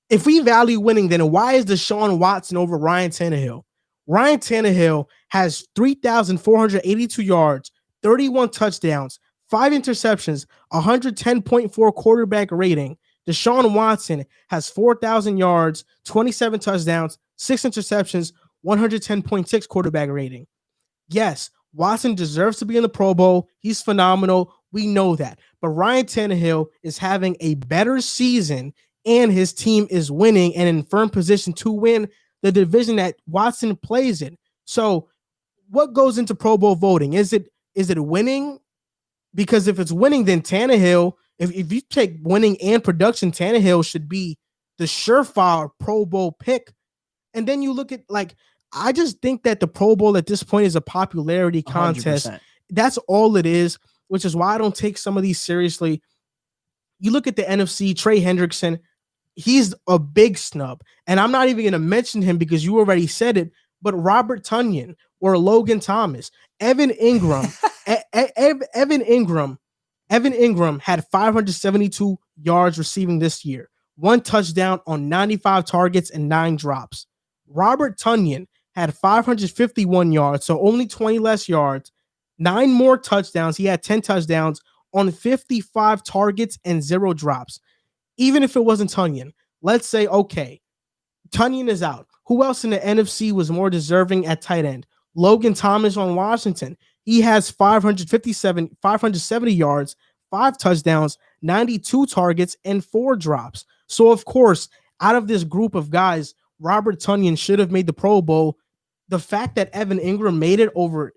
If we value winning, then why is Deshaun Watson over Ryan Tannehill? Ryan Tannehill has 3,482 yards, 31 touchdowns, 5 interceptions, 110.4 quarterback rating. Deshaun Watson has 4,000 yards, 27 touchdowns, 6 interceptions, 110.6 quarterback rating. Yes, Watson deserves to be in the Pro Bowl. He's phenomenal. We know that. But Ryan Tannehill is having a better season, and his team is winning and in firm position to win the division that Watson plays in. So what goes into Pro Bowl voting? Is it winning? Because if it's winning, then Tannehill, if you take winning and production, Tannehill should be the surefire Pro Bowl pick. And then you look at, I just think that the Pro Bowl at this point is a popularity contest. 100%. That's all it is, which is why I don't take some of these seriously. You look at the NFC, Trey Hendrickson, he's a big snub. And I'm not even going to mention him because you already said it, but Robert Tonyan or Logan Thomas, Evan Ingram, Evan Ingram had 572 yards receiving this year, 1 touchdown on 95 targets and 9 drops. Robert Tonyan had 551 yards, so only 20 less yards, 9 more touchdowns. He had 10 touchdowns on 55 targets and 0 drops. Even if it wasn't Tonyan, let's say, okay, Tonyan is out. Who else in the NFC was more deserving at tight end? Logan Thomas on Washington. He has 570 yards, 5 touchdowns, 92 targets, and 4 drops. So, of course, out of this group of guys, Robert Tonyan should have made the Pro Bowl. The fact that Evan Ingram made it over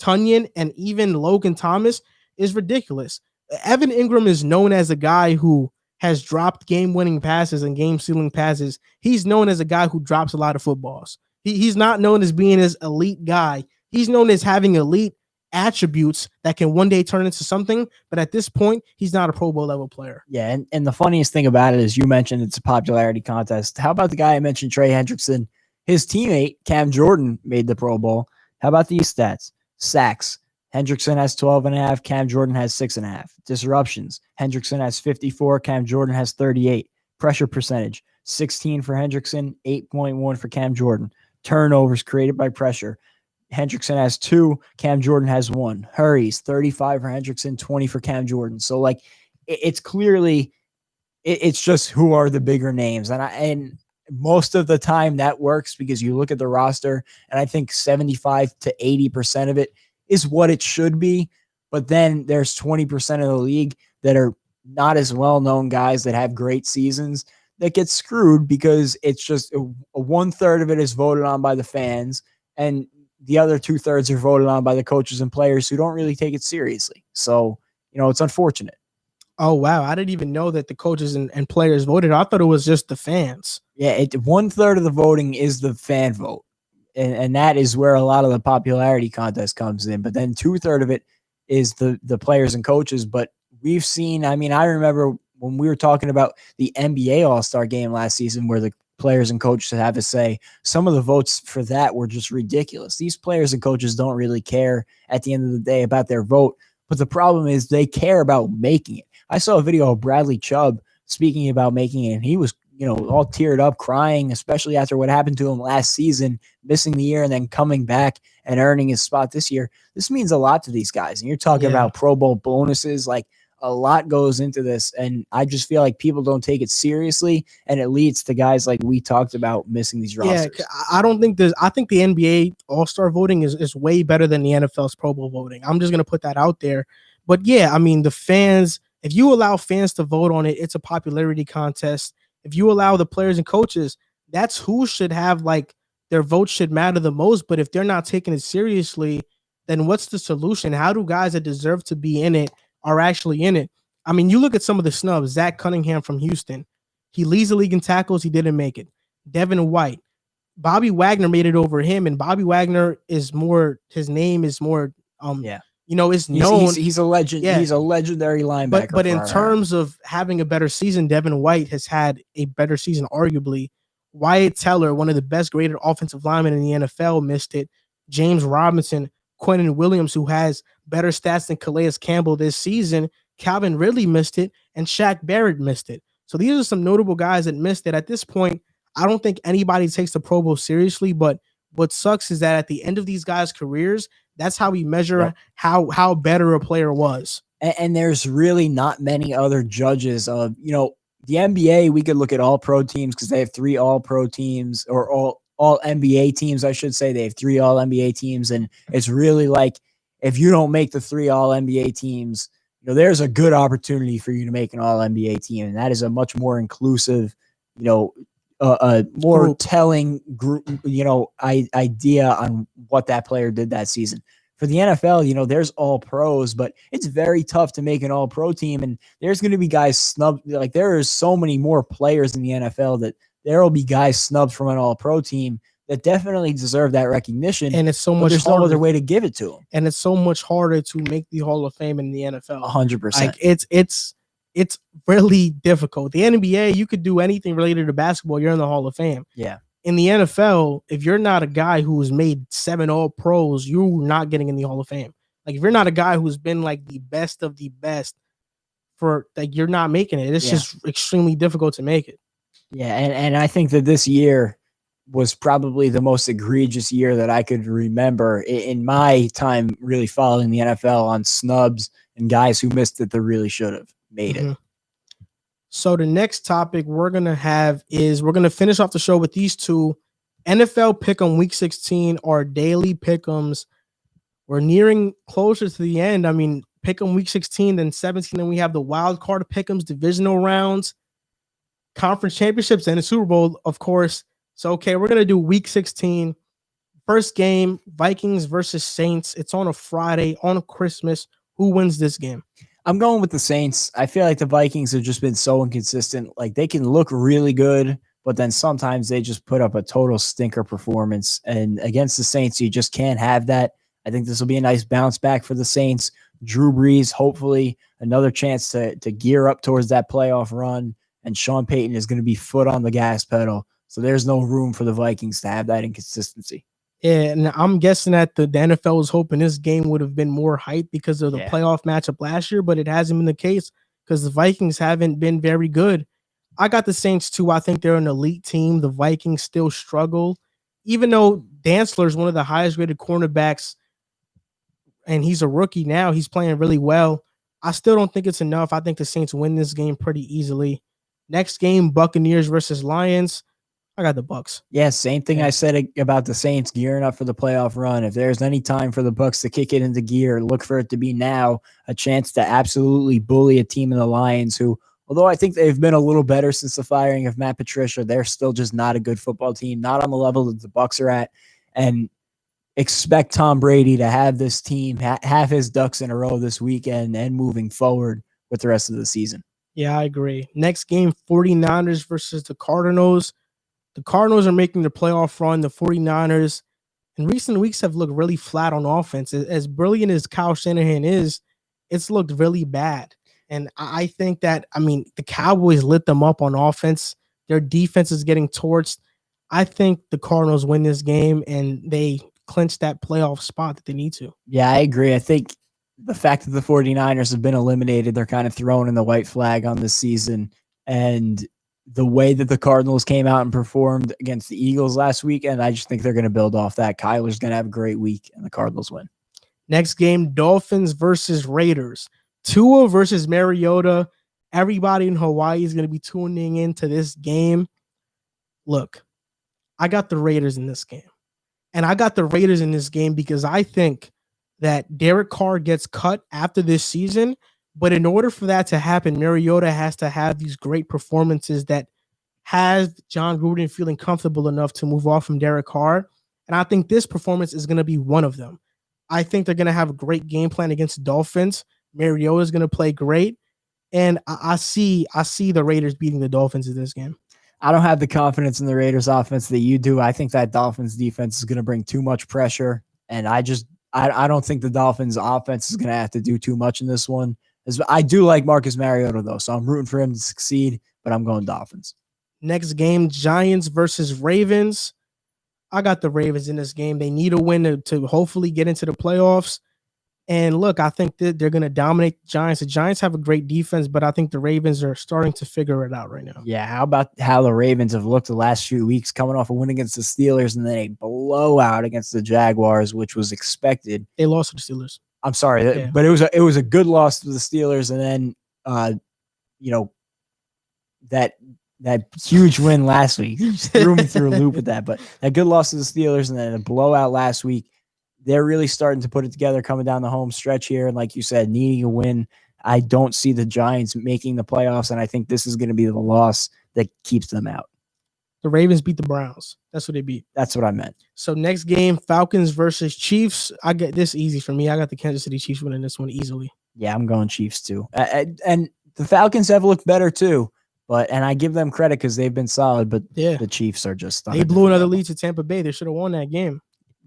Tonyan and even Logan Thomas is ridiculous. Evan Ingram is known as a guy who has dropped game-winning passes and game-sealing passes. He's known as a guy who drops a lot of footballs. He's not known as being this elite guy. He's known as having elite attributes that can one day turn into something, but at this point, he's not a Pro Bowl level player. Yeah, and the funniest thing about it is you mentioned it's a popularity contest. How about the guy I mentioned, Trey Hendrickson? His teammate, Cam Jordan, made the Pro Bowl. How about these stats? Sacks. Hendrickson has 12.5. Cam Jordan has 6.5. Disruptions. Hendrickson has 54. Cam Jordan has 38. Pressure percentage. 16 for Hendrickson, 8.1 for Cam Jordan. Turnovers created by pressure. Hendrickson has 2. Cam Jordan has 1. Hurries, 35 for Hendrickson, 20 for Cam Jordan. So, it's clearly, it's just who are the bigger names. And most of the time that works because you look at the roster, and I think 75 to 80% of it is what it should be. But then there's 20% of the league that are not as well-known guys that have great seasons that get screwed because it's just a 1/3 of it is voted on by the fans, and the other 2/3 are voted on by the coaches and players who don't really take it seriously. So, it's unfortunate. Oh, wow. I didn't even know that the coaches and players voted. I thought it was just the fans. Yeah, 1/3 of the voting is the fan vote. and that is where a lot of the popularity contest comes in. But then 2/3 of it is the players and coaches. But we've seen, I mean, I remember when we were talking about the NBA All-Star game last season where the players and coaches have to say, some of the votes for that were just ridiculous. These players and coaches don't really care at the end of the day about their vote, but the problem is they care about making it. I saw a video of Bradley Chubb speaking about making it, and he was, all teared up, crying, especially after what happened to him last season, missing the year and then coming back and earning his spot this year. This means a lot to these guys. And you're talking about Pro Bowl bonuses, like a lot goes into this. And I just feel like people don't take it seriously, and it leads to guys like we talked about missing these rosters. Yeah, I think the NBA All-Star voting is way better than the NFL's Pro Bowl voting. I'm just going to put that out there. But yeah, I mean, the fans, if you allow fans to vote on it, it's a popularity contest. If you allow the players and coaches, that's who should have, like, their votes should matter the most. But if they're not taking it seriously, then what's the solution? How do guys that deserve to be in it are actually in it? I mean, you look at some of the snubs. Zach Cunningham from Houston. He leads the league in tackles. He didn't make it. Devin White. Bobby Wagner made it over him, and Bobby Wagner is more, his name is more, is known. He's a legend. Yeah. He's a legendary linebacker. But in terms of having a better season, Devin White has had a better season, arguably. Wyatt Teller, one of the best graded offensive linemen in the NFL, missed it. James Robinson, Quentin Williams, who has better stats than Calais Campbell this season, Calvin Ridley missed it, and Shaq Barrett missed it. So these are some notable guys that missed it. At this point, I don't think anybody takes the Pro Bowl seriously, but what sucks is that at the end of these guys' careers, that's how we measure how better a player was. And there's really not many other judges of, the NBA. We could look at all pro teams because they have 3 all pro teams, or all NBA teams, I should say. They have 3 all NBA teams. And it's really like, if you don't make the 3 all NBA teams, there's a good opportunity for you to make an all NBA team. And that is a much more inclusive, a more telling group, idea on what that player did that season. For the NFL, there's all pros, but it's very tough to make an all pro team. And there's going to be guys snubbed. Like, there is so many more players in the NFL that there will be guys snubbed from an all pro team that definitely deserve that recognition. And it's so much there's harder. No other way to give it to them. And it's so much harder to make the Hall of Fame in the NFL. 100%. Like, it's really difficult. The NBA, you could do anything related to basketball, you're in the Hall of Fame. Yeah. In the NFL, if you're not a guy who's made 7 all pros, you're not getting in the Hall of Fame. Like, if you're not a guy who's been like the best of the best, you're not making it. It's just extremely difficult to make it. Yeah, and I think that this year was probably the most egregious year that I could remember in my time really following the NFL, on snubs and guys who missed it that really should have made it. So the next topic we're going to have is, we're going to finish off the show with these two. NFL Pick'em Week 16, our daily Pick'ems. We're nearing closer to the end. I mean, Pick'em Week 16, then 17, then we have the wild card Pick'ems, divisional rounds, conference championships, and the Super Bowl, of course. So, okay, we're going to do Week 16. First game, Vikings versus Saints. It's on a Friday, on Christmas. Who wins this game? I'm going with the Saints. I feel like the Vikings have just been so inconsistent. Like, they can look really good, but then sometimes they just put up a total stinker performance. And against the Saints, you just can't have that. I think this will be a nice bounce back for the Saints. Drew Brees, hopefully another chance to gear up towards that playoff run. And Sean Payton is going to be foot on the gas pedal. So there's no room for the Vikings to have that inconsistency. Yeah, and I'm guessing that the NFL was hoping this game would have been more hype because of the playoff matchup last year, but it hasn't been the case because the Vikings haven't been very good. I got the Saints too. I think they're an elite team. The Vikings still struggle. Even though Dantzler is one of the highest rated cornerbacks and he's a rookie now, he's playing really well. I still don't think it's enough. I think the Saints win this game pretty easily. Next game, Buccaneers versus Lions. I got the Bucs. Yeah, same thing I said about the Saints gearing up for the playoff run. If there's any time for the Bucs to kick it into gear, look for it to be now. A chance to absolutely bully a team in the Lions who, although I think they've been a little better since the firing of Matt Patricia, they're still just not a good football team, not on the level that the Bucs are at. And expect Tom Brady to have this team have his ducks in a row this weekend and moving forward with the rest of the season. Yeah, I agree. Next game, 49ers versus the Cardinals. The Cardinals are making the playoff run. The 49ers, in recent weeks have looked really flat on offense. As brilliant as Kyle Shanahan is, it's looked really bad. And I think that, I mean, the Cowboys lit them up on offense. Their defense is getting torched. I think the Cardinals win this game and they clinch that playoff spot that they need to. Yeah, I agree. I think the fact that the 49ers have been eliminated, they're kind of throwing in the white flag on this season. And the way that the Cardinals came out and performed against the Eagles last weekend, I just think they're going to build off that. Kyler's going to have a great week, and the Cardinals win. Next game, Dolphins versus Raiders. Tua versus Mariota. Everybody in Hawaii is going to be tuning into this game. Look, I got the Raiders in this game. And I got the Raiders in this game because I think that Derek Carr gets cut after this season. But in order for that to happen, Mariota has to have these great performances that has John Gruden feeling comfortable enough to move off from Derek Carr. And I think this performance is going to be one of them. I think they're going to have a great game plan against the Dolphins. Mariota is going to play great. And I see the Raiders beating the Dolphins in this game. I don't have the confidence in the Raiders offense that you do. I think that Dolphins defense is going to bring too much pressure. And I don't think the Dolphins offense is going to have to do too much in this one. I do like Marcus Mariota, though, so I'm rooting for him to succeed, but I'm going Dolphins. Next game, Giants versus Ravens. I got the Ravens in this game. They need a win to hopefully get into the playoffs. And look, I think that they're going to dominate the Giants. The Giants have a great defense, but I think the Ravens are starting to figure it out right now. Yeah, how about how the Ravens have looked the last few weeks, coming off a win against the Steelers and then a blowout against the Jaguars, which was expected. They lost to the Steelers. I'm sorry, but it was a good loss to the Steelers, and then that huge win last week just threw me through a loop with that. But that good loss to the Steelers and then a blowout last week. They're really starting to put it together coming down the home stretch here. And like you said, needing a win. I don't see the Giants making the playoffs, and I think this is going to be the loss that keeps them out. The Ravens beat the Browns. That's what they beat. That's what I meant. So next game, Falcons versus Chiefs. I get this easy for me. I got the Kansas City Chiefs winning this one easily. Yeah, I'm going Chiefs too. And the Falcons have looked better too. And I give them credit because they've been solid, but the Chiefs are just they blew another lead to Tampa Bay. They should have won that game.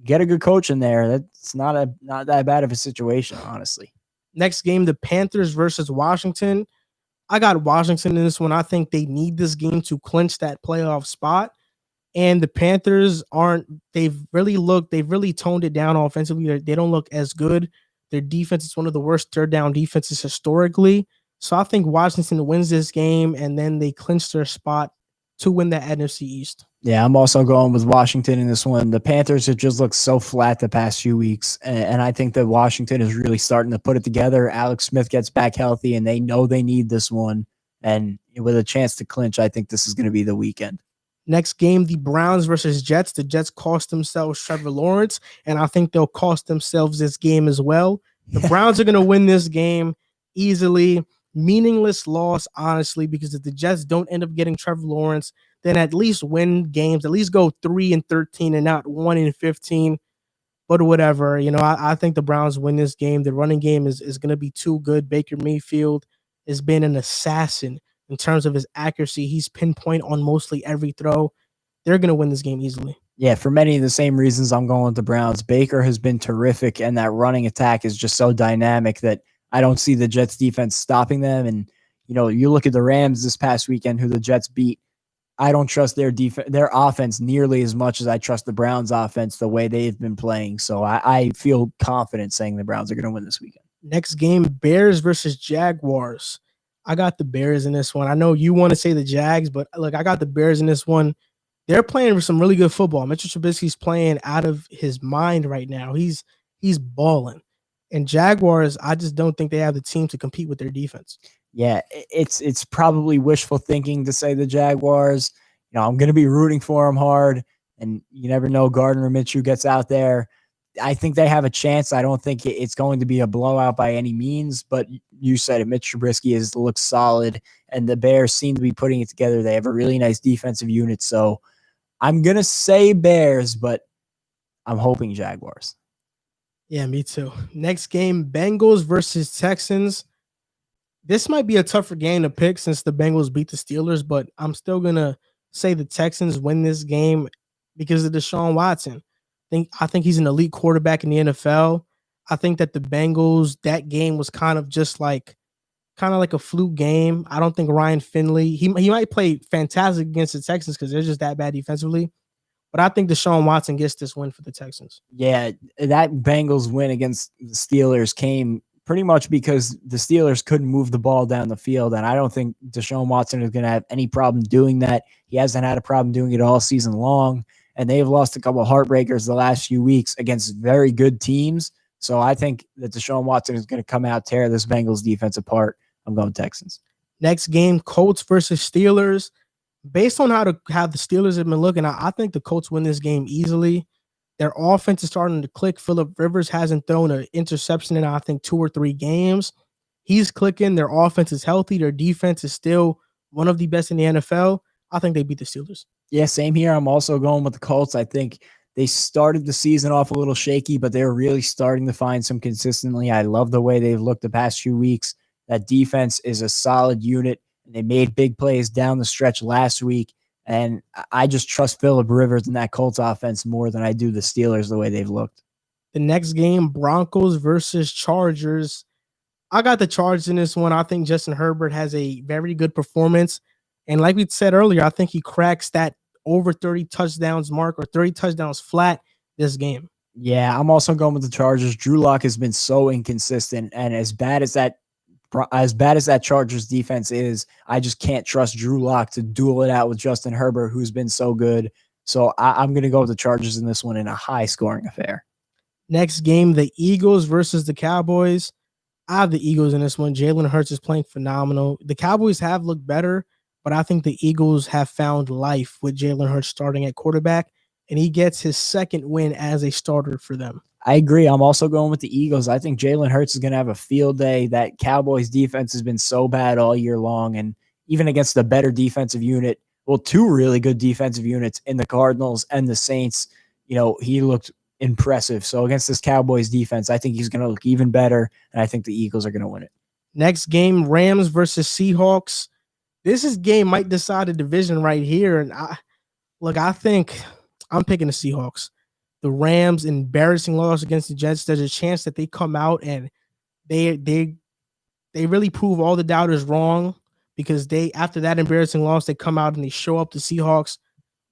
Get a good coach in there. That's not that bad of a situation, honestly. Next game, the Panthers versus Washington. I got Washington in this one. I think they need this game to clinch that playoff spot. And the Panthers they've really toned it down offensively. They don't look as good. Their defense is one of the worst third down defenses historically. So I think Washington wins this game and then they clinch their spot to win the NFC East. Yeah, I'm also going with Washington in this one. The Panthers have just looked so flat the past few weeks, and I think that Washington is really starting to put it together. Alex Smith gets back healthy, and they know they need this one. And with a chance to clinch, I think this is going to be the weekend. Next game, the Browns versus Jets. The Jets cost themselves Trevor Lawrence, and I think they'll cost themselves this game as well. The Browns are going to win this game easily. Meaningless loss, honestly, because if the Jets don't end up getting Trevor Lawrence, then at least win games, at least go 3-13 and not 1-15. But whatever, I think the Browns win this game. The running game is going to be too good. Baker Mayfield has been an assassin in terms of his accuracy. He's pinpoint on mostly every throw. They're going to win this game easily. Yeah, for many of the same reasons I'm going with the Browns. Baker has been terrific, and that running attack is just so dynamic that I don't see the Jets defense stopping them. And, you look at the Rams this past weekend, who the Jets beat. I don't trust their offense nearly as much as I trust the Browns offense the way they've been playing. So I feel confident saying the Browns are going to win this weekend. Next game, Bears versus Jaguars. I got the Bears in this one. I know you want to say the Jags, but look, I got the Bears in this one. They're playing some really good football. Mitchell Trubisky's playing out of his mind right now. He's balling. And Jaguars, I just don't think they have the team to compete with their defense. Yeah, it's probably wishful thinking to say the Jaguars. I'm going to be rooting for them hard, and you never know. Gardner Minshew gets out there. I think they have a chance. I don't think it's going to be a blowout by any means, but you said it. Mitch Trubisky looks solid, and the Bears seem to be putting it together. They have a really nice defensive unit, so I'm going to say Bears, but I'm hoping Jaguars. Yeah, me too. Next game, Bengals versus Texans. This might be a tougher game to pick since the Bengals beat the Steelers, but I'm still going to say the Texans win this game because of Deshaun Watson. I think he's an elite quarterback in the NFL. I think that the Bengals, that game was kind of like a fluke game. I don't think Ryan Finley, he might play fantastic against the Texans because they're just that bad defensively. But I think Deshaun Watson gets this win for the Texans. Yeah, that Bengals win against the Steelers came pretty much because the Steelers couldn't move the ball down the field. And I don't think Deshaun Watson is going to have any problem doing that. He hasn't had a problem doing it all season long. And they've lost a couple of heartbreakers the last few weeks against very good teams. So I think that Deshaun Watson is going to come out, tear this Bengals defense apart. I'm going Texans. Next game, Colts versus Steelers. Based on how the Steelers have been looking, I think the Colts win this game easily. Their offense is starting to click. Phillip Rivers hasn't thrown an interception in, I think, 2 or 3 games. He's clicking. Their offense is healthy. Their defense is still one of the best in the NFL. I think they beat the Steelers. Yeah, same here. I'm also going with the Colts. I think they started the season off a little shaky, but they're really starting to find some consistency. I love the way they've looked the past few weeks. That defense is a solid unit, and they made big plays down the stretch last week. And I just trust Phillip Rivers and that Colts offense more than I do the Steelers the way they've looked. The next game, Broncos versus Chargers. I got the Chargers in this one. I think Justin Herbert has a very good performance. And like we said earlier, I think he cracks that over 30 touchdowns mark or 30 touchdowns flat this game. Yeah, I'm also going with the Chargers. Drew Lock has been so inconsistent, and as bad as that Chargers defense is, I just can't trust Drew Lock to duel it out with Justin Herbert, who's been so good. So I'm going to go with the Chargers in this one in a high-scoring affair. Next game, the Eagles versus the Cowboys. I have the Eagles in this one. Jalen Hurts is playing phenomenal. The Cowboys have looked better, but I think the Eagles have found life with Jalen Hurts starting at quarterback, and he gets his second win as a starter for them. I agree. I'm also going with the Eagles. I think Jalen Hurts is going to have a field day. That Cowboys defense has been so bad all year long, and even against the better defensive unit, well, 2 really good defensive units in the Cardinals and the Saints, he looked impressive. So against this Cowboys defense, I think he's going to look even better, and I think the Eagles are going to win it. Next game, Rams versus Seahawks. This game might decide a division right here, and I think I'm picking the Seahawks. The Rams, embarrassing loss against the Jets. There's a chance that they come out and they really prove all the doubters wrong, because after that embarrassing loss, they come out and they show up the Seahawks.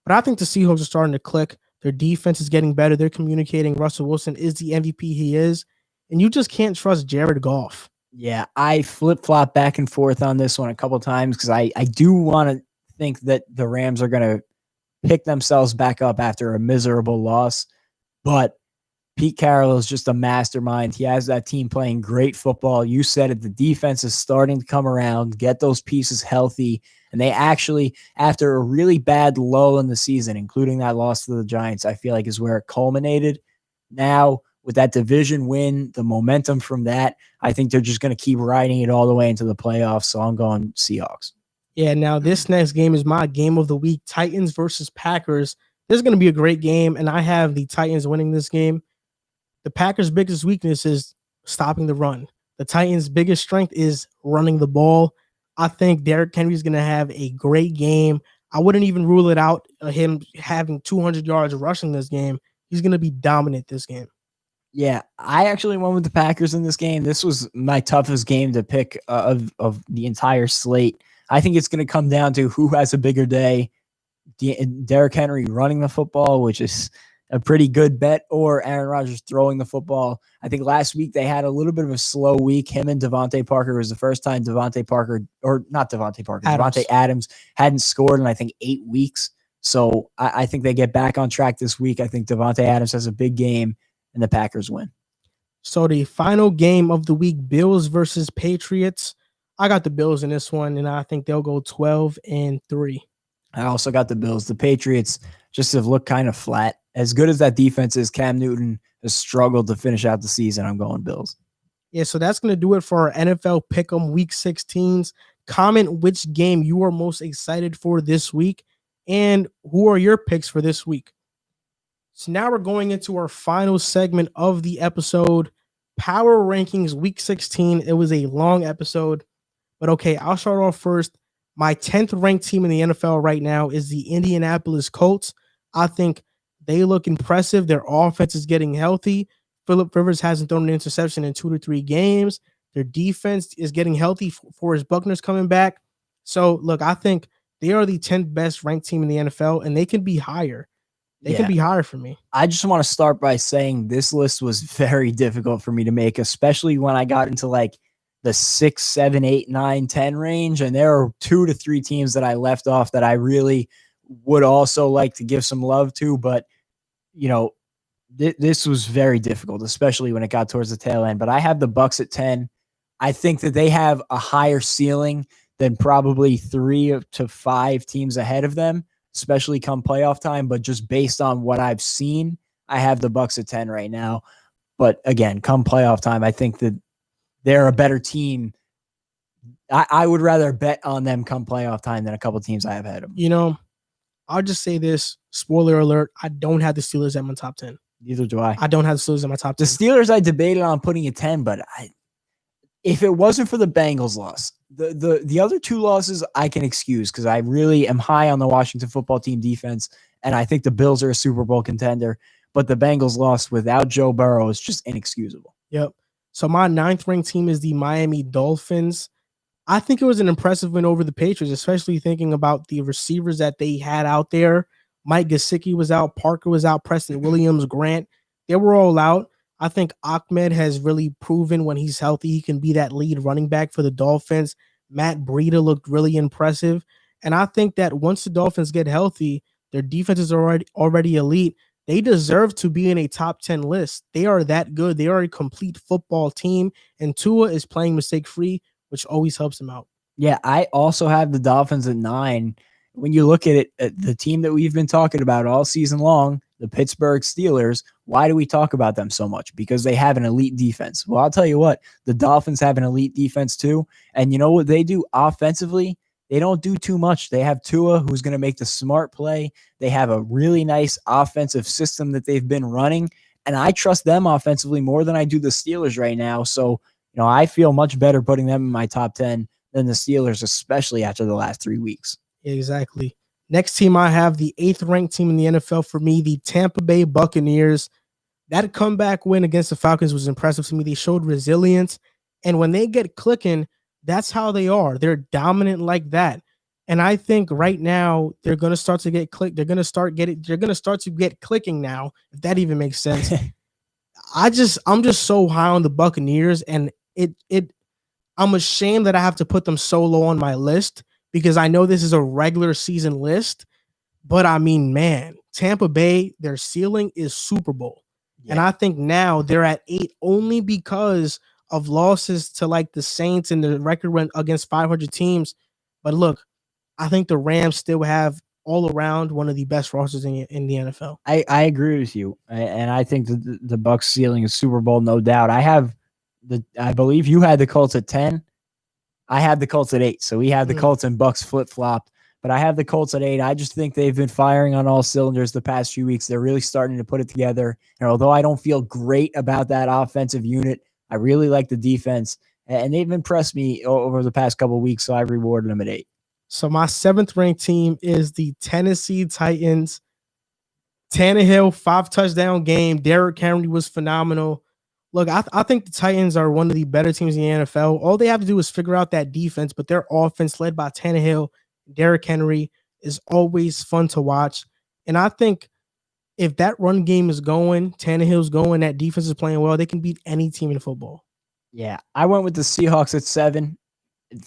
But I think the Seahawks are starting to click. Their defense is getting better. They're communicating. Russell Wilson is the MVP he is, and you just can't trust Jared Goff. Yeah, I flip-flop back and forth on this one a couple times because I do want to think that the Rams are going to pick themselves back up after a miserable loss. But Pete Carroll is just a mastermind. He has that team playing great football. You said it. The defense is starting to come around, get those pieces healthy. And they actually, after a really bad lull in the season, including that loss to the Giants, I feel like is where it culminated. Now, with that division win, the momentum from that, I think they're just going to keep riding it all the way into the playoffs. So I'm going Seahawks. Yeah, now this next game is my game of the week, Titans versus Packers. This is going to be a great game, and I have the Titans winning this game. The Packers' biggest weakness is stopping the run. The Titans' biggest strength is running the ball. I think Derrick Henry is going to have a great game. I wouldn't even rule it out, him having 200 yards rushing this game. He's going to be dominant this game. Yeah, I actually went with the Packers in this game. This was my toughest game to pick of the entire slate. I think it's going to come down to who has a bigger day. Derrick Henry running the football, which is a pretty good bet, or Aaron Rodgers throwing the football. I think last week they had a little bit of a slow week. Him and Devontae Parker was the first time Devontae Adams hadn't scored in, I think, 8 weeks. So I think they get back on track this week. I think Devontae Adams has a big game, and the Packers win. So the final game of the week, Bills versus Patriots. I got the Bills in this one, and I think they'll go 12-3. I also got the Bills. The Patriots just have looked kind of flat. As good as that defense is, Cam Newton has struggled to finish out the season. I'm going Bills. Yeah, so that's going to do it for our NFL Pick'em Week 16s. Comment which game you are most excited for this week, and who are your picks for this week. So now we're going into our final segment of the episode, Power Rankings Week 16. It was a long episode, but okay, I'll start off first. My 10th ranked team in the NFL right now is the Indianapolis Colts. I think They look impressive. Their offense is getting healthy. Phillip Rivers hasn't thrown an interception in 2 to 3 games. Their defense is getting healthy. Forrest Buckner's coming back. So, look, I think they are the 10th best ranked team in the NFL, and they can be higher. They can be higher for me. I just want to start by saying this list was very difficult for me to make, especially when I got into like the 6, 7, 8, 9, 10 range. And there are 2 to 3 teams that I left off that I really would also like to give some love to. But, you know, this was very difficult, especially when it got towards the tail end. But I have the Bucs at 10. I think that they have a higher ceiling than probably 3 to 5 teams ahead of them, especially come playoff time. But just based on what I've seen, I have the Bucs at 10 right now. But again, come playoff time, I think that they're a better team. I would rather bet on them come playoff time than a couple teams I have ahead of them. You know, I'll just say this. Spoiler alert. I don't have the Steelers at my top 10. Neither do I. I don't have the Steelers in my top 10. The Steelers I debated on putting at 10, but if it wasn't for the Bengals loss, the other 2 losses I can excuse because I really am high on the Washington football team defense, and I think the Bills are a Super Bowl contender. But the Bengals loss without Joe Burrow is just inexcusable. Yep. So my 9th ranked team is the Miami Dolphins. I think it was an impressive win over the Patriots, especially thinking about the receivers that they had out there. Mike Gesicki was out, Parker was out, Preston Williams, Grant. They were all out. I think Ahmed has really proven when he's healthy, he can be that lead running back for the Dolphins. Matt Breida looked really impressive. And I think that once the Dolphins get healthy, their defense is already elite. They deserve to be in a top 10 list. They are that good. They are a complete football team. And Tua is playing mistake-free, which always helps him out. Yeah, I also have the Dolphins at 9. When you look at it, the team that we've been talking about all season long, the Pittsburgh Steelers, why do we talk about them so much? Because they have an elite defense. Well, I'll tell you what, the Dolphins have an elite defense too. And you know what they do offensively? They don't do too much. They have Tua, who's going to make the smart play. They have a really nice offensive system that they've been running. And I trust them offensively more than I do the Steelers right now. So, you know, I feel much better putting them in my top 10 than the Steelers, especially after the last 3 weeks. Exactly. Next team I have, the 8th ranked team in the NFL for me, the Tampa Bay Buccaneers. That comeback win against the Falcons was impressive to me. They showed resilience. And when they get clicking, that's how they are. They're dominant like that. And I think right now they're going to start to get clicked. They're going to start to get clicking now, if that even makes sense. I'm just so high on the Buccaneers, and I'm ashamed that I have to put them so low on my list because I know this is a regular season list. But I mean, man, Tampa Bay, their ceiling is Super Bowl. Yeah. And I think now they're at 8 only because of losses to like the Saints and the record went against 500 teams. But look, I think the Rams still have all around one of the best rosters in the NFL. I agree with you. And I think the Bucs ceiling is Super Bowl, no doubt. I believe you had the Colts at 10. I had the Colts at 8. So we have the Colts and Bucs flip-flopped. But I have the Colts at 8. I just think they've been firing on all cylinders the past few weeks. They're really starting to put it together. And although I don't feel great about that offensive unit, I really like the defense. And they've impressed me over the past couple of weeks, so I rewarded them at 8. So my 7th ranked team is the Tennessee Titans. Tannehill, 5-touchdown game. Derrick Henry was phenomenal. Look, I think the Titans are one of the better teams in the NFL. All they have to do is figure out that defense, but their offense led by Tannehill, Derrick Henry is always fun to watch. And I think if that run game is going, Tannehill's going, that defense is playing well, they can beat any team in football. Yeah, I went with the Seahawks at 7.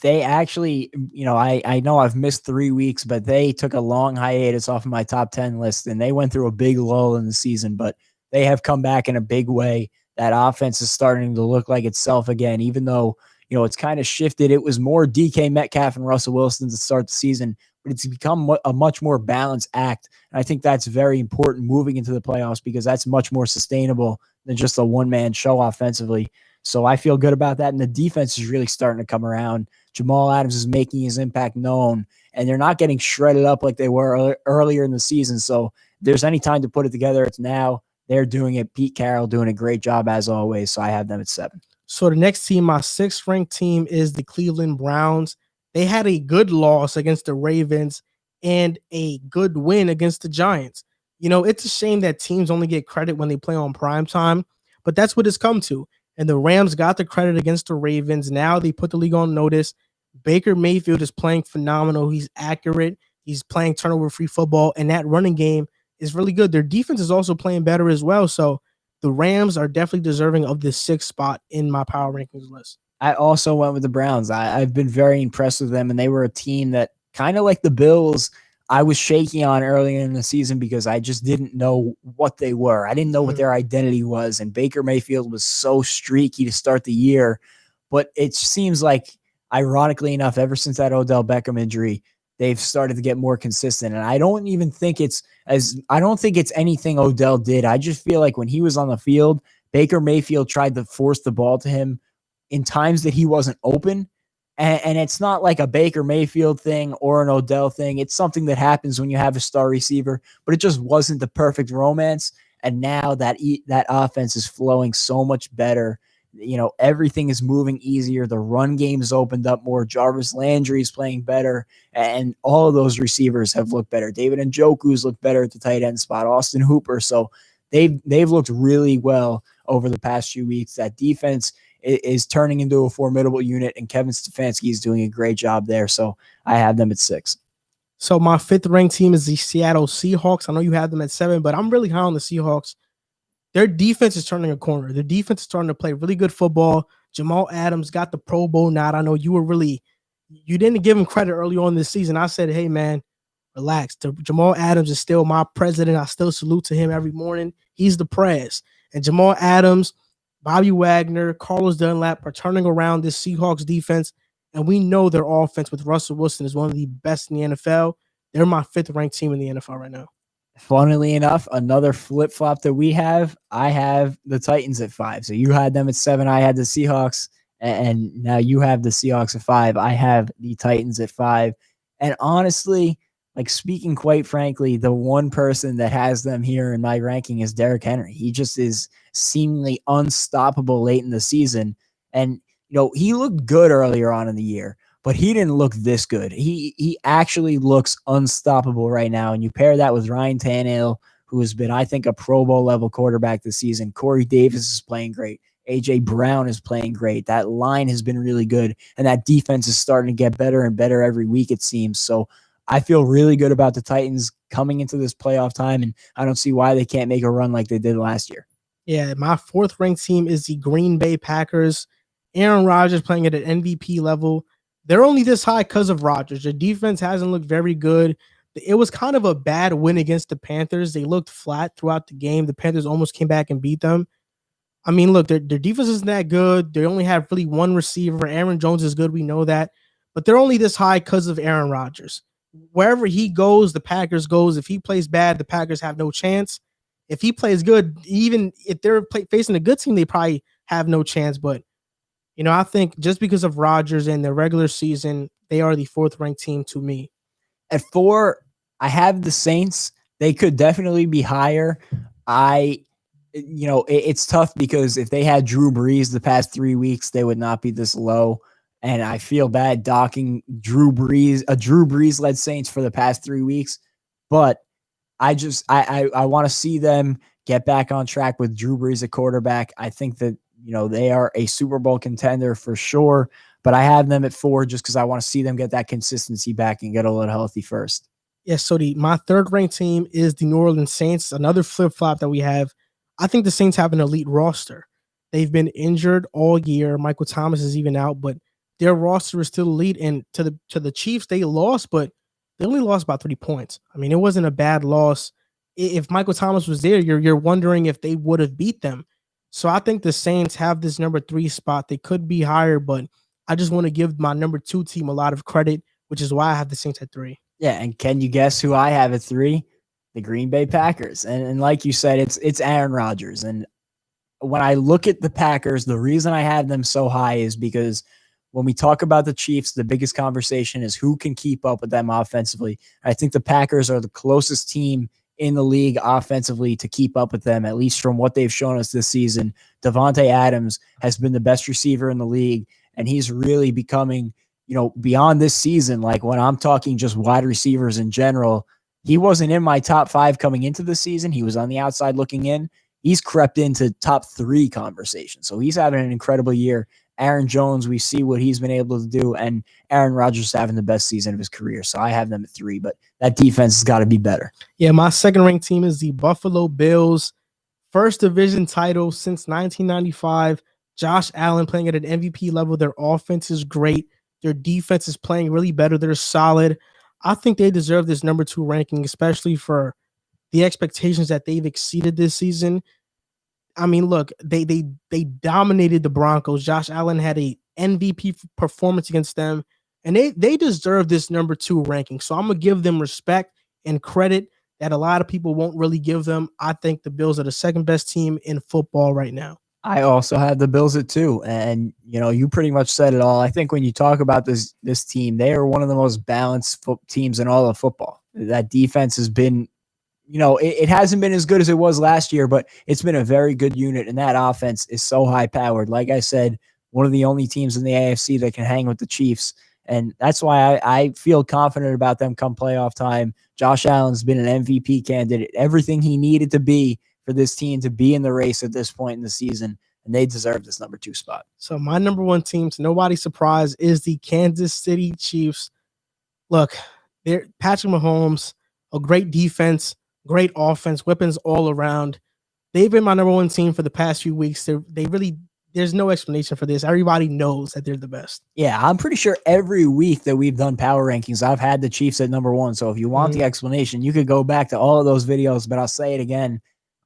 They actually, I know I've missed 3 weeks, but they took a long hiatus off of my top 10 list, and they went through a big lull in the season, but they have come back in a big way. That offense is starting to look like itself again, even though, it's kind of shifted. It was more DK Metcalf and Russell Wilson to start the season, but it's become a much more balanced act. And I think that's very important moving into the playoffs because that's much more sustainable than just a one-man show offensively. So I feel good about that. And the defense is really starting to come around. Jamal Adams is making his impact known, and they're not getting shredded up like they were earlier in the season. So if there's any time to put it together, it's now. They're doing it. Pete Carroll doing a great job as always. So I have them at 7. So the next team, my 6th ranked team, is the Cleveland Browns. They had a good loss against the Ravens and a good win against the Giants. It's a shame that teams only get credit when they play on prime time, but that's what it's come to. And the Rams got the credit against the Ravens. Now they put the league on notice. Baker Mayfield is playing phenomenal. He's accurate. He's playing turnover-free football, and that running game is really good. Their defense is also playing better as well. So the Rams are definitely deserving of the 6th spot in my power rankings list. I also went with the Browns. I've been very impressed with them, and they were a team that kind of like the Bills, I was shaky on earlier in the season because I just didn't know what they were. I didn't know what their identity was, and Baker Mayfield was so streaky to start the year. But it seems like, ironically enough, ever since that Odell Beckham injury, they've started to get more consistent. And I don't think it's anything Odell did. I just feel like when he was on the field, Baker Mayfield tried to force the ball to him in times that he wasn't open. And it's not like a Baker Mayfield thing or an Odell thing. It's something that happens when you have a star receiver, but it just wasn't the perfect romance. And now that offense is flowing so much better. Everything is moving easier. The run game has opened up more. Jarvis Landry is playing better, and all of those receivers have looked better. David Njoku's looked better at the tight end spot. Austin Hooper. So they've looked really well over the past few weeks. That defense is turning into a formidable unit, and Kevin Stefanski is doing a great job there. So I have them at 6. So my 5th ranked team is the Seattle Seahawks. I know you have them at 7, but I'm really high on the Seahawks. Their defense is turning a corner. Their defense is starting to play really good football. Jamal Adams got the Pro Bowl nod. I know you didn't give him credit early on this season. I said, hey, man, relax. Jamal Adams is still my president. I still salute to him every morning. He's the prez. And Jamal Adams, Bobby Wagner, Carlos Dunlap are turning around this Seahawks defense, and we know their offense with Russell Wilson is one of the best in the NFL. They're my 5th ranked team in the NFL right now. Funnily enough, another flip-flop that we have, I have the Titans at 5. So you had them at 7. I had the Seahawks, and now you have the Seahawks at 5. I have the Titans at 5. And honestly, speaking quite frankly, the one person that has them here in my ranking is Derrick Henry. He just is seemingly unstoppable late in the season. And, he looked good earlier on in the year, but he didn't look this good. He actually looks unstoppable right now. And you pair that with Ryan Tannehill, who has been, I think, a Pro Bowl level quarterback this season. Corey Davis is playing great. A.J. Brown is playing great. That line has been really good. And that defense is starting to get better and better every week, it seems. So I feel really good about the Titans coming into this playoff time, and I don't see why they can't make a run like they did last year. Yeah, my 4th ranked team is the Green Bay Packers. Aaron Rodgers playing at an MVP level. They're only this high because of Rodgers. Their defense hasn't looked very good. It was kind of a bad win against the Panthers. They looked flat throughout the game. The Panthers almost came back and beat them. I mean, look, their defense isn't that good. They only have really one receiver. Aaron Jones is good. We know that. But they're only this high because of Aaron Rodgers. Wherever he goes, the Packers goes. If he plays bad, the Packers have no chance. If he plays good, even if they're facing a good team, they probably have no chance. But, I think just because of Rodgers and the regular season, they are the 4th ranked team to me. At 4, I have the Saints. They could definitely be higher. It's tough because if they had Drew Brees the past 3 weeks, they would not be this low. And I feel bad docking Drew Brees-led Saints for the past 3 weeks. But I want to see them get back on track with Drew Brees at quarterback. I think that, they are a Super Bowl contender for sure. But I have them at 4 just because I want to see them get that consistency back and get a little healthy first. Yes, so my 3rd ranked team is the New Orleans Saints, another flip-flop that we have. I think the Saints have an elite roster. They've been injured all year. Michael Thomas is even out, but their roster is still elite. And to the Chiefs, they lost, but they only lost by 3 points. I mean, it wasn't a bad loss. If Michael Thomas was there, you're wondering if they would have beat them. So I think the Saints have this number 3 spot. They could be higher, but I just want to give my number 2 team a lot of credit, which is why I have the Saints at 3. Yeah, and can you guess who I have at 3? The Green Bay Packers. And like you said, it's Aaron Rodgers. And when I look at the Packers, the reason I have them so high is because when we talk about the Chiefs, the biggest conversation is who can keep up with them offensively. I think the Packers are the closest team in the league offensively to keep up with them, at least from what they've shown us this season. Devontae Adams has been the best receiver in the league, and he's really becoming, beyond this season, like when I'm talking just wide receivers in general, he wasn't in my top 5 coming into the season. He was on the outside looking in. He's crept into top 3 conversation. So he's having an incredible year. Aaron Jones, we see what he's been able to do, and Aaron Rodgers is having the best season of his career. So I have them at 3, but that defense has got to be better. Yeah, my second-ranked team is the Buffalo Bills. First division title since 1995. Josh Allen playing at an MVP level. Their offense is great. Their defense is playing really better. They're solid. I think they deserve this number 2 ranking, especially for the expectations that they've exceeded this season. I mean, look, they dominated the Broncos. Josh Allen had a MVP performance against them, and they deserve this number 2 ranking. So I'm going to give them respect and credit that a lot of people won't really give them. I think the Bills are the second best team in football right now. I also have the Bills at 2, and you pretty much said it all. I think when you talk about this team, they are one of the most balanced teams in all of football. That defense has been, it hasn't been as good as it was last year, but it's been a very good unit, and that offense is so high powered. Like I said, one of the only teams in the AFC that can hang with the Chiefs, and that's why I feel confident about them come playoff time. Josh Allen's been an MVP candidate, everything he needed to be for this team to be in the race at this point in the season, and they deserve this number 2 spot. So my number 1 team, to nobody's surprise, is the Kansas City Chiefs. Look, they're Patrick Mahomes, a great defense, great offense, weapons all around. They've been my number 1 team for the past few weeks. There's no explanation for this. Everybody knows that they're the best. Yeah, I'm pretty sure every week that we've done power rankings, I've had the Chiefs at number 1. So if you want the explanation, you could go back to all of those videos, but I'll say it again.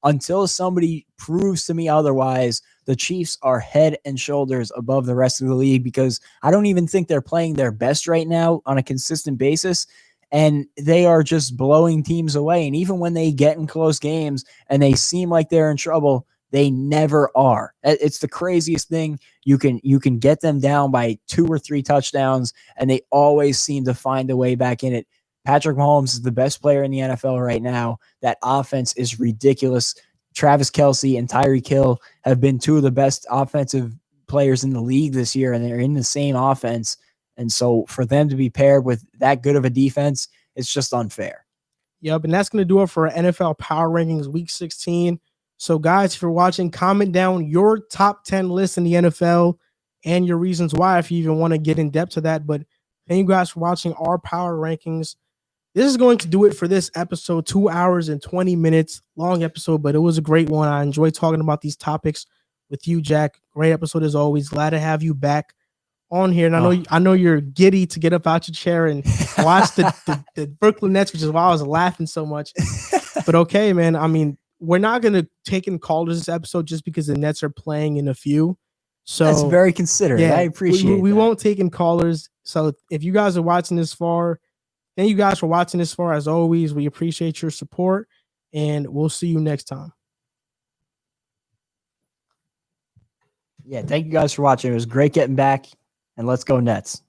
Until somebody proves to me otherwise, the Chiefs are head and shoulders above the rest of the league, because I don't even think they're playing their best right now on a consistent basis, and they are just blowing teams away. And even when they get in close games and they seem like they're in trouble, they never are. It's the craziest thing. You can get them down by 2 or 3 touchdowns, and they always seem to find a way back in it. Patrick Mahomes is the best player in the NFL right now. That offense is ridiculous. Travis Kelce and Tyreek Hill have been 2 of the best offensive players in the league this year, and they're in the same offense. And so for them to be paired with that good of a defense, it's just unfair. Yep, and that's going to do it for our NFL Power Rankings Week 16. So, guys, if you're watching, comment down your top 10 lists in the NFL and your reasons why, if you even want to get in depth to that. But thank you guys for watching our Power Rankings. This is going to do it for this episode, 2 hours and 20 minutes long episode, but it was a great one. I enjoyed talking about these topics with you, Jack. Great episode as always. Glad to have you back on here. And I know you're giddy to get up out your chair and watch the Brooklyn Nets, which is why I was laughing so much. But okay, man. I mean, we're not going to take in callers this episode just because the Nets are playing in a few. So that's very considerate. Yeah, I appreciate we won't take in callers. So if you guys are watching this far, thank you guys for watching this far. As always, we appreciate your support, and we'll see you next time. Yeah, thank you guys for watching. It was great getting back, and let's go Nets.